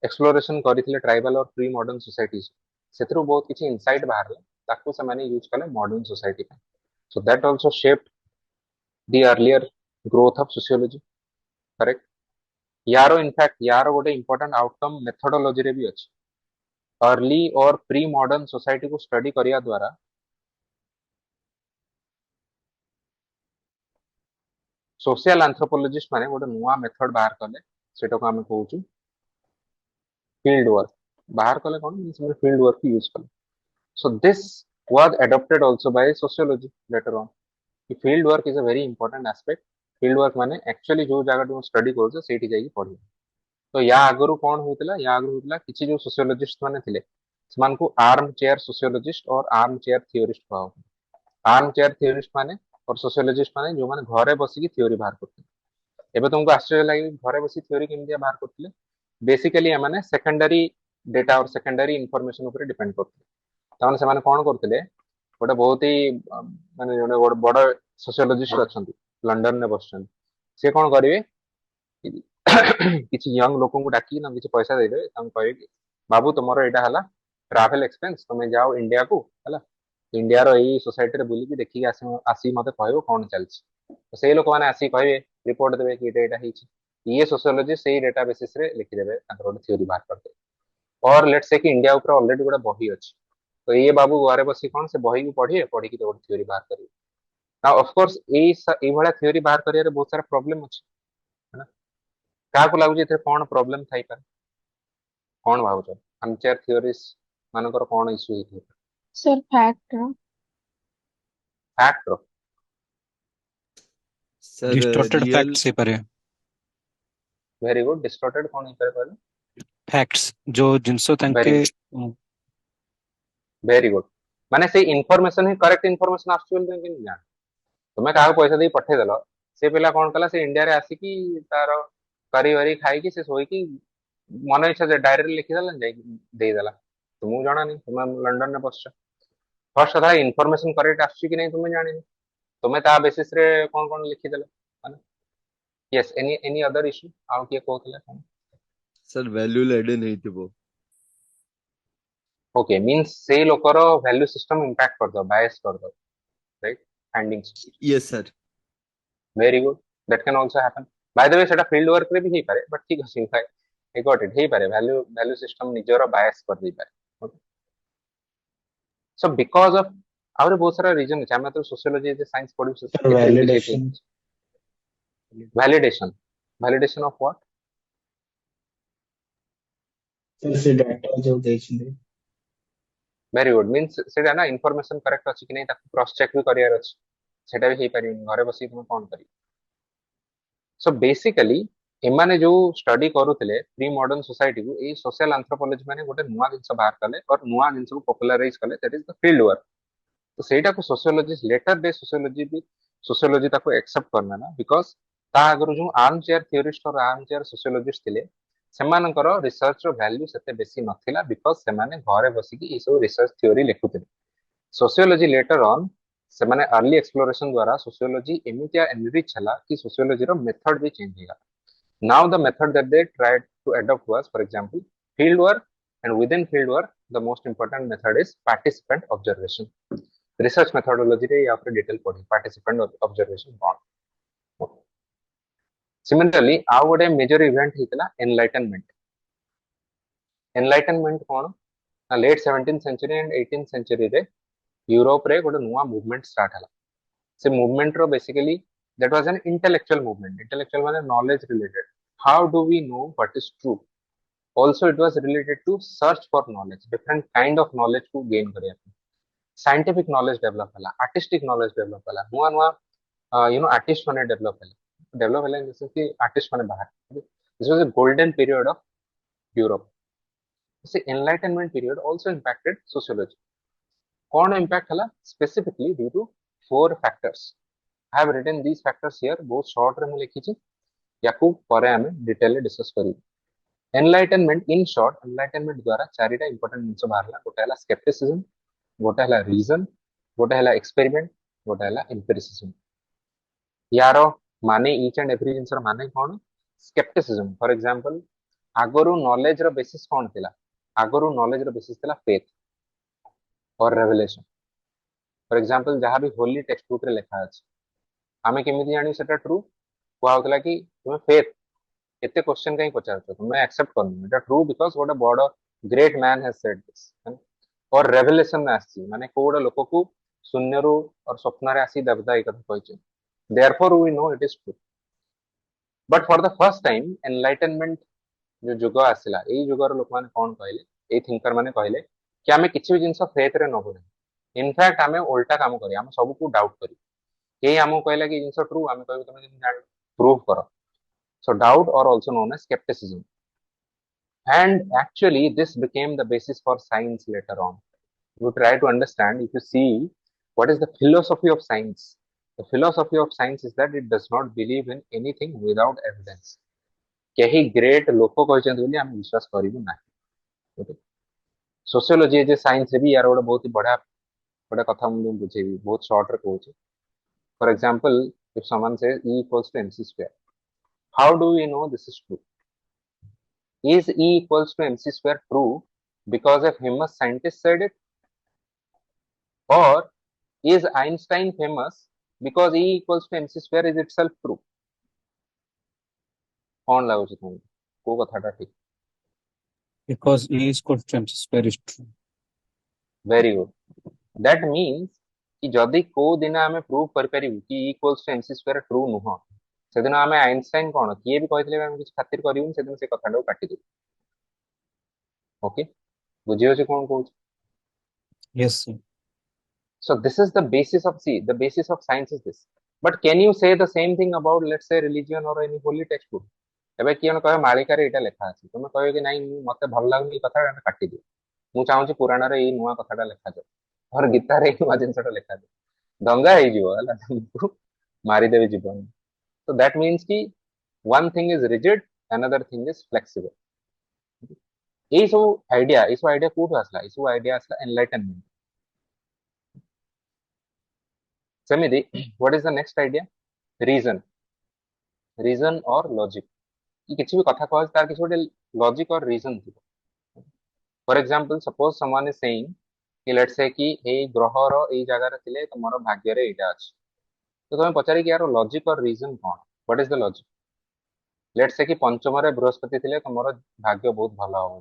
एक्सप्लोरेशन करथिले ट्राइबल और प्री मॉडर्न सोसाइटीज सेथरो बहुत किछि इनसाइट बाहरला ताकू से माने यूज कले मॉडर्न सोसाइटी पे so that also shaped the earlier growth of sociology correct यारो इनफैक्ट यारो गोटे इंपोर्टेंट आउटकम मेथोडोलॉजी रे भी अछि अर्ली और प्री मॉडर्न सोसाइटी को स्टडी करिया द्वारा सोशल एंथ्रोपोलॉजिस्ट माने गोटे नुआ मेथड बाहर कले सेटा को हम कहूछु फील्ड वर्क बाहर कले कोन मींस फील्ड वर्क यूज कले so this was adopted also by sociology later on field work is a very important aspect field work माने actually जो जगह तुम स्टडी करू सेठी जाई पढी तो या आगरु कोन होतला या आगरु होतला किछि जो सोशियोलॉजिस्ट माने थिले समान को आर्म चेयर सोशियोलॉजिस्ट और आर्म चेयर थियोरिस्ट कहा आर्म चेयर थियोरिस्ट माने और सोशियोलॉजिस्ट माने जो माने घरे बसी की थ्योरी बाहर करते एबे तुमको आश्चर्य लागे घरे बसी थ्योरी केमदिया बाहर करथिले बेसिकली एमाने सेकेंडरी डेटा और सेकेंडरी इंफॉर्मेशन ऊपर डिपेंड करथिले ताने से माने कोन करथिले गोटे बहुत ही माने जोने बड़ सोशियोलॉजिस्ट अछंती लंडन ने बसछन से कोन करिवे किछि यंग लोकन को डाकी ना किछि पैसा दे देबे हम कहबे कि बाबू तुमरो एटा हला ट्रैवल एक्सपेंस तुमे जाओ इंडिया को हला इंडिया रो एई सोसाइटी रे बुली की देखि आसी आसी मते कहबो कोन चलछि तो सेई लोक माने आसी कहबे रिपोर्ट देबे कि एटा हिछि ये सोशियोलॉजी सेई डेटा बेसिस रे लिखि देबे ताकर थ्योरी बाहर करते और लेट्स से कि इंडिया ऊपर ऑलरेडी गोटे बही अछि तो ये बाबू घरे बसी कौन से बही को पढ़िए पढ़ी की गोटे थ्योरी बाहर करिए ना ऑफ कोर्स एई भला थ्योरी बाहर करिया बहुत सारा प्रॉब्लम अछि है ना का को लागु जे कोन प्रॉब्लम थाई पर कोन भाबुछ आर्मचेयर थ्योरीज मानकर कोन इशू हिथि sir fact fact sir distorted real facts ହେଇପାରେ वेरी गुड डिस्टॉर्टेड कोन हिपर कहले फैक्ट्स जो जिनसो तांके वेरी गुड माने से इंफॉर्मेशन ही करेक्ट इंफॉर्मेशन आछुल कि नहीं जान तुमे का पैसा दे पठे देलो से पिला कोन कला से इंडिया रे आसी की तार करी वरी खाई की से सोई की मन इच्छा जे डायरी लिखि देला जाई दे देला तुमु जाना नहीं तुम लंदन ने बसछ फर्स्ट कथा इंफॉर्मेशन करेक्ट आछी कि नहीं तुमे जानि तुमे ता बेसिस रे कोन कोन लिखि देला माने यस एनी अदर इशू आउ के कहतले सर वैल्यू एडेड नहीं थिबो ओके मींस से लोकर वैल्यू सिस्टम इंपैक्ट कर दो बायस कर दो right findings yes sir very good that can also happen by the वे सेटा फील्ड वर्क रे भी ही पारे बट ठीक अछि फाइ आई गॉट इट ही पारे वैल्यू सिस्टम निजरो बायस कर दी पारे सो बिकॉज़ ऑफ आउर बहुत सारा रीजन छै हम तो सोशियोलॉजी जे साइंस पढु validation validation validation of what sir से डाटा जो देछिले वेरी गुड मींस सेटा ना इंफॉर्मेशन करेक्ट अछि कि नहीं ताको क्रॉस चेक भी करियार अछि सेटा भी हे पारि घरे बसी तुम कोन करी सो बेसिकली एमाने जो स्टडी करूथिले प्री मॉडर्न सोसाइटी को ए सोशल एंथ्रोपोलॉजी माने गोटे नुआ जिंस बाहर कले और नुआ जिंस को पॉपुलराइज कले that is the field work तो सेटा को सोशियोलॉजिस्ट लेटर डे सोशियोलॉजी भी सोशियोलॉजी ताको एक्सेप्ट करना ना बिकॉज़ ता अगर जो आर्म चेयर थियोरिस्ट और आर्म चेयर सोशियोलॉजिस्ट थिले सेमानकर रिसर्च रो वैल्यू सेते बेसी नथिला बिकॉज़ सेमाने घरे बसी की ई सब रिसर्च थ्योरी लिखुथिले सोशियोलॉजी लेटर ऑन से माने अर्ली एक्सप्लोरेशन द्वारा सोशियोलॉजी एमितिया एनरिच हला कि सोशियोलॉजी रो मेथड भी चेंज होगा now the method that they tried to adopt was for example field work and within field work the most important method is participant observation research methodology रे या फिर detail पढी participant observation bond similarly आउ गोटे major event हितला enlightenment कोन late 17th century and 18th century रे Europe रे गोटे नुआ मूवमेंट स्टार्ट हला से मूवमेंट रो basically that was an intellectual movement intellectual माने knowledge related how do we know what is true also it was related to search for knowledge different kind of knowledge को gain करिया scientific knowledge develop हला artistic knowledge develop हला नुआ नुआ artist माने develop हला जैसे कि artist माने बाहर this was a golden period of Europe this enlightenment period also impacted sociology कौन impact हला specifically due to four factors I have written these factors here बहुत short रे मु लिखी छी याकू परे हमें डिटेल डिस्कस करी एनलाइटनमेंट इन शॉर्ट एनलाइटनमेंट द्वारा चारिटा इंपोर्टेंट जिंस बाहरला गोटे हला स्केप्टिसिज्म गोटे हला रीजन गोटे हला एक्सपेरिमेंट गोटे हला एम्पिरिसिज्म यारो माने ईच एंड एवरी जिंस माने कोन स्केप्टिसिज्म फॉर एग्जांपल आगरू नॉलेज रो बेसिस कौन थिला आगरू नॉलेज रो बेसिस थिला फेथ और रेवलेशन फॉर एग्जांपल जहां भी होली टेक्स्ट बुक रे लिखा अछि आमे केमिति जानि सेटा ट्रू कुआ होतला कि तुमे फेथ एते क्वेश्चन कहीं पचारछ तुमे एक्सेप्ट करनु एटा ट्रू बिकॉज़ व्हाट अ बॉड great man has said this or revelation में आसी माने कोडा लोक को शून्यरू और स्वप्न रे आसी देवता एक कथा कहै therefore we know it is true but for the first time enlightenment जो जुग आसिला एई जुगर लोक माने कोन कहले ए थिंकर माने कहले कि आमे किछि भी जिंस फेथ रे नबो इनफैक्ट आमे उल्टा काम करी आमे सब को डाउट करी के आमो कहला कि जिंस ट्रू आमे कहबो तुमे जान प्रूव करो so doubt or also known as skepticism and actually this became the basis for science later on you try to understand if you see what is the philosophy of science the philosophy of science is that it does not believe in anything without evidence kehi great loko कहछन बोली हम विश्वास करिबु ना okay sociology जे science रे भी यार गोटे बहुत ही बड़ा कथा मु बुझेबी बहुत शॉर्ट रे कहूची फॉर एग्जांपल इफ समवन से E equals to mc square how do we know this is true is E equals to mc square true because a famous scientist said it or is Einstein famous because E equals to mc square is itself true कौन लागो तुमको को कथाटा ठीक because E is equal to mc square is true. Very good that means कि जदि को दिन आमे प्रूव कर परिबु कि E equals to mc square true नुह सेदिन आमे आइंस्टाइन कोन किए भी कहथिले हम किछ खातिर करियु सेदिन से कथाटा काटि दे ओके बुझियो से कोन कहू Yes, sir. so this is the basis of see the basis of science is this but can you say the same thing about let's say religion or any holy textbook एबे कियन कहे मालिका रे एटा लेखा अछि तुम कहयो कि नहीं मते भल लागनी कथा काटि दे मु चाहूची पुराण रे ई नुवा कथाटा लेखा जाय और गीता रे नुवा जिंसटा लेखा जाय दंगा हे जीवो हला तुमको मारी देबे जीवन so that means कि one thing is rigid another thing is flexible ए सब आइडिया कोठु आसला ए सब आइडिया आसला एनलाइटनमेंट सेमिति what is the next idea reason और लॉजिक कि किछि भी कथा कहल तार किछि गोटे लॉजिक और रीजन थी for example suppose someone is saying कि लेट्स से कि ए ग्रह रो ए जगह रे थिले तमरो भाग्य रे एटा अछि तो तुम पचारि कि यार लॉजिक और रीजन कोन what is the logic let's say कि पंचम रे बृहस्पति थिले तमरो भाग्य बहुत भलो हो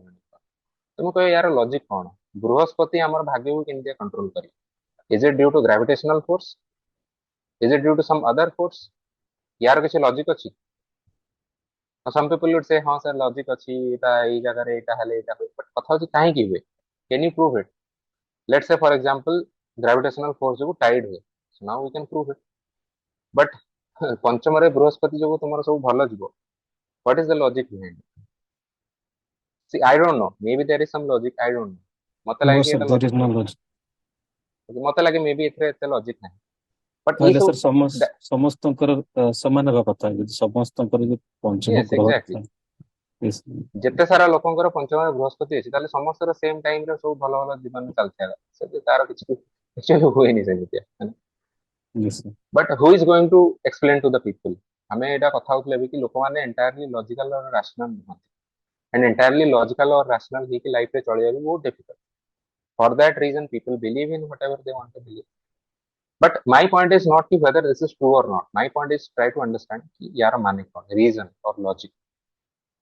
तुम कह यार लॉजिक कोन बृहस्पति हमर भाग्य को केनते कंट्रोल करी is it due to gravitational force is it due to some other force यार किछि लॉजिक अछि सम पीपल वुड से हां सर लॉजिक अछि एटा ए जगह रे एटा हले एटा बट कथा अछि काहे की हुए can you prove it let's say for example gravitational force जो टाइड हुए so now we can prove it but पंचम रे बृहस्पति जो तुमरो सब भलो जीवो what is the logic behind see I don't know maybe there is some logic I don't know मते No, लागे कि sir, एटा there is लॉजिक no नहीं logic. मते लागे मे बी एथरे एते लॉजिक नहीं बट ई नହେଲେ सर सब ସମସ୍ତଙ୍କର ସମାନ ହେବା କଥା ଯଦି ସମସ୍ତଙ୍କର ଯଦି ପଞ୍ଚମ यस ଗ୍ରହ एग्जैक्टली ଥାଏ yes, ଯେତେ ସାରା ଲୋକଙ୍କର ପଞ୍ଚମ ବୃହସ୍ପତି ଅଛି ତାହେଲେ ସମସ୍ତର ସେମ ଟାଇମ ରେ ସବୁ ଭଲ ଭଲ ଜୀବନ ଚାଲିଥାଏ ସେଠି ତାର କିଛି ହୁଏନି ସେମିତି yes, sir. But who is going to explain to the people हमें एटा कथा होतले भी कि लोक माने एंटायरली लॉजिकल और रैशनल नहନ୍ତି एंड एंटायरली लॉजिकल और रैशनल ही की लाइफ रे चलिया भी बहुत difficult for that reason people believe in whatever they want to believe but my point is not कि whether this is true or not my point is try to understand कि यार माने कौन रीजन और logic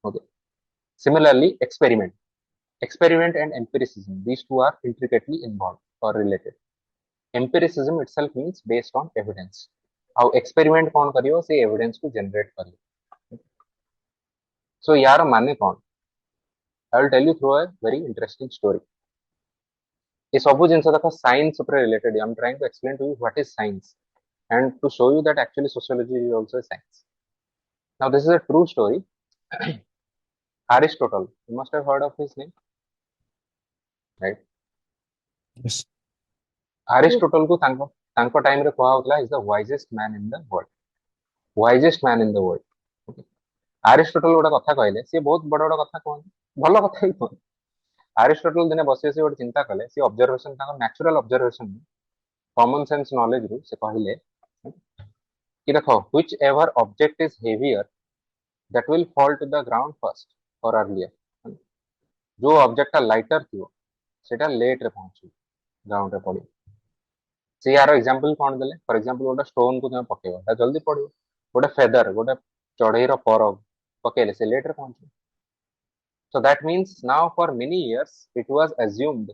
okay similarly experiment and empiricism these two are intricately involved or related empiricism itself means based on evidence how experiment कौन करियो से evidence को generate करियो so यार माने कौन I will tell you through a very interesting story ये सब जिनस देखो साइंस ऊपर related I am trying to explain to you what is science and to show you that actually sociology is also a science now this is a true story Aristotle you must have heard of his name right yes. Aristotle को तांको time रे कहा होतला is the wisest man in the world wisest man in the world Aristotle गोटा कथा कहले से बहुत बड़ बड़ कथा कहन भलो कथा ही कहन Aristotle दिने बसे से गोटे चिंता कले से ऑब्जर्वेशन तांको natural observation common sense knowledge रु से कहले कि देखो whichever object is heavier that will fall to the ground first और अर्लियर जो ऑब्जेक्ट लाइटर थी सेटा लेट रे पहुंची ग्राउंड रे पड़ी से यार एग्जांपल कोन देले फॉर एग्जांपल गोटे स्टोन को तुम पकेबो ता जल्दी पड़ियो गोटे फेदर गोटे चढ़ई रो पर पकेले से लेट रे पहुंची so that means now for many years it was assumed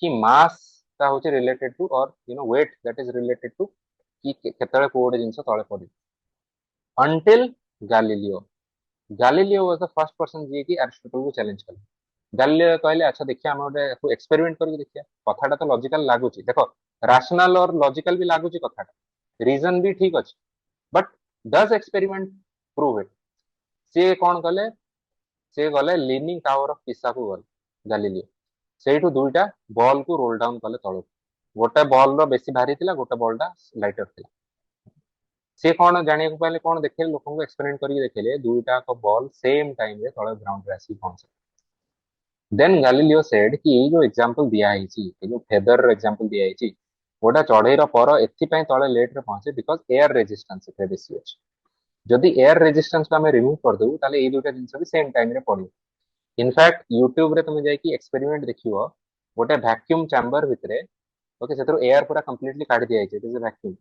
कि mass ता होचे related to or weight that is related to कि केतळे कोडे जिंस तळे पड़ी until galileo galileo was the first person जे कि aristotle को चैलेंज कले galileo कहले अच्छा देखिए हम गोटे एक्सपेरिमेंट करके देखिए कथाटा तो लॉजिकल लागुची देखो rational और लॉजिकल भी लागुची कथाटा रीजन भी ठीक अछि but does experiment prove it से कोन कले से गले लीनिंग टावर ऑफ पिसा को गले गालिलियो सेठू दुईटा बॉल को रोल डाउन कले तळ गोटे बॉल रो बेसी भारी थिला गोटे बॉलटा लाइटर थिला से कोन जानिया को पहले कोन देखले लोकन को एक्सपेरिमेंट करके देखले दुईटा को बॉल सेम टाइम रे तळ ग्राउंड रे आसी पहुंचे देन गालिलियो सेड कि ए जो एग्जांपल दिया आइची ए जो फेदर एग्जांपल दिया आइची गोटा चढ़ई रो पर एथि पय तळे लेट रे पहुंचे बिकॉज़ एयर रेजिस्टेंस एथे बेसी अछि जदि एयर रेजिस्टेंस को हमें रिमूव कर दउ ताले ए दुटा जिंस भी सेम टाइम रे पड़ियो इनफैक्ट यूट्यूब रे तुम जाई एक्सपेरिमेंट देखियो गोटे वैक्यूम चैम्बर भितरे ओके सेतरो एयर पूरा कंप्लीटली काढी दिया इट इज अ वैक्यूम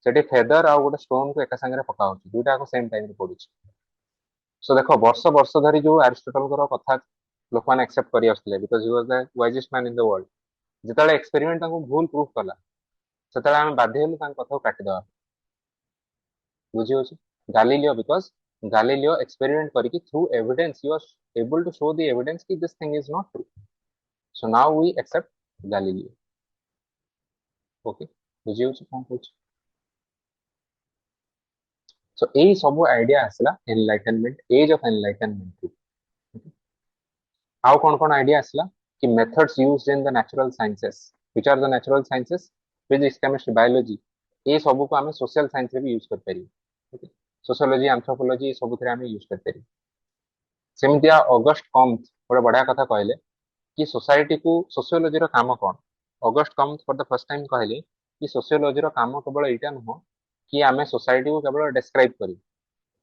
सेठी फेदर आ गोटे स्टोन को एका संगे पका होची दुटा को सेम टाइम रे पडुची सो देखो वर्ष वर्ष धरी जो एरिस्टोटल को कथा लोक माने एक्सेप्ट करि आसले because he was the wisest man in the world जेताले एक्सपेरिमेंट ताको भूल प्रूफ कला सेताले हम बाध्य हेलु तान कथा काटि दवा बुझी होची गालिलियो बिकॉज़ गालिलियो एक्सपेरिमेंट करके through evidence he was able to show the evidence कि this thing is not true so now we accept Galileo okay बुझी होची कोन होची सो ए सब आइडिया आसला enlightenment age of enlightenment how कोन आइडिया आसला कि methods used in the natural sciences which are the natural sciences physics chemistry biology ए सब को हमें सोशल साइंस रे भी यूज कर पारी ओके सोशियोलॉजी एंथ्रोपोलॉजी सब थरे हमें यूज कर पारी सेमितिया ऑगस्ट कॉम्ट गोटे बढ़िया कथा कहले कि सोसाइटी को सोशियोलॉजी रो काम कोन Auguste Comte for the first time कहले कि सोशियोलॉजी रो काम केवल एटा नुह कि आमे सोसाइटी को केवल डिस्क्राइब करी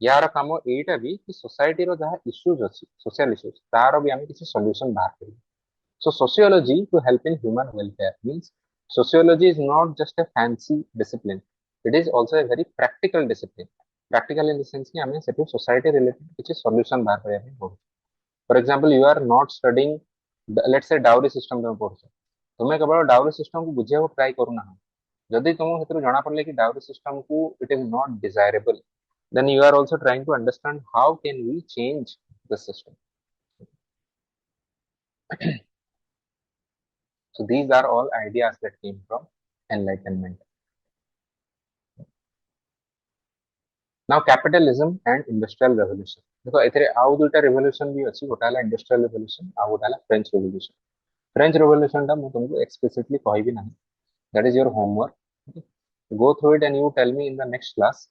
यार काम एटा भी कि सोसाइटी रो जहा इश्यूज अछि सोशल इश्यूज तार भी हमें किसी सॉल्यूशन बाहर करी so sociology to help in human welfare means sociology is not just a fancy discipline it is also a very practical discipline practical in the sense कि हमें सेठी society related किसी solution बाहर करिया ପାଇଁ पड़ो for example you are not studying let's say dowry system तुम पढ़छ तुमे केवल dowry system को बुझिया को ट्राई करू ना जदि तुम हेतु जाना पड़ले कि dowry system को it is not desirable then you are also trying to understand how can we change the system so these are all ideas that came from enlightenment now capitalism and industrial revolution देखो एथरे आउ दुटा revolution भी अछि गोटाला industrial revolution आ गोटाला French revolution French revolution ता मु तुमको एक्सप्लिसिटली कहबी नाही that is your homework go through it and you tell me in the next class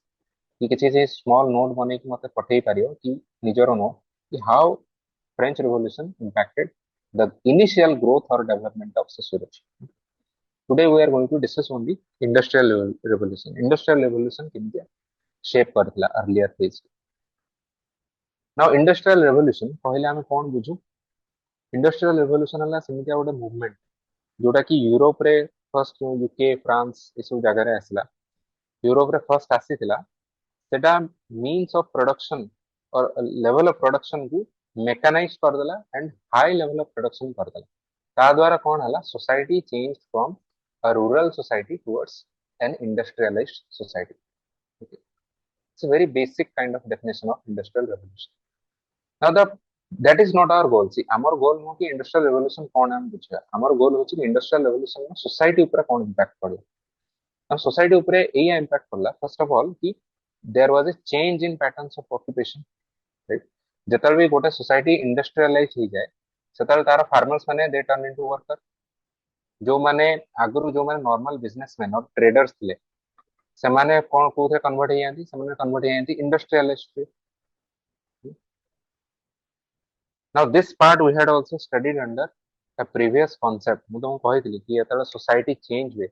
कि किसी से स्मॉल नोट बने कि मते पठेई पारियो कि निजरो नोट कि how French revolution impacted the initial growth or development of sociology today we are going to discuss only industrial revolution industrial revolution किंतिया shape करथिला earlier phase now industrial revolution पहले हमें कौन बुझू इंडस्ट्रियल रेवोल्यूशन हला सेमितिया गोटे movement जोटा कि यूरोप रे फर्स्ट यूके फ्रांस ए सब जगह रे आसला यूरोप रे फर्स्ट आसीथिला सेटा मीन्स ऑफ प्रोडक्शन और लेवल ऑफ प्रोडक्शन को मेकानाइज कर देला and high level of production कर देला ता द्वारा कौन हला society change from a rural society towards an industrialised society it's a very basic kind of definition of industrial revolution now that is not our goal see our goal no ki industrial revolution kon हम बुझिया our goal होची कि industrial revolution में society ऊपर कौन impact पड़े अब society ऊपर एया impact पड़ला first of all कि there was a change in patterns of occupation right जतल भी गोटे सोसाइटी इंडस्ट्रियलाइज हो जाए सेतल तार फार्मर्स माने दे टर्न इनटू वर्कर जो माने आगरु जो माने नॉर्मल बिजनेसमैन और ट्रेडर्स थिले से माने कोन कोथे कन्वर्ट हे यांती से माने कन्वर्ट हे यांती industrialist now this part we had also studied under a previous concept मु तुमको कहितली कि एतला society change way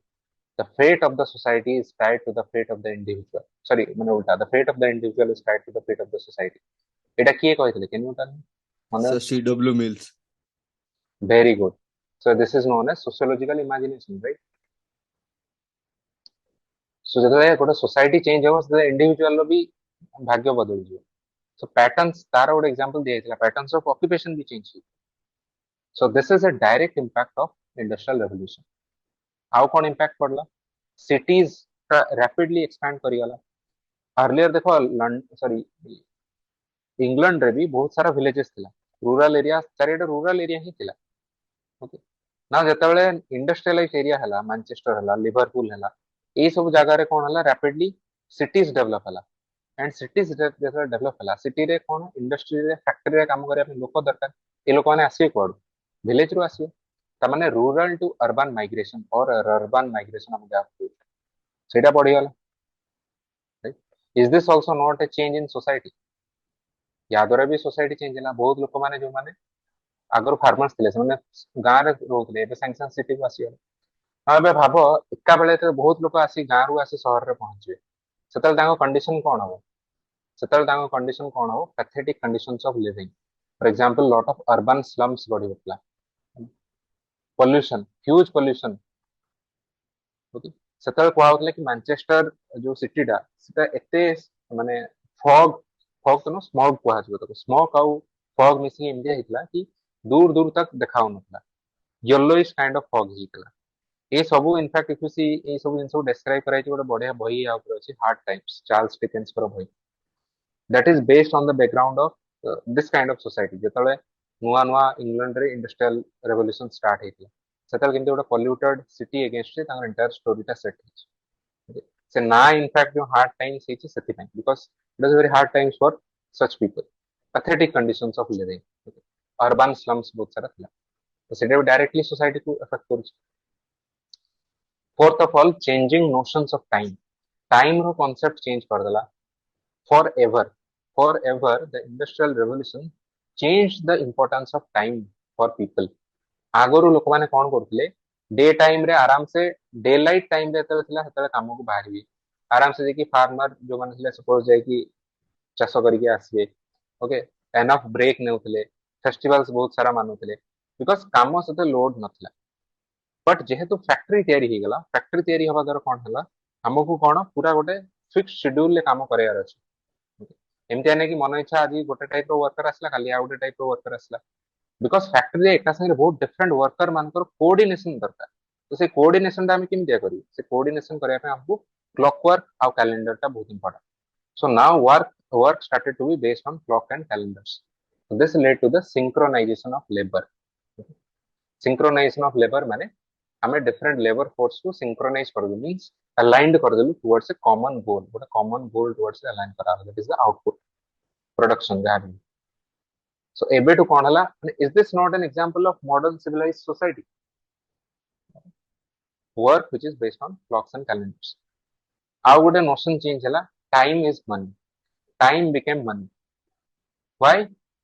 the fate of the society is tied to the fate of the individual sorry माने उल्टा the fate of the individual is tied to the fate of the society एटा किए कहितले can you tell Sir, C.W. Mills. Very good. So this is known as sociological imagination, right? So ଯେତେବେଳେ ଗୋଟେ society change ହେବ ସେତେବେଳେ individual ର ବି ଭାଗ୍ୟ ବଦଳିଯିବ. So patterns ତାର ଗୋଟେ example ଦିଆଯାଇଥିଲା, patterns of occupation B change ହେଇଯିବ. So this is a direct impact of industrial revolution. ଆଉ କଣ impact ପଡିଲା? Cities rapidly expand କରିଗଲା. Earlier ଦେଖ sorry इंग्लैंड रे भी बहुत सारा villages थिला. Rural area चारिटा rural area ही थिला. Okay. ना ଯେତେବେଳେ industrialized area ହେଲା, ମାଞ୍ଚେଷ୍ଟର ହେଲା, ଲିଭରପୁଲ ହେଲା, ଏଇ ସବୁ ଜାଗାରେ କଣ ହେଲା, rapidly cities develop ହେଲା. And cities ଯେତେବେଳେ develop ହେଲା, city ରେ କଣ industry ରେ factory ରେ କାମ କରିବା ପାଇଁ ଲୋକ ଦରକାର. ଏ ଲୋକମାନେ ଆସିବେ କୁଆଡୁ? village ରୁ ଆସିବେ. ତାମାନେ rural to urban migration or urban migration ଆମେ ଯାହା କହୁଛୁ ସେଇଟା ବଢିଗଲା. Right? Is this also not a change in society? या द्वारा भी सोसाइटी चेंज ହେଲା. ବହୁତ ଲୋକମାନେ ଯୋଉମାନେ ଆଗରୁ ଫାର୍ମର୍ସ ଥିଲେ ସେମାନେ ଗାଁରେ ରହୁଥିଲେ, ଏବେ ସାଙ୍ଗେ ସାଙ୍ଗେ ସିଟି କୁ ଆସିଗଲେ. ଏବେ ଭାବ ଏକା ବେଳେ ବହୁତ ଲୋକ ଆସି ଗାଁରୁ ଆସି ସହରରେ ପହଞ୍ଚିବେ, ସେତେବେଳେ ତାଙ୍କ କଣ୍ଡିସନ କଣ ହବ? ସେତେବେଳେ ତାଙ୍କ କଣ୍ଡିସନ କଣ ହବ? pathetic conditions of living. For example, lot of urban slums ଗଢି ଉଠିଲା. pollution, huge pollution. Okay? ସେତେବେଳେ କୁହାଯାଉଥିଲା କି ମାଞ୍ଚେଷ୍ଟର ଯୋଉ ସିଟିଟା ସେଟା ଏତେ ମାନେ ଫଗ୍ ତ ନୁହଁ, ସ୍ମଗ୍ କୁହାଯିବ ତାକୁ. ସ୍ମଗ୍ ଆଉ ଫଗ୍ ମିଶିକି ଏମିତିଆ ହେଇଥିଲା କି दूर दूर तक देखा होनଥିଲା. yellowish kind of fog ହେଇଥିଲା. ଏ ସବୁ ଇନଫ୍ୟାକ୍ଟ if you see ଏ ସବୁ ଜିନିଷକୁ describe କରାଯାଇଛି ଗୋଟେ ବଢିଆ ବହି ଆ ଉପରେ ଅଛି, ହାର୍ଡ ଟାଇମ୍ସ, ଚାର୍ଲସ ଡିକେନ୍ସଙ୍କର ବହି. that is based on the background of this kind of society. ଯେତେବେଳେ ନୂଆ ନୂଆ ଇଂଲଣ୍ଡରେ ଇଣ୍ଡଷ୍ଟ୍ରିଆଲ ରେଭଲ୍ୟୁସନ ଷ୍ଟାର୍ଟ ହେଇଥିଲା, ସେତେବେଳେ କେମିତି ଗୋଟେ ପଲ୍ୟୁଟେଡ ସିଟି ଏଗେନ୍ଷ୍ଟରେ ତାଙ୍କର ଏଣ୍ଟାୟାର ଷ୍ଟୋରିଟା ସେଟ୍ ହେଇଛି. ସେ ନା ଇନଫ୍ୟାକ୍ଟ ଯୋଉ ହାର୍ଡ ଟାଇମ୍ସ ହେଇଛି ସେଥିପାଇଁ, because it is very hard times for such people, pathetic conditions of living. Urban slums बहुत सारा थिला, तो सेटा भी डायरेक्टली सोसाइटी को अफेक्ट करूछ. Fourth of all, changing notions of time. Time रो कांसेप्ट चेंज कर देला forever the industrial revolution changed the importance of time for people. आगरो लोक माने कोन करथिले, डे टाइम रे आराम से डे लाइट टाइम रे तले थिला सेतले काम को बाहरबी आराम से जेकी फार्मर जो माने थिले सपोज जाय की चाष करके आसबे. ओके, एनफ ब्रेक नेउथिले, फेस्टिवल्स बहुत सारा मानुଥିଲେ, बिकॉज काम सते लोड नथिला. बट जेहेतु फैक्ट्री तयारी ही गला, फैक्ट्री तयारी हवा द्वारा कोन हला, हमकु कोन पूरा गोटे फिक्स शेड्यूल ले काम करयार अछि. एमति आने की मन इच्छा आज गोटे टाइप रो वर्कर आसला, खाली आ गोटे टाइप रो वर्कर आसला, बिकॉज फैक्ट्री रे एका संगे बहुत डिफरेंट वर्कर मानकर कोऑर्डिनेशन दरकार. तो से कोऑर्डिनेशन दा हम केमति करियो? से कोऑर्डिनेशन करया पे हमकु क्लॉक वर्क आ कैलेंडर ता बहुत important. So now work started to be based on clock and calendars. So this led to the synchronization of labor. Synchronization of labor माने हमें different labor force को synchronize कर दो, means aligned कर दो towards a common goal. what a common goal towards the align करा, that is the output production that happen. So एबे to कौन हला, is this not an example of modern civilized society? Work which is based on clocks and calendars. आउ गोटे notion change हला, time is money. Time became money. Why?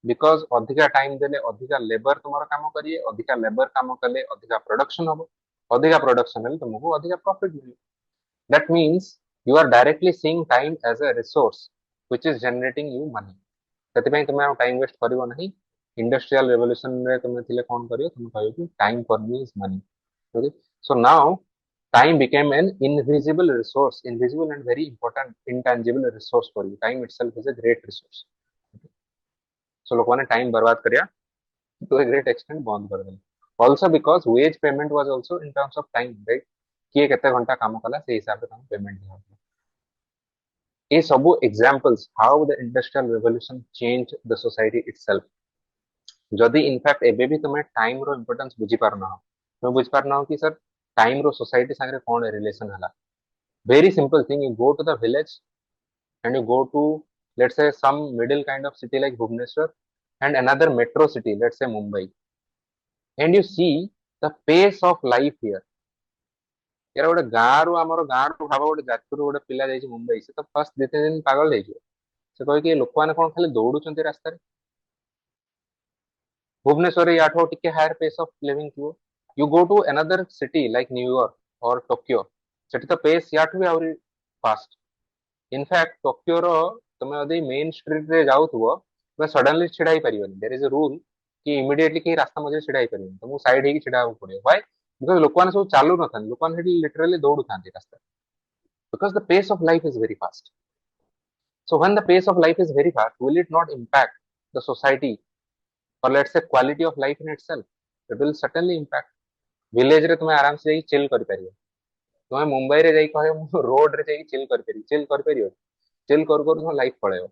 Because अधिका time देले अधिका labour तुमर काम करिए, अधिका लेबर काम कले अधिका प्रोडक्शन हबो, अधिका प्रोडक्शन हेले तुमको अधिका प्रॉफिट मिले. That means you are directly seeing time as a resource which is generating you money. तति पई तुम टाइम वेस्ट करिवो नहीं. इंडस्ट्रियल रेवोल्यूशन रे तुम थिले कोन करियो, तुम कहयो कि time for me is money. Okay, so now time became an invisible resource, invisible and very important intangible resource for you. Time itself is a great resource. So लोगों ने time बर्बाद करिया to a great extent बंद कर देले. Also because wage payment was also in terms of time, right? किए केते घंटा काम कला से हिसाब से तांको पेमेंट दिया. ये सब examples how the industrial revolution changed the society itself. जदि इनफैक्ट एबे भी तुम टाइम रो इंपोर्टेंस बुझी पारना हो, तुम बुझी पारना हो कि सर टाइम रो सोसाइटी संगे कोन रिलेशन हला. Very simple thing, you go to the village and you go to, let's say, some middle kind of city like Bhubaneswar and another metro city, let's say Mumbai, and you see the pace of life here. यार गोटे गाँव रु भाव गोटे जाजपुर गोटे पिला जाइए मुंबई, से तो फर्स्ट 2-3 दिन पागल हो से कह कि लोक मैंने कौन खाली दौड़ुंट रास्तार. भुवनेश्वर याठू टिके हायर पेस ऑफ लिविंग थी. You go to another city like New York or Tokyo, सेठी तो पेस याठू भी आउरी फास्ट. इनफैक्ट टोक्यो रो तुम यदि मेन स्ट्रीट रे जाउथबो तो सडनली छिड़ा ही परिबनी देयर इज अ रूल कि इमीडिएटली कहीं रास्ता मझे छिड़ा ही परिबनी तुमको साइड हेकी छिड़ा होको पड़ियो व्हाई बिकॉज़ लोक माने सब चालू न थान लोक माने हेटी लिटरली दौड़ू थांती रास्ता because the pace of life is very fast so when the pace of life is very fast will it not impact the society or let's say quality of life in itself it will certainly impact village रे तुम्हें आराम से chill कर परियो तुम्हें मुंबई रे जाई कहे मु रोड रे जाई चिल कर परियो चिल कर तुम life पळेयो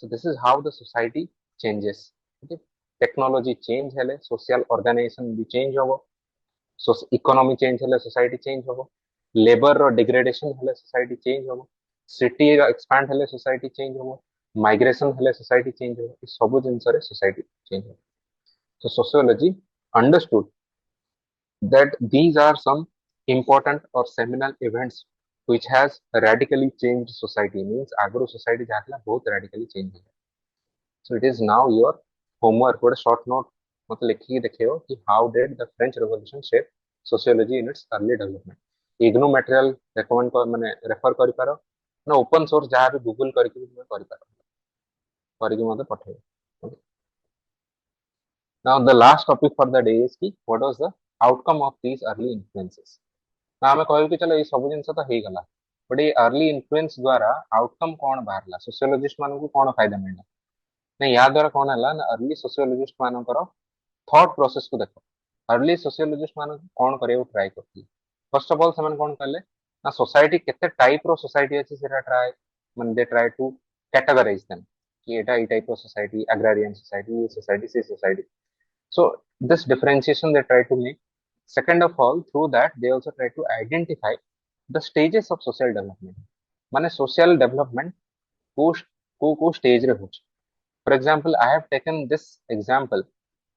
so this is how the society changes okay technology change हेले social organization भी change होबो so economy change हेले society change होबो labor रो degradation हेले society change होबो city रो expand हेले society change होबो migration हेले society change होबो ई सब जिंस रे society change होबो so sociology understood that these are some important or seminal events which has radically changed society means agro society jahla bahut radically changed so it is now your homework what a short note मतलब लिखिए देखियो कि how did the French Revolution shape sociology in its early development IGNOU material recommend कर माने refer करि पारो ना open source जहाँ भी गूगल करके भी तुम करि पारो करके मते पठेयो now the last topic for the day is कि what was the outcome of these early influences ना आम कह कि चलो ये सब जिन तो हो गला बट ये अर्ली इन्फ्लुएंस द्वारा आउटकम कौन बाहर सोशियोलॉजिस्ट मान को कौन फायदा मिलला ना या द्वारा कौन है ना अर्ली सोशियोलॉजिस्ट मानकर थॉट प्रोसेस को देखो अर्ली सोशियोलॉजिस्ट मान कौन करे ट्राई करती फर्स्ट ऑफ ऑल से कौन कले ना सोसाइटी केते टाइप रो सोसाइटी अछि सेटा ट्राई मन they try to categorise them कि एटा ई टाइप रो सोसाइटी एग्रारियन सोसाइटी ये सोसाइटी सी society so this differentiation they try to make second of all through that they also try to identify the stages of social development माने social development को stage रे होछ for example I have taken this example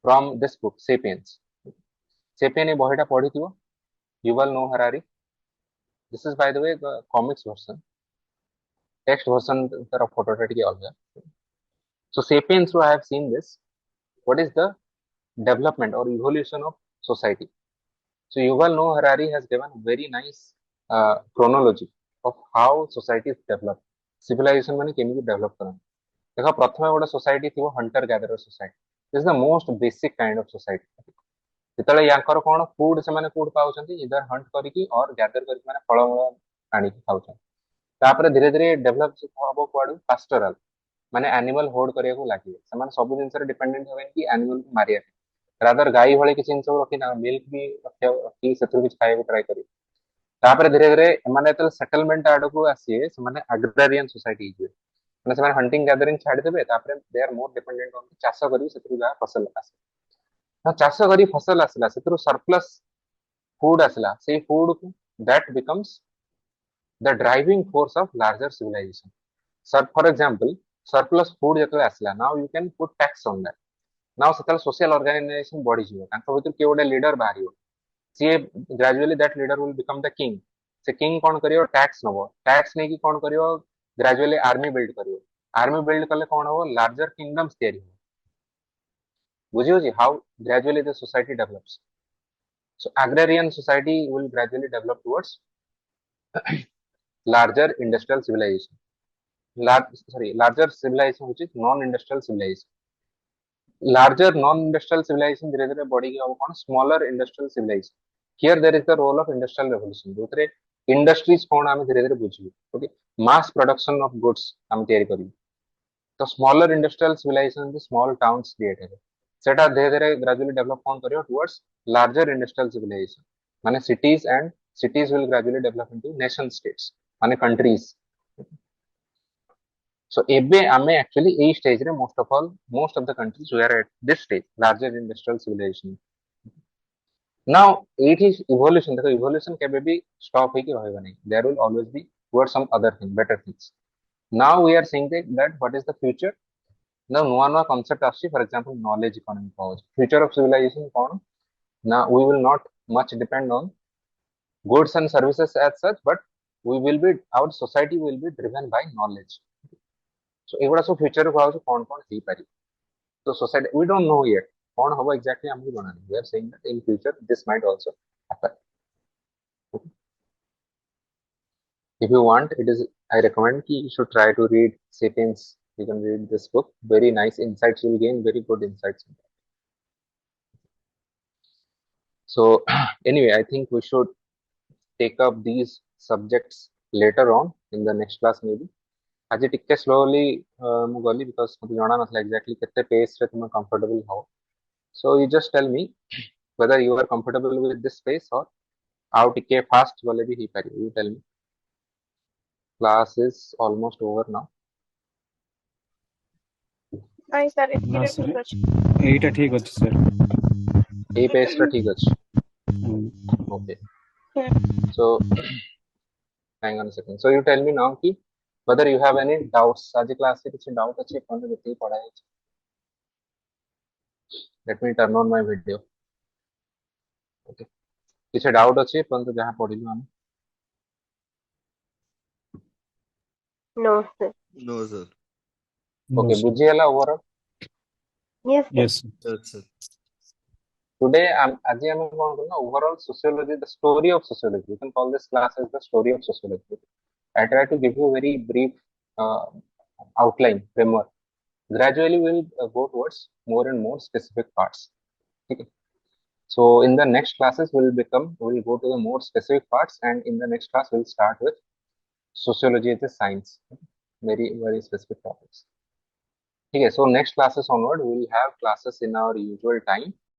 from this book sapiens sapien A बहिटा पढिथिबो yuval noah harari this is by the way the comics version text version तार फोटोटा टिके अलगा so sapiens row I have seen this what is the development or evolution of society so yuval noah harari has given a very nice chronology of how societies develop civilization माने केमिति develop करन देखो प्रथम गोटे society थी Hunter gatherer society this is the most basic kind of society जितले याकर कोन food से माने food पाउछंती इधर हंट करिकी और गैदर करिकी माने फळमूल आनी खाउछन तापर धीरे धीरे डेवलप हबो कोड पास्टोरल माने एनिमल होल्ड करिया को लागिए समान सब जिंस रे डिपेंडेंट होबेन कि एनिमल को मारिया रादर गाई भले किसी जिंस रखी ना मिल्क भी रखी सेथुर किछ खाए को ट्राई करी तापर धीरे धीरे माने तल सेटलमेंट आड को आसीए माने एग्रारियन सोसाइटी जे माने समान हंटिंग गैदरिंग छाड़ देबे तापर they are more dependent on चाष करी सेथुर जा फसल आसे ना चाष करी फसल आसला सेथुर सरप्लस फूड आसला से फूड को that becomes the driving force of larger civilization so for example surplus food जेतले आसला now you can put tax on that now सेतल social organization बॉडी जिवो तांको भीतर के ओडे लीडर बाहरियो से gradually that leader will become the king से किंग कोन करियो टैक्स नबो टैक्स नै कि कोन करियो ग्रेजुअली आर्मी बिल्ड करियो आर्मी बिल्ड करले कोन हो लार्जर किंगडम्स तयारी हो बुझियो जी how gradually the society develops so agrarian society will gradually develop towards larger industrial civilization larger civilization which is non-industrial civilization larger non-industrial civilization धीरे धीरे बॉडी की कौन smaller industrial civilization here there is the role of industrial revolution दूसरे industries कौन आमे धीरे धीरे बुझियो okay mass production of goods आमे तयारी करियो तो smaller industrial civilization the small towns create है सेटा धीरे धीरे gradually develop कौन करियो towards larger industrial civilization माने cities will gradually develop into nation states माने countries so ebe ame actually a stage re most of the countries were at this stage larger industrial civilization now it is evolution the evolution can be stop hai ki rahega nahi there will always be towards some other thing better things now we are saying that what is the future now no concept aschi for example knowledge economy powers future of civilization kon now we will not much depend on goods and services as such but we will be our society will be driven by knowledge so एगुड़ा सब future को आउछ कोन कोन ही पारि तो society we don't know yet कोन हबो exactly हमको जଣା नहीं we are saying that in future this might also happen okay. If you want it is I recommend कि you should try to read sapiens You can read this book. Very nice insights. You will gain very good insights. So anyway, I think we should take up these subjects later on in the next class maybe. आज टिके slowly ମୁଁ ଗଲି because ମୋତେ ଜଣା ନଥିଲା exactly କେତେ pace ରେ ତୁମେ comfortable ହବ. So you just tell me whether you are comfortable with this pace or ଆଉ ଟିକେ fast ଗଲେ ବି ହେଇପାରିବ. You tell me. Class is almost over now. ନାଇଁ ସାର୍ ନା ଏତିକିରେ ସାର୍ ଠିକ ଅଛି। ଏଇଟା ଠିକ ଅଛି ସାର୍। ଏଇ pace ଟା ଠିକ ଅଛି. Okay. So hang on a second. So you tell me now कि whether you have any doubts. आज class से कुछ doubt अच्छे कौन से कितनी पढ़ा है? Let me turn on my video. Okay. किसी doubt अच्छे कौन से जहाँ पढ़ी लो हम? No, sir. No, sir. Okay. बुझी वाला overall. Yes, sir. Yes. Yes, sir. Today आज हम कौन करना overall sociology, the story of sociology. You can call this class as the story of sociology. I try to give you a very brief outline framework. Gradually, we will go towards more and more specific parts. Okay. So in the next classes, we'll go to the more specific parts, and in the next class, we'll start with sociology as a science. Very, very specific topics. Okay, so next classes onward, we will have classes in our usual time.